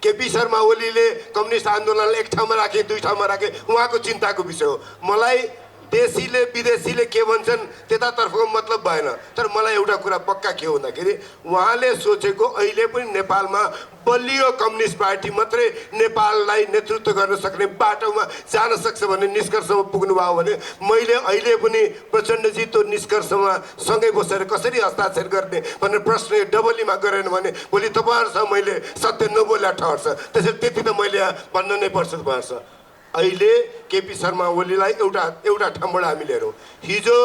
केपी शर्मा ओलीले कम्युनिस्ट आन्दोलनलाई एक ठाउँमा राखे, दुई ठाउँमा राखे, उहाँको चिन्ताको विषय हो। मलाई देशीले विदेशीले के भन्छन् त्यतातर्फको मतलब भएन, तर मलाई एउटा कुरा पक्का के हो भन्दाखेरि उहाँले सोचेको अहिले पनि नेपालमा बलियो कम्युनिस्ट पार्टी मात्रै नेपाललाई नेतृत्व गर्न सक्ने बाटोमा जान सक्छ भन्ने निष्कर्षमा पुग्नुभयो भने मैले अहिले पनि प्रचण्डजी त्यो निष्कर्षमा सँगै बसेर कसरी हस्ताक्षर गर्ने भनेर प्रश्न डबलीमा गरेन भने भोलि तपाईँहरूसँग मैले सत्य नबोल्या ठहर्छ। त्यसैले त्यति त मैले भन्न नै पर्छ। अहिले केपी शर्मा ओलीलाई एउटा ठाउँबाट हामीले हेरौँ। हिजो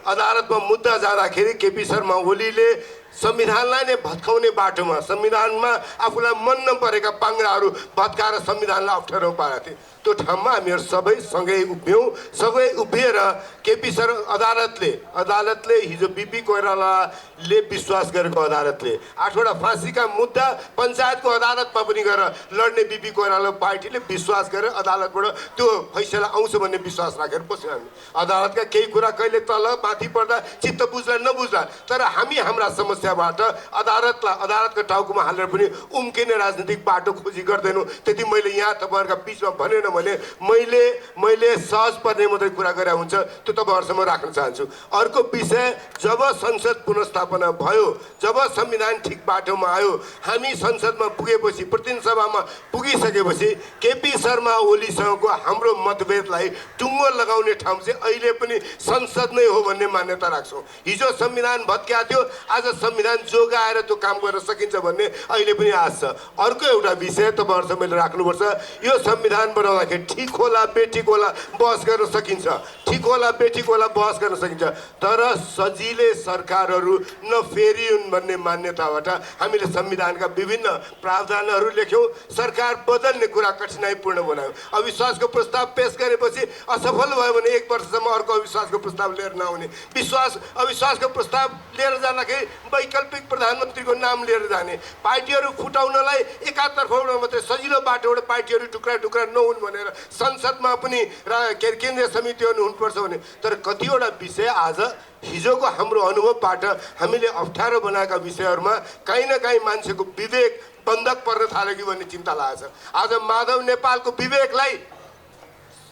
अदालतमा मुद्दा जाँदाखेरि केपी शर्मा ओलीले संविधानलाई नै भत्काउने बाटोमा संविधानमा आफूलाई मन नपरेका पाङ्राहरू भत्काएर संविधानलाई अप्ठ्यारो पारेका थिए। त्यो ठाउँमा हामीहरू सबै सँगै उभियौँ। सबै उभिएर केपी शर्मा अदालतले हिजो बिपी कोइरालाले विश्वास गरेको अदालतले 8वटा फाँसीका मुद्दा पञ्चायतको अदालतमा पनि गएर लड्ने बिपी कोइराला पार्टीले विश्वास गरेर अदालतबाट त्यो फैसला आउँछ भन्ने विश्वास राखेर बस्यौँ हामी। अदालतका केही कुरा कहिले तल माथि पर्दा चित्त बुझ्ला नबुझ्ला, तर हामी हाम्रा समस्याबाट अदालतको टाउकोमा हालेर पनि उम्किने राजनीतिक बाटो खोजी गर्दैनौँ। त्यति मैले यहाँ तपाईँहरूका बिचमा भनेन भने मैले सहज पर्ने मात्रै कुरा गरे हुन्छ, त्यो तपाईँहरूसम्म राख्न चाहन्छु। अर्को विषय, जब संसद पुनर्स्थापना भयो, जब संविधान ठिक बाटोमा आयो, हामी संसदमा पुगेपछि प्रतिनिधि सभामा पुगिसकेपछि केपी शर्मा ओलीसँगको हाम्रो मतभेदलाई टुङ्गो लगाउने ठाउँ चाहिँ अहिले पनि संसद नै हो भन्ने मान्यता राख्छौँ। हिजो संविधान भत्किएको थियो, आज संविधान जोगाएर त्यो काम गर्न सकिन्छ भन्ने अहिले पनि आश छ। अर्को एउटा विषय तपाईँहरूसँग मैले राख्नुपर्छ, यो संविधान बनाउँदाखेरि ठिक होला बेठिक होला बहस गर्न सकिन्छ, ठिक होला बेठिक होला बहस गर्न सकिन्छ, तर सजिलै सरकारहरू नफेरियुन् भन्ने मान्यताबाट हामीले संविधानका विभिन्न प्रावधानहरू लेख्यौँ। सरकार बदल्ने कुरा कठिनाइपूर्ण बनायौँ। अविश्वासको प्रस्ताव पेश गरेपछि असफल भयो भने 1 वर्षसम्म अर्को अविश्वासको प्रस्ताव लिएर नआउने, अविश्वासको प्रस्ताव लिएर जाँदाखेरि वैकल्पिक प्रधानमन्त्रीको नाम लिएर जाने, पार्टीहरू फुटाउनलाई एकातर्फबाट मात्रै सजिलो बाटोबाट पार्टीहरू टुक्रा टुक्रा नहुन् भनेर संसदमा पनि केन्द्रीय समितिहरू हुनुपर्छ भने, तर कतिवटा विषय आज हिजोको हाम्रो अनुभवबाट हामीले अप्ठ्यारो बनाएका विषयहरूमा काहीँ न काहीँ मान्छेको विवेक बन्धक पर्न थाल्यो कि भन्ने चिन्ता लागेको छ। आज माधव नेपालको विवेकलाई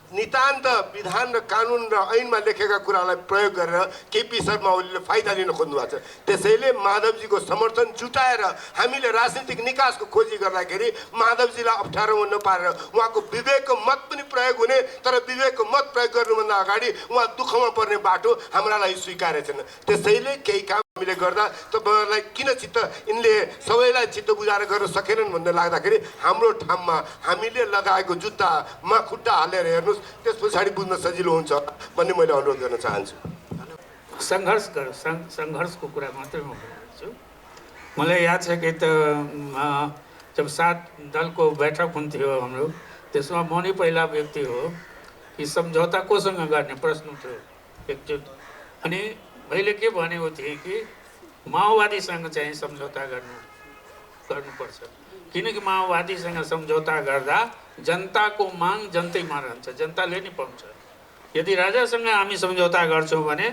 नितान्त विधान र कानुन र ऐनमा लेखेका कुरालाई प्रयोग गरेर केपी शर्मा ओलीले फाइदा लिन खोज्नु भएको छ। त्यसैले माधवजीको समर्थन जुटाएर हामीले राजनीतिक निकासको खोजी गर्दाखेरि माधवजीलाई अप्ठ्यारोमा नपारेर उहाँको विवेकको मत पनि प्रयोग हुने, तर विवेकको मत प्रयोग गर्नुभन्दा अगाडि उहाँ दुःखमा पर्ने बाटो हाम्रा लागि स्वीकार्य छैन। त्यसैले केही काम हामीले गर्दा तपाईँहरूलाई किन यिनले सबैलाई चित्त बुझाएर गर्न सकेनन् भन्ने लाग्दाखेरि हाम्रो ठाउँमा हामीले लगाएको जुत्तामा खुट्टा हालेर हेर्नुहोस्, त्यस पछाडि बुझ्न सजिलो हुन्छ भन्ने मैले अनुरोध गर्न चाहन्छु। सङ्घर्षको कुरा मात्रै म भन्छु। मलाई याद छ कि जब 7 दलको बैठक हुन्थ्यो हाम्रो, त्यसमा म नै पहिला व्यक्ति हो कि सम्झौता कोसँग गर्ने प्रश्न थियो एकचोटि। अनि मैले के भनेको थिएँ कि माओवादीसँग चाहिँ सम्झौता गर्नुपर्छ, किनकि माओवादीसँग सम्झौता गर्दा जनताको माग जनतैमा रहन्छ, जनताले नै पाउँछ। यदि राजासँग हामी सम्झौता गर्छौँ भने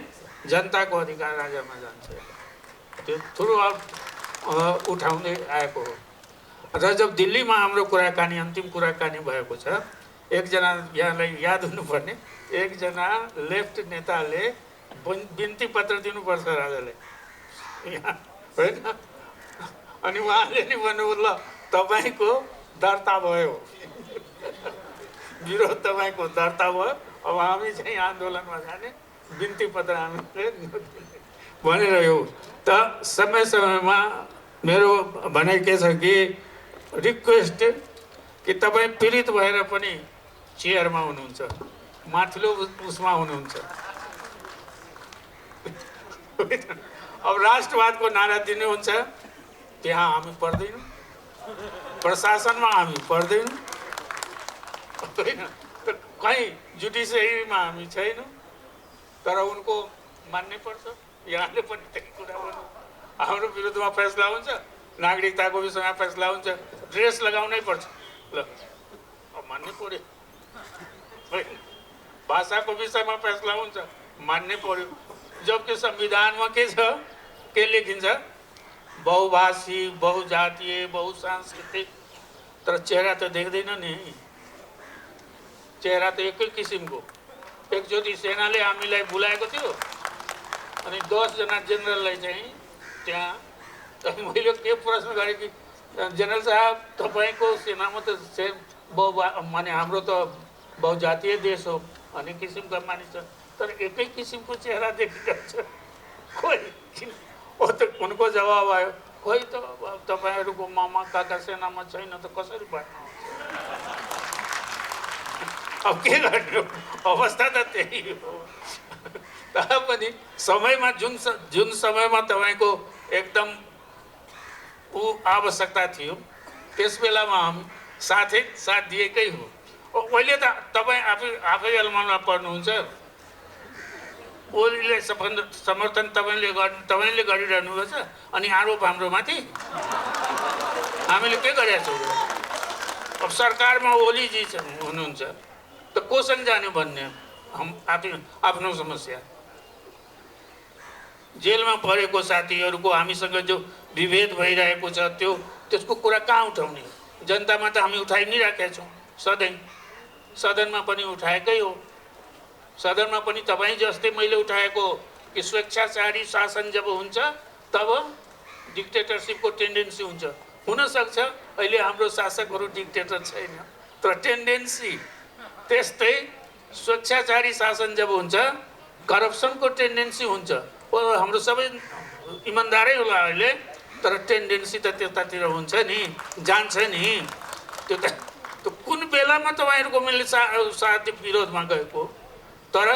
जनताको अधिकार राजामा जान्छ। त्यो ठुलो उठाउँदै आएको हो। र जब दिल्लीमा हाम्रो कुराकानी अन्तिम कुराकानी भएको छ, एकजना यहाँलाई याद हुनुपर्ने, एकजना लेफ्ट नेताले बिन्ती पत्र दिनुपर्छ राजाले होइन, अनि उहाँले नि भन्नुभयो ल तपाईँको दर्ता भयो, विरोध तपाईँको दर्ता भयो, अब हामी चाहिँ आन्दोलनमा जाने, बिन्ती पत्र हामीले भनेर यो। त समय समयमा मेरो भनाइ के छ कि रिक्वेस्ट कि तपाईँ पीडित भएर पनि चेयरमा हुनुहुन्छ, माथिल्लो उसमा हुनुहुन्छ। अब राष्ट्रवादको नारा दिनुहुन्छ, त्यहाँ हामी पर्दैनौँ, प्रशासनमा हामी पर्दैनौँ, होइन, कहीँ जुडिसियरीमा हामी छैनौँ, तर उनको मान्नै पर्छ। यहाँले पनि त्यही कुरा गर्नु, हाम्रो विरुद्धमा फैसला हुन्छ, नागरिकताको विषयमा फैसला हुन्छ, ड्रेस लगाउनै पर्छ, ल अब मान्नै पर्यो, होइन, भाषाको विषयमा फैसला हुन्छ, मान्नै पर्यो। जबकि संविधानमा के छ, के लेखिन्छ, बहुभाषी, बहुजातीय, बहुसांस्कृतिक, तर चेहरा त देख्दैन नि, चेहरा त एकै किसिमको। एकचोटि सेनाले हामीलाई बोलाएको थियो अनि 10 जना जेनरललाई चाहिँ त्यहाँ मैले के प्रश्न गरेँ कि जेनरल साहब तपाईँको सेनामा त माने हाम्रो त बहुजातीय देश हो, अनेक किसिमका मानिस छ, तर एकै किसिमको चेहरा देखिरहेको छ, खोइ किन? उनको जवाब आयो, खोइ त तपाईँहरूको मामा काका सेनामा छैन त कसरी बाँड्नुहुन्छ? अब के गर्ने, अवस्था त त्यही हो। तापनि समयमा जुन समयमा तपाईँको एकदम आवश्यकता थियो, त्यस बेलामा हामी साथ दिएकै हो। अहिले त तपाईँ आफै अलमानमा पर्नुहुन्छ, ओलीले समर्थन तपाईँले गरिरहनु भएको छ, अनि आरोप हाम्रो माथि। हामीले के गरेका छौँ? अब सरकारमा ओलीजी हुनुहुन्छ त कोसँग जाने भन्ने आफ्नो समस्या। जेलमा परेको साथीहरूको हामीसँग जो विभेद भइरहेको छ, त्यसको कुरा कहाँ उठाउने? जनतामा त हामी उठाइ नै राखेका छौँ सधैँ, सदनमा पनि उठाएकै हो। सदनमा पनि तपाईँ जस्तै मैले उठाएको कि स्वेच्छाचारी शासन जब हुन्छ तब डिक्टेटरसिपको टेन्डेन्सी हुन्छ। हुनसक्छ अहिले हाम्रो शासकहरू डिक्टेटर छैन, तर टेन्डेन्सी त्यस्तै स्वेच्छाचारी शासन जब हुन्छ करप्सनको टेन्डेन्सी हुन्छ। हाम्रो सबै इमान्दारै होला अहिले, तर टेन्डेन्सी त त्यतातिर हुन्छ नि, जान्छ नि। त्यो कुन बेलामा तपाईँहरूको मैले साथ विरोधमा गएको, तर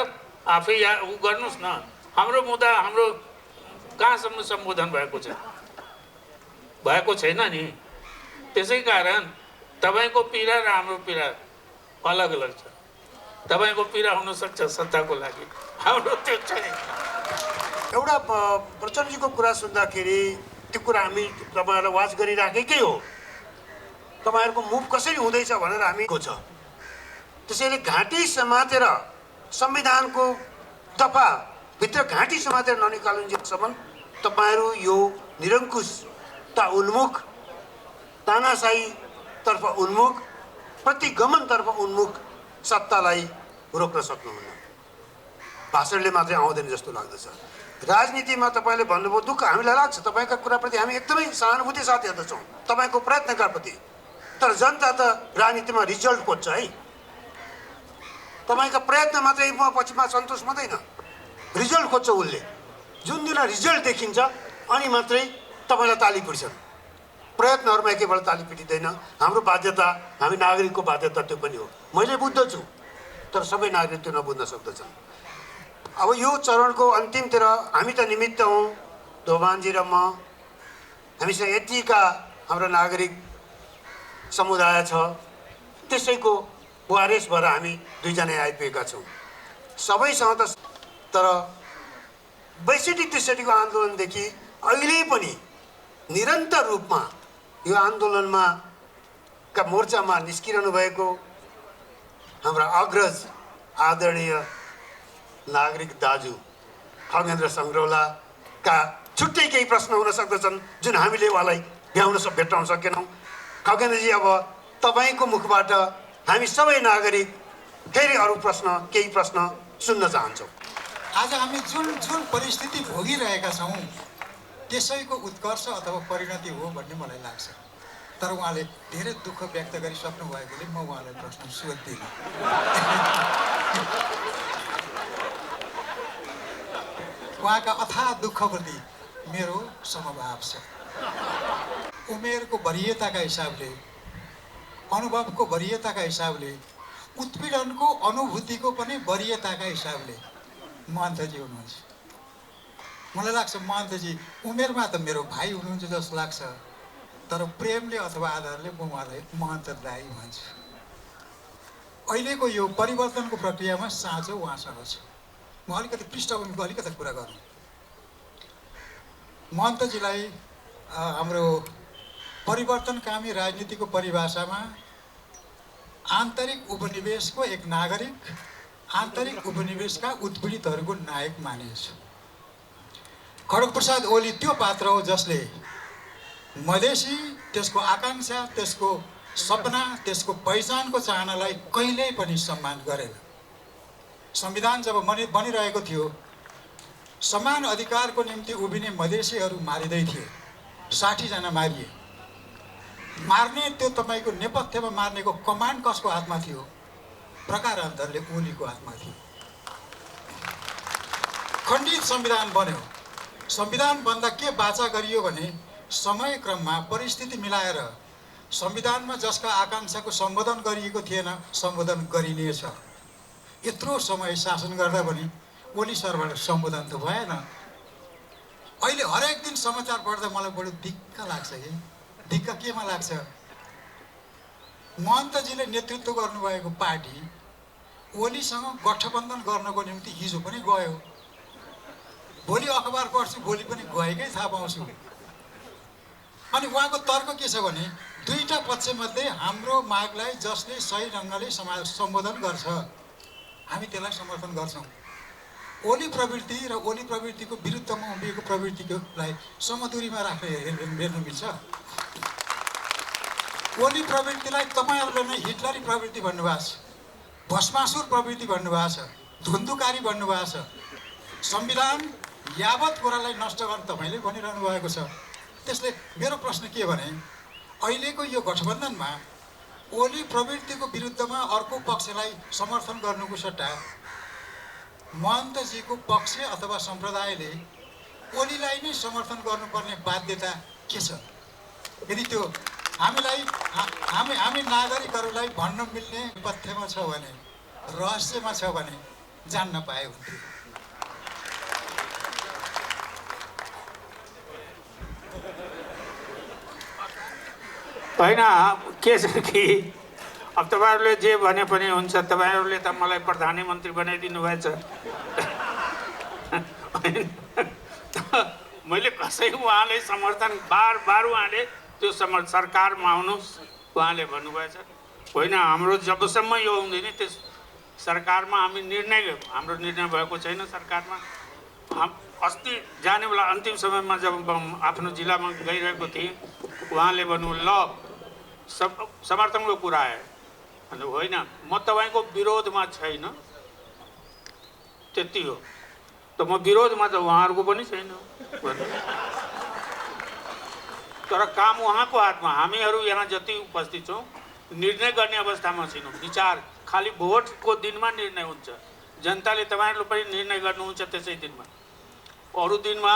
आफै ऊ गर्नुहोस् न, हाम्रो मुद्दा हाम्रो कहाँसम्म सम्बोधन भएको छैन नि। त्यसै कारण तपाईँको पीडा र हाम्रो पीडा अलग अलग छ। तपाईँको पीडा हुनसक्छ सत्ताको लागि, हाम्रो त्यो छैन। एउटा प्रचण्डजीको कुरा सुन्दाखेरि त्यो कुरा हामी तपाईँहरूलाई वाच गरिराखेकै हो, तपाईँहरूको मुभ कसरी हुँदैछ भनेर हामीको छ। त्यसैले घाँटी समातेर संविधानको दफाभित्र घाँटी समातेर ननिकालुन्जेलसम्म तपाईँहरू यो निरङ्कुशता उन्मुख, तानाशाहीतर्फ उन्मुख, प्रतिगमनतर्फ उन्मुख सत्तालाई रोक्न सक्नुहुन्न। भाषणले मात्रै आउँदैन जस्तो लाग्दछ। राजनीतिमा तपाईँले भन्नुभयो, दुःख हामीलाई लाग्छ, तपाईँका कुराप्रति हामी एकदमै सहानुभूति साथ हेर्दछौँ, तपाईँको प्रयत्नका प्रति। तर जनता त राजनीतिमा रिजल्ट खोज्छ है। तपाईँका प्रयत्न मात्रै पछिमा सन्तोष मात्दैन, रिजल्ट खोज्छ उसले। जुन दिन रिजल्ट देखिन्छ अनि मात्रै तपाईँलाई ताली पिट्छन्। प्रयत्नहरूमा एकैबाट ताली पिटिँदैन। हाम्रो बाध्यता, हामी नागरिकको बाध्यता त्यो पनि हो। मैले बुझ्दछु, तर सबै नागरिक त्यो नबुझ्न सक्दछन्। अब यो चरणको अन्तिमतिर हामी त निमित्त हौँ, धोबानजी र म। हामीसँग यतिका हाम्रो नागरिक समुदाय छ, त्यसैको वारेस भएर हामी दुईजना आइपुगेका छौँ सबैसँग त। तर 62-63 आन्दोलनदेखि अहिले पनि निरन्तर रूपमा यो आन्दोलनमा का मोर्चामा निस्किरहनु भएको हाम्रा अग्रज आदरणीय नागरिक दाजु खगेन्द्र सङ्ग्रौलाका छुट्टै केही प्रश्न हुन सक्दछन् जुन हामीले उहाँलाई भेट्टाउन सकेनौँ। खगेन्द्रजी, अब तपाईँको मुखबाट हामी सबै नागरिक फेरि अरू केही प्रश्न सुन्न चाहन्छौँ। आज हामी जुन परिस्थिति भोगिरहेका छौँ त्यसैको उत्कर्ष अथवा परिणति हो भन्ने मलाई लाग्छ। तर उहाँले धेरै दुःख व्यक्त गरिसक्नु भएकोले म उहाँलाई प्रश्न सोध्दिनँ। उहाँका अथाह दुःखप्रति मेरो समभाव छ। उमेरको वरियताका हिसाबले, अनुभवको वरियताका हिसाबले उत्पीडनको अनुभूतिको पनि वरियताका हिसाबले महन्तजी हुनुहुन्छ। मलाई लाग्छ महन्तजी उमेरमा त मेरो भाइ हुनुहुन्छ जस्तो लाग्छ, तर प्रेमले अथवा आधारले म उहाँलाई महन्त दाइ भन्छु। अहिलेको यो परिवर्तनको प्रक्रियामा साँचो उहाँसँग छ। म अलिकति पृष्ठभूमिको अलिकति कुरा गरौँ। महन्तजीलाई हाम्रो परिवर्तनकामी राजनीतिको परिभाषामा आन्तरिक उपनिवेशको एक नागरिक, आन्तरिक उपनिवेशका उत्पीडितहरूको नायक मानिन्छ। खड्गप्रसाद ओली त्यो पात्र हो जसले मधेसी, त्यसको आकाङ्क्षा, त्यसको सपना, त्यसको पहिचानको चाहनालाई कहिल्यै पनि सम्मान गरेन। संविधान जब बनिरहेको थियो, समान अधिकारको निम्ति उभिने मधेसीहरू मारिँदै थिए। 60 जना मारिए। मार्ने त्यो तपाईँको नेपथ्यमा मार्नेको कमान्ड कसको हातमा थियो? प्रकारान्तरले ओलीको हातमा थियो। खण्डित संविधान बन्यो। संविधान बन्दा के बाचा गरियो भने समय क्रममा परिस्थिति मिलाएर संविधानमा जसका आकाङ्क्षाको सम्बोधन गरिएको थिएन, सम्बोधन गरिनेछ। यत्रो समय शासन गर्दा पनि ओली सरबाट सम्बोधन त भएन। अहिले हरेक दिन समाचार पढ्दा मलाई बडो दिक्क लाग्छ कि दिक्क केमा लाग्छ? महन्तजीले नेतृत्व गर्नुभएको पार्टी ओलीसँग गठबन्धन गर्नको निम्ति हिजो पनि गयो। भोलि अखबार पढ्छु, भोलि पनि गएकै थाहा पाउँछु। अनि उहाँको तर्क के छ भने दुईटा पक्षमध्ये हाम्रो मागलाई जसले सही ढङ्गले सम्बोधन गर्छ हामी त्यसलाई समर्थन गर्छौँ। ओली प्रवृत्ति र ओली प्रवृत्तिको विरुद्धमा उभिएको प्रवृत्तिलाई समदूरीमा राख्ने हेर्नु मिल्छ? ओली प्रवृत्तिलाई तपाईँहरूले नै हिटलरी प्रवृत्ति भन्नुभएको छ, भस्मासुर प्रवृत्ति भन्नुभएको छ, धुन्धुकारी भन्नुभएको छ। संविधान यावत कुरालाई नष्ट गर्न तपाईँले भनिरहनु भएको छ। त्यसले मेरो प्रश्न के भने अहिलेको यो गठबन्धनमा ओली प्रवृत्तिको विरुद्धमा अर्को पक्षलाई समर्थन गर्नुको सट्टा महन्तजीको पक्ष अथवा सम्प्रदायले ओलीलाई नै समर्थन गर्नुपर्ने बाध्यता के छ? यदि त्यो हामी नागरिकहरूलाई भन्न मिल्ने पथ्यमा छ भने, रहस्यमा छ भने जान्न पाए हुन्थ्यो। होइन, के छ कि अब तपाईँहरूले जे भने पनि हुन्छ। तपाईँहरूले त मलाई प्रधानमन्त्री बनाइदिनु भएछ। मैले कसै उहाँले समर्थन बार उहाँले त्यो सरकारमा आउनुहोस् उहाँले भन्नुभएछ। होइन, हाम्रो जबसम्म यो हुँदैन त्यस सरकारमा हाम्रो निर्णय भएको छैन। सरकारमा अस्ति जाने बेला अन्तिम समयमा जब आफ्नो जिल्लामा गइरहेको थिएँ, उहाँले भन्नु ल समर्थनको कुरा आयो। अन्त होइन, म तपाईँको विरोधमा छैन, त्यति हो। त म विरोधमा त उहाँहरूको पनि छैन। तर काम उहाँको हातमा। हामीहरू यहाँ जति उपस्थित छौँ निर्णय गर्ने अवस्थामा छैनौँ। विचार खालि भोटको दिनमा निर्णय हुन्छ। जनताले तपाईँहरूले पनि निर्णय गर्नुहुन्छ त्यसै दिनमा। अरू दिनमा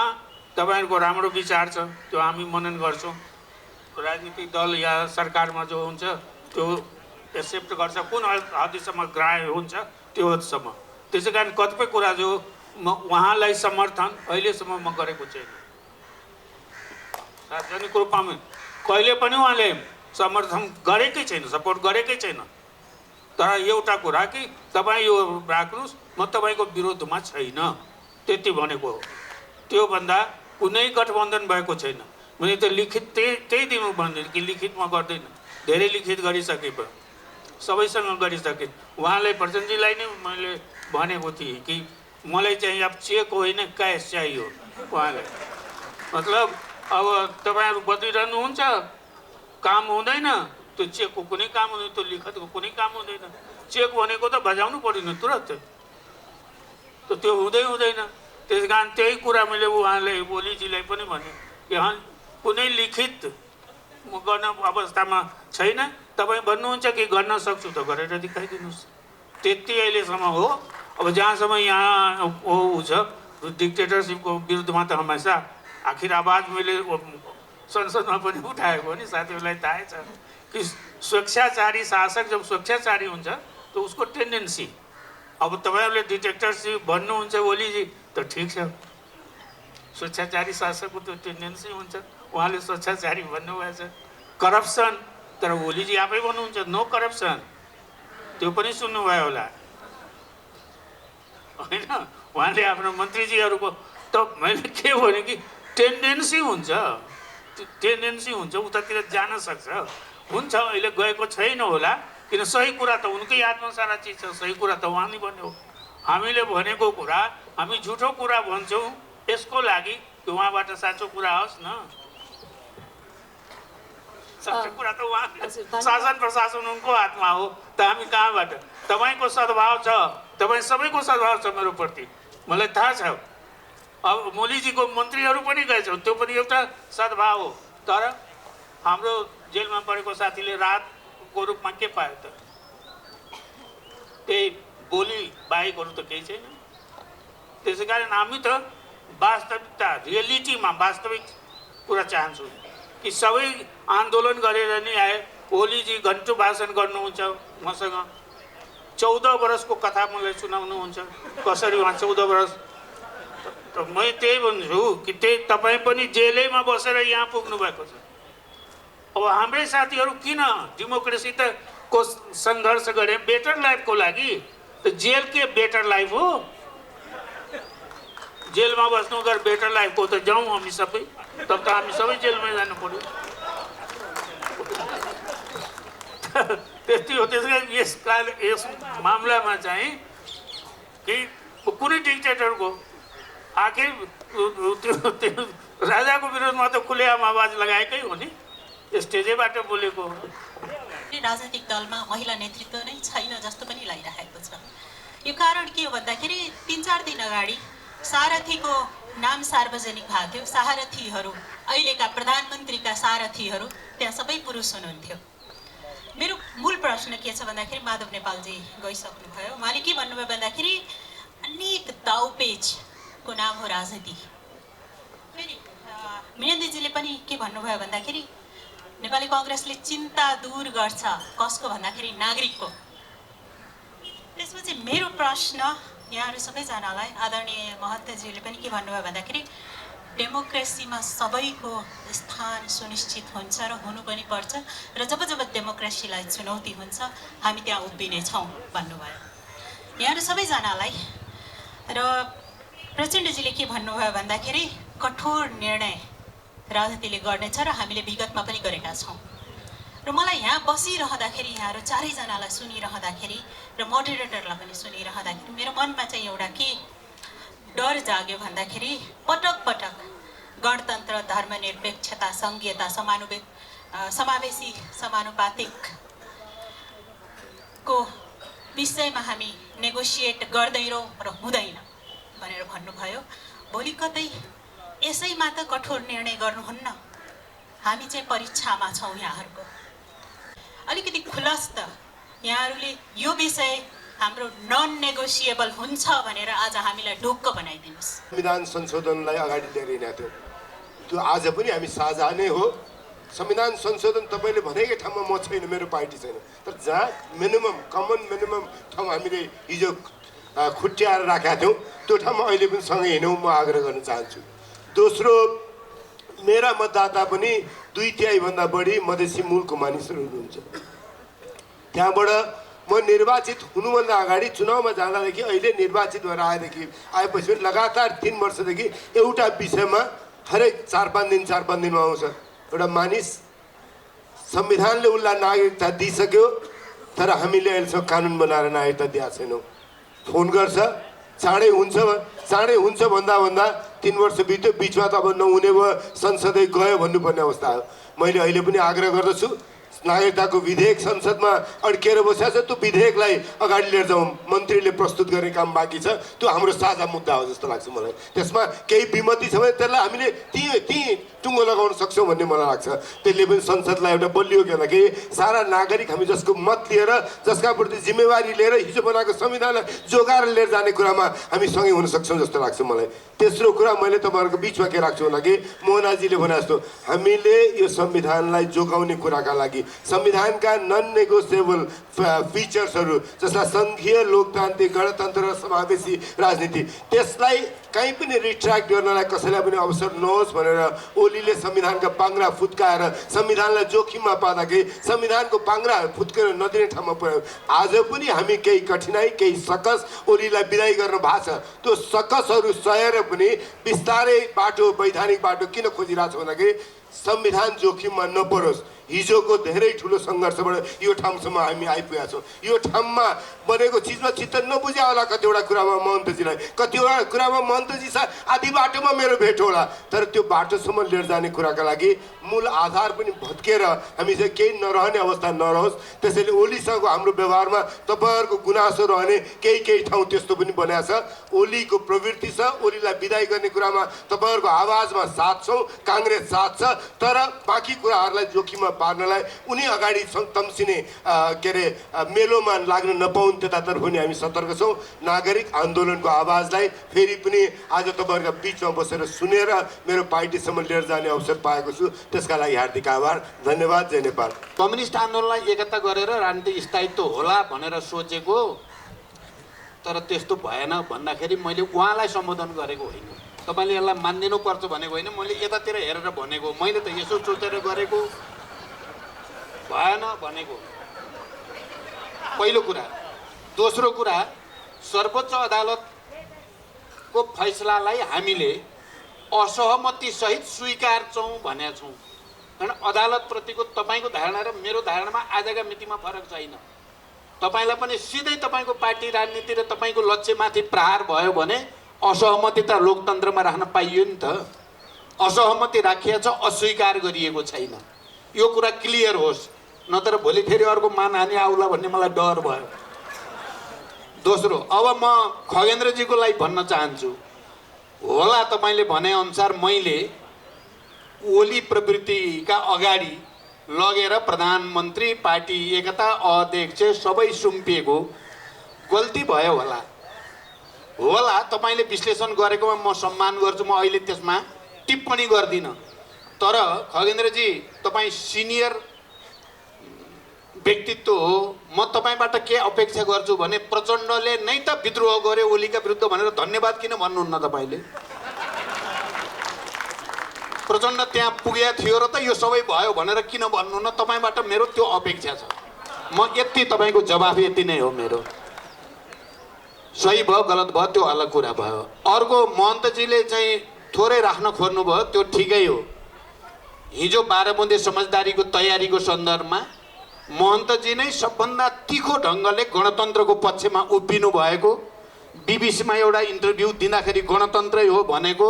तपाईँहरूको राम्रो विचार छ, त्यो हामी मनन गर्छौँ। राजनीतिक दल या सरकारमा जो हुन्छ त्यो एक्सेप्ट गर्छ, कुन हदसम्म ग्राह्य हुन्छ त्यो हदसम्म। त्यसै कारण कतिपय कुरा जो उहाँलाई समर्थन अहिलेसम्म म गरेको छैन। सार्वजनिक रूपमा कहिले पनि उहाँले समर्थन गरेकै छैन, सपोर्ट गरेकै छैन। तर एउटा कुरा कि तपाईँ यो राख्नुहोस्, म तपाईँको विरोधमा छैन, त्यति भनेको हो। त्योभन्दा कुनै गठबन्धन भएको छैन। मैले त लिखित त्यही दिनु भन्दैन कि लिखित म गर्दैन। धेरै लिखित गरिसके सबैसँग गरिसकेँ। उहाँलाई प्रचण्डजीलाई नै मैले भनेको थिएँ कि मलाई चाहिँ अब चेक होइन क्यास चाहियो। उहाँले मतलब अब तपाईँहरू बदलिरहनुहुन्छ, काम हुँदैन, त्यो चेकको कुनै काम हुँदैन, त्यो लिखतको कुनै काम हुँदैन। चेक भनेको त बजाउनु पर्दैन तुरन्त, त त्यो हुँदैन। त्यस कारण त्यही कुरा मैले उहाँले ओलीजीलाई पनि भने कि कुनै लिखित म गर्न अवस्थामा छैन। तपाईँ भन्नुहुन्छ कि गर्न सक्छु त गरेर देखाइदिनुहोस्, त्यति अहिलेसम्म हो। अब जहाँसम्म यहाँ छ डिक्टेटरसिपको विरुद्धमा त हमेसा आखिर आवाज मैले संसदमा पनि उठाएको हो नि। साथीहरूलाई थाहै छ कि स्वेच्छाचारी शासक जब स्वेच्छाचारी हुन्छ त उसको टेन्डेन्सी। अब तपाईँहरूले डिटेक्टरसिप भन्नुहुन्छ ओलीजी त ठिक छ, स्वेच्छाचारी शासकको त्यो टेन्डेन्सी हुन्छ, उहाँले स्वेच्छाचारी भन्नुभएछ। करप्सन, तर ओलीजी आफै भन्नुहुन्छ नो करप्सन, त्यो पनि सुन्नुभयो होला होइन? उहाँले आफ्नो मन्त्रीजीहरूको त मैले के भने कि टेन्डेन्सी हुन्छ, टेन्डेन्सी हुन्छ, उतातिर जान सक्छ। हुन्छ अहिले गएको छैन होला, किन सही कुरा त उनकै हातमा सारा चिज छ, सही कुरा त उहाँले भन्यो। हामीले भनेको कुरा हामी झुठो कुरा भन्छौँ यसको लागि कि उहाँबाट साँचो कुरा आओस् न। सबै कुरा त उहाँ शासन प्रशासन उनको हातमा हो, त हामी कहाँबाट? तपाईँको सद्भाव छ, तपाईँ सबैको सद्भाव छ मेरो प्रति, मलाई थाहा छ। अब मोलीजीको मन्त्रीहरू पनि गएछौँ, त्यो पनि एउटा सद्भाव हो। तर हाम्रो जेलमा परेको साथीले राहतको रूपमा के पायो त? त्यही बोली बाहेकहरू त केही छैन। त्यसै कारण हामी त वास्तविकता, रियालिटीमा वास्तविक कुरा चाहन्छौँ कि सबै आन्दोलन गरेर नि आए। ओलीजी घन्टु भाषण गर्नुहुन्छ मसँग, 14 वर्षको कथा मलाई सुनाउनुहुन्छ, कसरी उहाँ 14 वर्ष। त म त्यही भन्छु कि त्यही तपाईँ पनि जेलैमा बसेर यहाँ पुग्नु भएको छ। अब हाम्रै साथीहरू किन डेमोक्रेसी त को सङ्घर्ष गरे बेटर लाइफको लागि, त जेल के बेटर लाइफ हो? जेलमा बस्नु अगर बेटर लाइफको त जाउँ हामी सबै, तब त हामी सबै जेलमै जानु पर्यो। त्यति हो। त्यसै कारण यस मामलामा चाहिँ कि कुनै डिक्टेटरको आखिर त्यो राजाको विरोधमा त खुलेआम आवाज लगाएकै हो नि, स्टेजैबाट बोलेको हो। राजनीतिक दलमा महिला नेतृत्व नै छैन जस्तो पनि लागिरहेको छ। यो कारण के हो भन्दाखेरि 3-4 दिन अगाडि सारथीको नाम सार्वजनिक भएको थियो। सारथीहरू, अहिलेका प्रधानमन्त्रीका सारथीहरू त्यहाँ सबै पुरुष हुनुहुन्थ्यो। मेरो मूल प्रश्न के छ भन्दाखेरि, माधव नेपालजी गइसक्नुभयो, उहाँले के भन्नुभयो भन्दाखेरि अनेक दाउपेचको नाम हो राजनीति। फेरि वीरेन्द्रजीले पनि के भन्नुभयो भन्दाखेरि नेपाली काङ्ग्रेसले चिन्ता दूर गर्छ, कसको भन्दाखेरि नागरिकको। त्यसपछि मेरो प्रश्न यहाँहरू सबैजनालाई, आदरणीय महन्तजीले पनि के भन्नुभयो भन्दाखेरि डेमोक्रेसीमा सबैको स्थान सुनिश्चित हुन्छ र हुनु पनि पर्छ, र जब जब डेमोक्रेसीलाई चुनौती हुन्छ हामी त्यहाँ उभिनेछौँ भन्नुभयो यहाँहरू सबैजनालाई। र प्रचण्डजीले के भन्नुभयो भन्दाखेरि कठोर निर्णय राजनीतिले गर्नेछ र हामीले विगतमा पनि गरेका छौँ। र मलाई यहाँ बसिरहँदाखेरि, यहाँहरू चारैजनालाई सुनिरहँदाखेरि र मोडरेटरलाई पनि सुनिरहँदाखेरि मेरो मनमा चाहिँ एउटा के डर जाग्यो भन्दाखेरि, पटक पटक गणतन्त्र, धर्मनिरपेक्षता, सङ्घीयता, समावेशी समानुपातिकको विषयमा हामी नेगोसिएट गर्दैनौँ र हुँदैन भनेर भन्नुभयो। भोलि कतै यसैमा त कठोर निर्णय गर्नुहुन्न, हामी चाहिँ परीक्षामा छौँ यहाँहरूको। अलिकति खुलस्त यहाँहरूले यो विषय हाम्रो नन नेगोसिएबल हुन्छ भनेर आज हामीलाई ढुक्क बनाइदिनुहोस्। संविधान संशोधनलाई अगाडि लिएर हिँडेको थियो, त्यो आज पनि हामी साझा नै हो। संविधान संशोधन तपाईँले भनेकै ठाउँमा म छैन, मेरो पार्टी छैन, तर जहाँ मिनिमम कमन मिनिमम ठाउँ हामीले हिजो खुट्याएर राखेका थियौँ, त्यो ठाउँमा अहिले पनि सँगै हिँडौँ, म आग्रह गर्न चाहन्छु। दोस्रो, मेरा मतदाता पनि 2/3 बढी मधेसी मूलको मानिसहरू हुनुहुन्छ। त्यहाँबाट म निर्वाचित हुनुभन्दा अगाडि चुनावमा जाँदादेखि अहिले निर्वाचित भएर आएपछि पनि लगातार 3 वर्षदेखि एउटा विषयमा हरेक 4-5 दिनमा आउँछ। एउटा मानिस संविधानले उसलाई नागरिकता दिइसक्यो, तर हामीले अहिलेसम्म कानुन बनाएर नागरिकता दिएको छैनौँ। फोन गर्छ, चाँडै हुन्छ भन्दा 3 वर्ष बित्यो, बिचमा त अब नहुने भयो, संसदै गयो भन्नुपर्ने अवस्था हो। मैले अहिले पनि आग्रह गर्दछु, नागरिकताको विधेयक संसदमा अड्किएर बसेको छ, त्यो विधेयकलाई अगाडि लिएर जाउँ। मन्त्रीले प्रस्तुत गर्ने काम बाँकी छ, त्यो हाम्रो साझा मुद्दा हो जस्तो लाग्छ मलाई। त्यसमा केही विमति छ भने त्यसलाई हामीले ती टुङ्गो लगाउन सक्छौँ भन्ने मलाई लाग्छ। त्यसले पनि संसदलाई एउटा बलियो के भन्दाखेरि सारा नागरिक हामी जसको मत लिएर जसका प्रति जिम्मेवारी लिएर हिजो बनाएको संविधानलाई जोगाएर लिएर जाने कुरामा हामी सँगै हुन सक्छौँ जस्तो लाग्छ मलाई। तेस्रो कुरा मैले तपाईँहरूको बिचमा के राख्छु भन्दाखेरि मोहनाजीले भने जस्तो हामीले यो संविधानलाई जोगाउने कुराका लागि संविधानका नन नेगोसिएबल फिचर्सहरू जस्ता सङ्घीय लोकतान्त्रिक गणतन्त्र र समावेशी राजनीति त्यसलाई कहीँ पनि रिट्र्याक्ट गर्नलाई कसैलाई पनि अवसर नहोस् भनेर ओलीले संविधानका पाङ्ग्रा फुत्काएर संविधानलाई जोखिममा पार्दाखेरि संविधानको पाङ्ग्रा फुत्केर नदिने ठाउँमा पुर्यायो। आज पनि हामी केही कठिनाइ केही सकस ओलीलाई विदाई गर्न भएको छ। त्यो सकसहरू सहेर पनि बिस्तारै बाटो वैधानिक बाटो किन खोजिरहेको छ भन्दाखेरि संविधान जोखिममा नपरोस्। हिजोको धेरै ठुलो सङ्घर्षबाट यो ठाउँसम्म हामी आइपुगेका छौँ। यो ठाउँमा बनेको चिजमा चित्त नबुझ्या होला कतिवटा कुरामा महन्तजीलाई, कतिवटा कुरामा महन्तजी आधी बाटोमा मेरो भेट होला, तर त्यो बाटोसम्म लिएर जाने कुराका लागि मूल आधार पनि भत्केर हामी चाहिँ केही नरहने अवस्था नरहोस्। त्यसैले ओलीसँग हाम्रो व्यवहारमा तपाईँहरूको गुनासो रहने केही ठाउँ त्यस्तो पनि बनाएको छ। ओलीको प्रवृत्ति छ, ओलीलाई विदाई गर्ने कुरामा तपाईँहरूको आवाजमा साथ छौँ, काङ्ग्रेस साथ छ, तर बाँकी कुराहरूलाई जोखिममा पार्नलाई उनी अगाडि तम्सिने के अरे मेलोमा लाग्न नपाउन् त्यतातर्फ पनि हामी सतर्क छौँ। नागरिक आन्दोलनको आवाजलाई फेरि पनि आज तपाईँहरूका बिचमा बसेर सुनेर मेरो पार्टीसम्म लिएर जाने अवसर पाएको छु, त्यसका लागि हार्दिक आभार, धन्यवाद। जय नेपाल। कम्युनिस्ट आन्दोलनलाई एकता गरेर राजनीतिक स्थायित्व होला भनेर सोचेको, तर त्यस्तो भएन भन्दाखेरि मैले उहाँलाई सम्बोधन गरेको होइन। तपाईँले यसलाई मानिदिनुपर्छ भनेको होइन, मैले यतातिर हेरेर भनेको, मैले त यसो सोचेर गरेको भएन भनेको पहिलो कुरा। दोस्रो कुरा, सर्वोच्च अदालतको फैसलालाई हामीले असहमतिसहित स्वीकार्छौँ भनेका छौँ। कारण अदालतप्रतिको तपाईँको धारणा र मेरो धारणामा आजका मितिमा फरक छैन। तपाईँलाई पनि सिधै तपाईँको पार्टी राजनीति र तपाईँको लक्ष्यमाथि प्रहार भयो भने असहमति त लोकतन्त्रमा राख्न पाइयो नि त। असहमति राखिएको छ, अस्वीकार गरिएको छैन। यो कुरा क्लियर होस्, नत्र भोलि फेरि अर्को मानहानि आउला भन्ने मलाई डर भयो। दोस्रो, अब म खगेन्द्रजीको लागि भन्न चाहन्छु, होला तपाईँले भनेअनुसार मैले ओली प्रवृत्तिका अगाडि लगेर प्रधानमन्त्री, पार्टी एकता अध्यक्ष सबै सुम्पिएको गल्ती भयो होला तपाईँले विश्लेषण गरेकोमा म सम्मान गर्छु, म अहिले त्यसमा टिप्पणी गर्दिनँ। तर खगेन्द्रजी, तपाईँ सिनियर व्यक्तित्व हो, म तपाईँबाट के अपेक्षा गर्छु भने प्रचण्डले नै त विद्रोह गर्यो ओलीका विरुद्ध भनेर धन्यवाद किन भन्नुहुन्न तपाईँले? प्रचण्ड त्यहाँ पुगेको थियो र त यो सबै भयो भनेर किन भन्नुहुन्न? तपाईँबाट मेरो त्यो अपेक्षा छ। म यति तपाईँको जवाफ यति नै हो मेरो। सही भयो गलत भयो त्यो अलग कुरा भयो। अर्को, महन्तजीले चाहिँ थोरै राख्न खोज्नुभयो, त्यो ठिकै हो। हिजो 12 बुँदे समझदारीको तयारीको सन्दर्भमा महन्तजी नै सबभन्दा तीखो ढङ्गले गणतन्त्रको पक्षमा उभिनु भएको, बिबिसीमा एउटा इन्टरभ्यू दिँदाखेरि गणतन्त्रै हो भनेको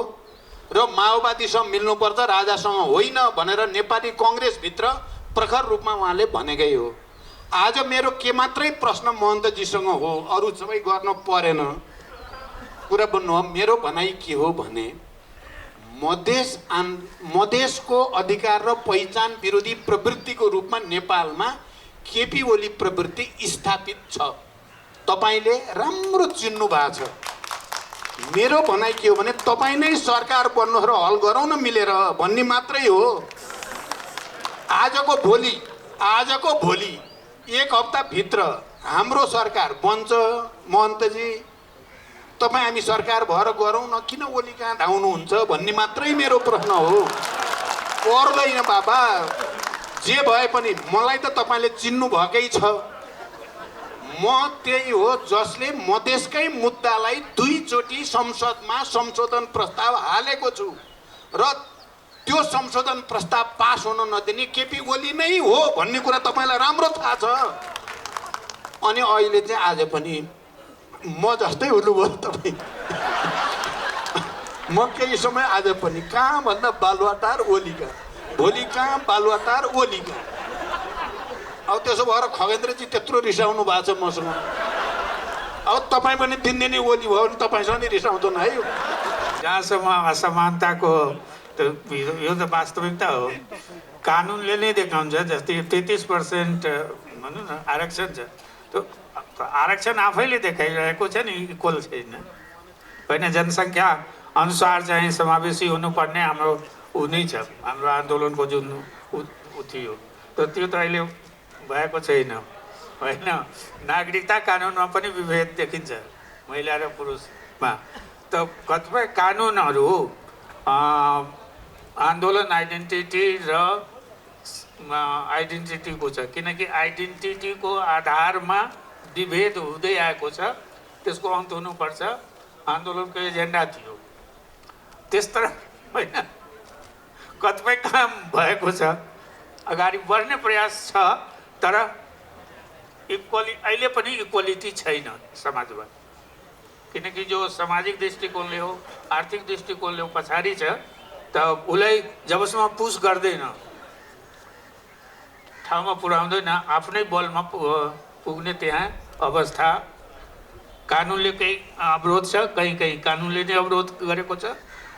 र माओवादीसँग मिल्नुपर्छ राजासँग होइन भनेर नेपाली कङ्ग्रेसभित्र प्रखर रूपमा उहाँले भनेकै हो। आज मेरो के मात्रै प्रश्न महन्तजीसँग हो, अरू सबै गर्न परेन। कुरा भन्नु हो, मेरो भनाइ के हो भने मधेसको अधिकार र पहिचान विरोधी प्रवृत्तिको रूपमा नेपालमा केपी ओली प्रवृत्ति स्थापित छ। तपाईँले राम्रो चिन्नु भएको छ। मेरो भनाइ के हो भने तपाईँ नै सरकार बन्नुहोस् र हल गरौँ न मिलेर भन्ने मात्रै हो। आजको भोलि 1 हप्ताभित्र हाम्रो सरकार बन्छ। महन्तजी, तपाईँ हामी सरकार भएर गरौँ न, किन ओली कहाँ धाउनुहुन्छ भन्ने मात्रै मेरो प्रश्न हो। पर्दैन बाबा, जे भए पनि मलाई त तपाईँले चिन्नु भएकै छ। म त्यही हो जसले मधेसकै मुद्दालाई 2 चोटि संसदमा संशोधन प्रस्ताव हालेको छु र त्यो संशोधन प्रस्ताव पास हुन नदिने केपी ओली नै हो भन्ने कुरा तपाईँलाई राम्रो थाहा छ। अनि अहिले चाहिँ आज पनि म जस्तै हुनुभयो तपाईँ। म केही समय आज पनि कहाँ भन्दा बालुवाटार ओलीका, भोलि कहाँ बालुवाटार ओलीका। अब त्यसो भएर खगेन्द्रजी त्यत्रो रिसाउनु भएको छ मसँग। अब तपाईँ पनि दिनदिनै ओली भयो भने तपाईँसँग नि रिसाउँदैन है। जहाँसम्म असमानताको यो त वास्तविकता हो। कानुनले नै देखाउँछ, जस्तै 33% भनौँ न आरक्षण छ, त्यो आरक्षण आफैले देखाइरहेको छ नि इक्वल छैन होइन। जनसङ्ख्या अनुसार चाहिँ समावेशी हुनुपर्ने हाम्रो ऊ नै छ, हाम्रो आन्दोलनको जुन ऊ थियो त्यो त अहिले भएको छैन होइन। नागरिकता कानुनमा पनि विभेद देखिन्छ महिला र पुरुषमा। त कतिपय कानुनहरू आन्दोलन आइडेन्टिटी र आइडेन्टिटीको छ, किनकि आइडेन्टिटीको आधारमा विभेद हुँदै आएको छ, त्यसको अन्त हुनुपर्छ। आन्दोलनको एजेन्डा थियो त्यस तरह होइन। कतिपय काम भएको छ, अगाडि बढ्ने प्रयास छ, तर अहिले पनि इक्वालिटी छैन समाजमा, किनकि जो सामाजिक दृष्टिकोणले हो आर्थिक दृष्टिकोणले हो पछाडि छ। त उसलाई जबसम्म पुस गर्दैन, ठाउँमा पुर्याउँदैन, आफ्नै बलमा पुग्ने त्यहाँ अवस्था कानुनले केही अवरोध छ, कहीँ कानुनले नै अवरोध गरेको छ।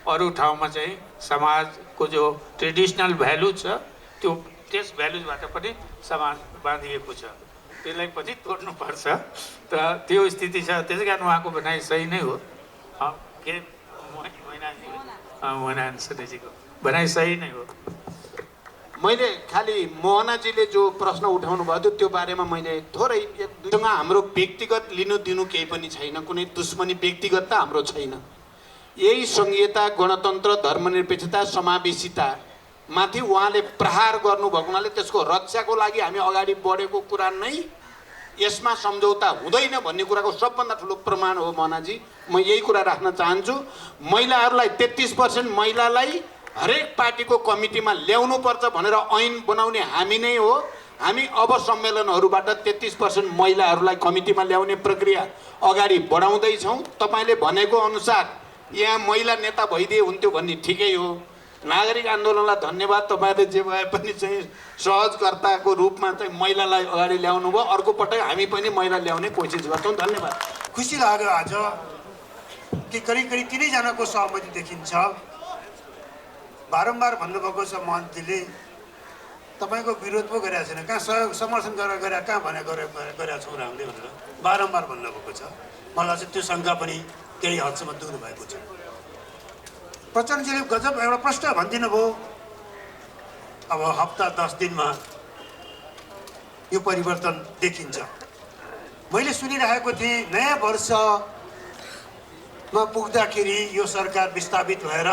अरू ठाउँमा चाहिँ समाजको जो ट्रेडिसनल भ्यालु छ त्यस भ्यालुजबाट पनि समाज बाँधिएको छ, त्यसलाई पनि तोड्नुपर्छ। त त्यो स्थिति छ, त्यसै कारण उहाँको भनाइ सही नै हो। के मोहनाजीको भनाइ सही नै हो। मैले खालि मोहनाजीले जो प्रश्न उठाउनु भयो थियो त्यो बारेमा मैले थोरै एकसँग हाम्रो व्यक्तिगत लिनु दिनु केही पनि छैन, कुनै दुश्मनी व्यक्तिगत त हाम्रो छैन। यही सङ्घीयता, गणतन्त्र, धर्मनिरपेक्षता, समावेशिता माथि उहाँले प्रहार गर्नुभएको हुनाले त्यसको रक्षाको लागि हामी अगाडि बढेको कुरा नै यसमा सम्झौता हुँदैन भन्ने कुराको सबभन्दा ठुलो प्रमाण हो। मोहनाजी, म यही कुरा राख्न चाहन्छु। महिलाहरूलाई 33% महिलालाई हरेक पार्टीको कमिटीमा ल्याउनुपर्छ भनेर ऐन बनाउने हामी नै हो। हामी अब सम्मेलनहरूबाट 33% महिलाहरूलाई कमिटीमा ल्याउने प्रक्रिया अगाडि बढाउँदैछौँ। तपाईँले भनेको अनुसार यहाँ महिला नेता भइदिए हुन्थ्यो भन्ने ठिकै हो। नागरिक आन्दोलनलाई धन्यवाद, तपाईँले जे भए पनि चाहिँ सहजकर्ताको रूपमा चाहिँ महिलालाई अगाडि ल्याउनु भयो। अर्को पटक हामी पनि महिला ल्याउने कोसिस गर्छौँ। धन्यवाद। खुसी लाग्यो आज कि करिब 3जनाको सहमति देखिन्छ। बारम्बार भन्नुभएको छ महन्तजीले, तपाईँको विरोध पो गरेको छैन, कहाँ सहयोग समर्थन गरेर कहाँ गरेका छौँ हामीले भनेर बारम्बार भन्नुभएको छ। मलाई चाहिँ त्यो शङ्का पनि केही हदसम्म दूर भएको छ। प्रचण्डजीले गजब एउटा प्रश्न भनिदिनु भयो, अब हप्ता 10 दिनमा यो परिवर्तन देखिन्छ। मैले सुनिरहेको थिएँ नयाँ वर्षमा पुग्दाखेरि यो सरकार विस्थापित भएर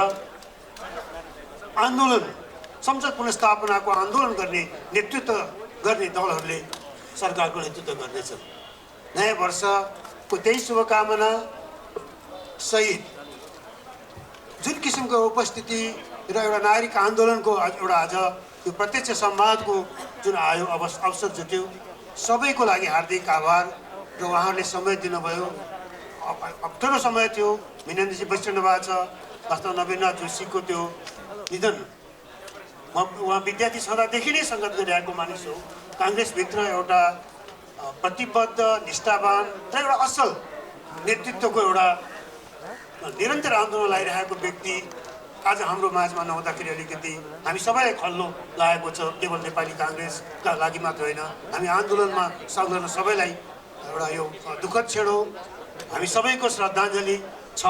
आन्दोलन संसद पुनर्स्थापनाको आन्दोलन गर्ने नेतृत्व गर्ने दलहरूले सरकारको नेतृत्व गर्नेछ। नयाँ वर्षको त्यही शुभकामना सहित जुन किसिमको उपस्थिति र एउटा नागरिक आन्दोलनको एउटा आज यो प्रत्यक्ष संवादको जुन आयो अवसर जुट्यो, सबैको लागि हार्दिक आभार। र उहाँहरूले समय दिनुभयो। अप्ठ्यारो समय थियो, मिनेन्द्रजी बसिरहनु भएको छ। वास्तव नवीननाथ जोशीको त्यो निधन, उहाँ विद्यार्थी छँदादेखि नै सङ्गत गरिरहेको मानिस हो। काङ्ग्रेसभित्र एउटा प्रतिबद्ध, निष्ठावान र एउटा असल नेतृत्वको एउटा निरन्तर आन्दोलन लगाइरहेको व्यक्ति आज हाम्रो माझमा नहुँदाखेरि अलिकति हामी सबैलाई खल्लो लागेको छ। केवल नेपाली काङ्ग्रेसका लागि मात्र होइन, हामी आन्दोलनमा संलग्न सबैलाई एउटा यो दुःखद क्षण हो। हामी सबैको श्रद्धाञ्जली छ।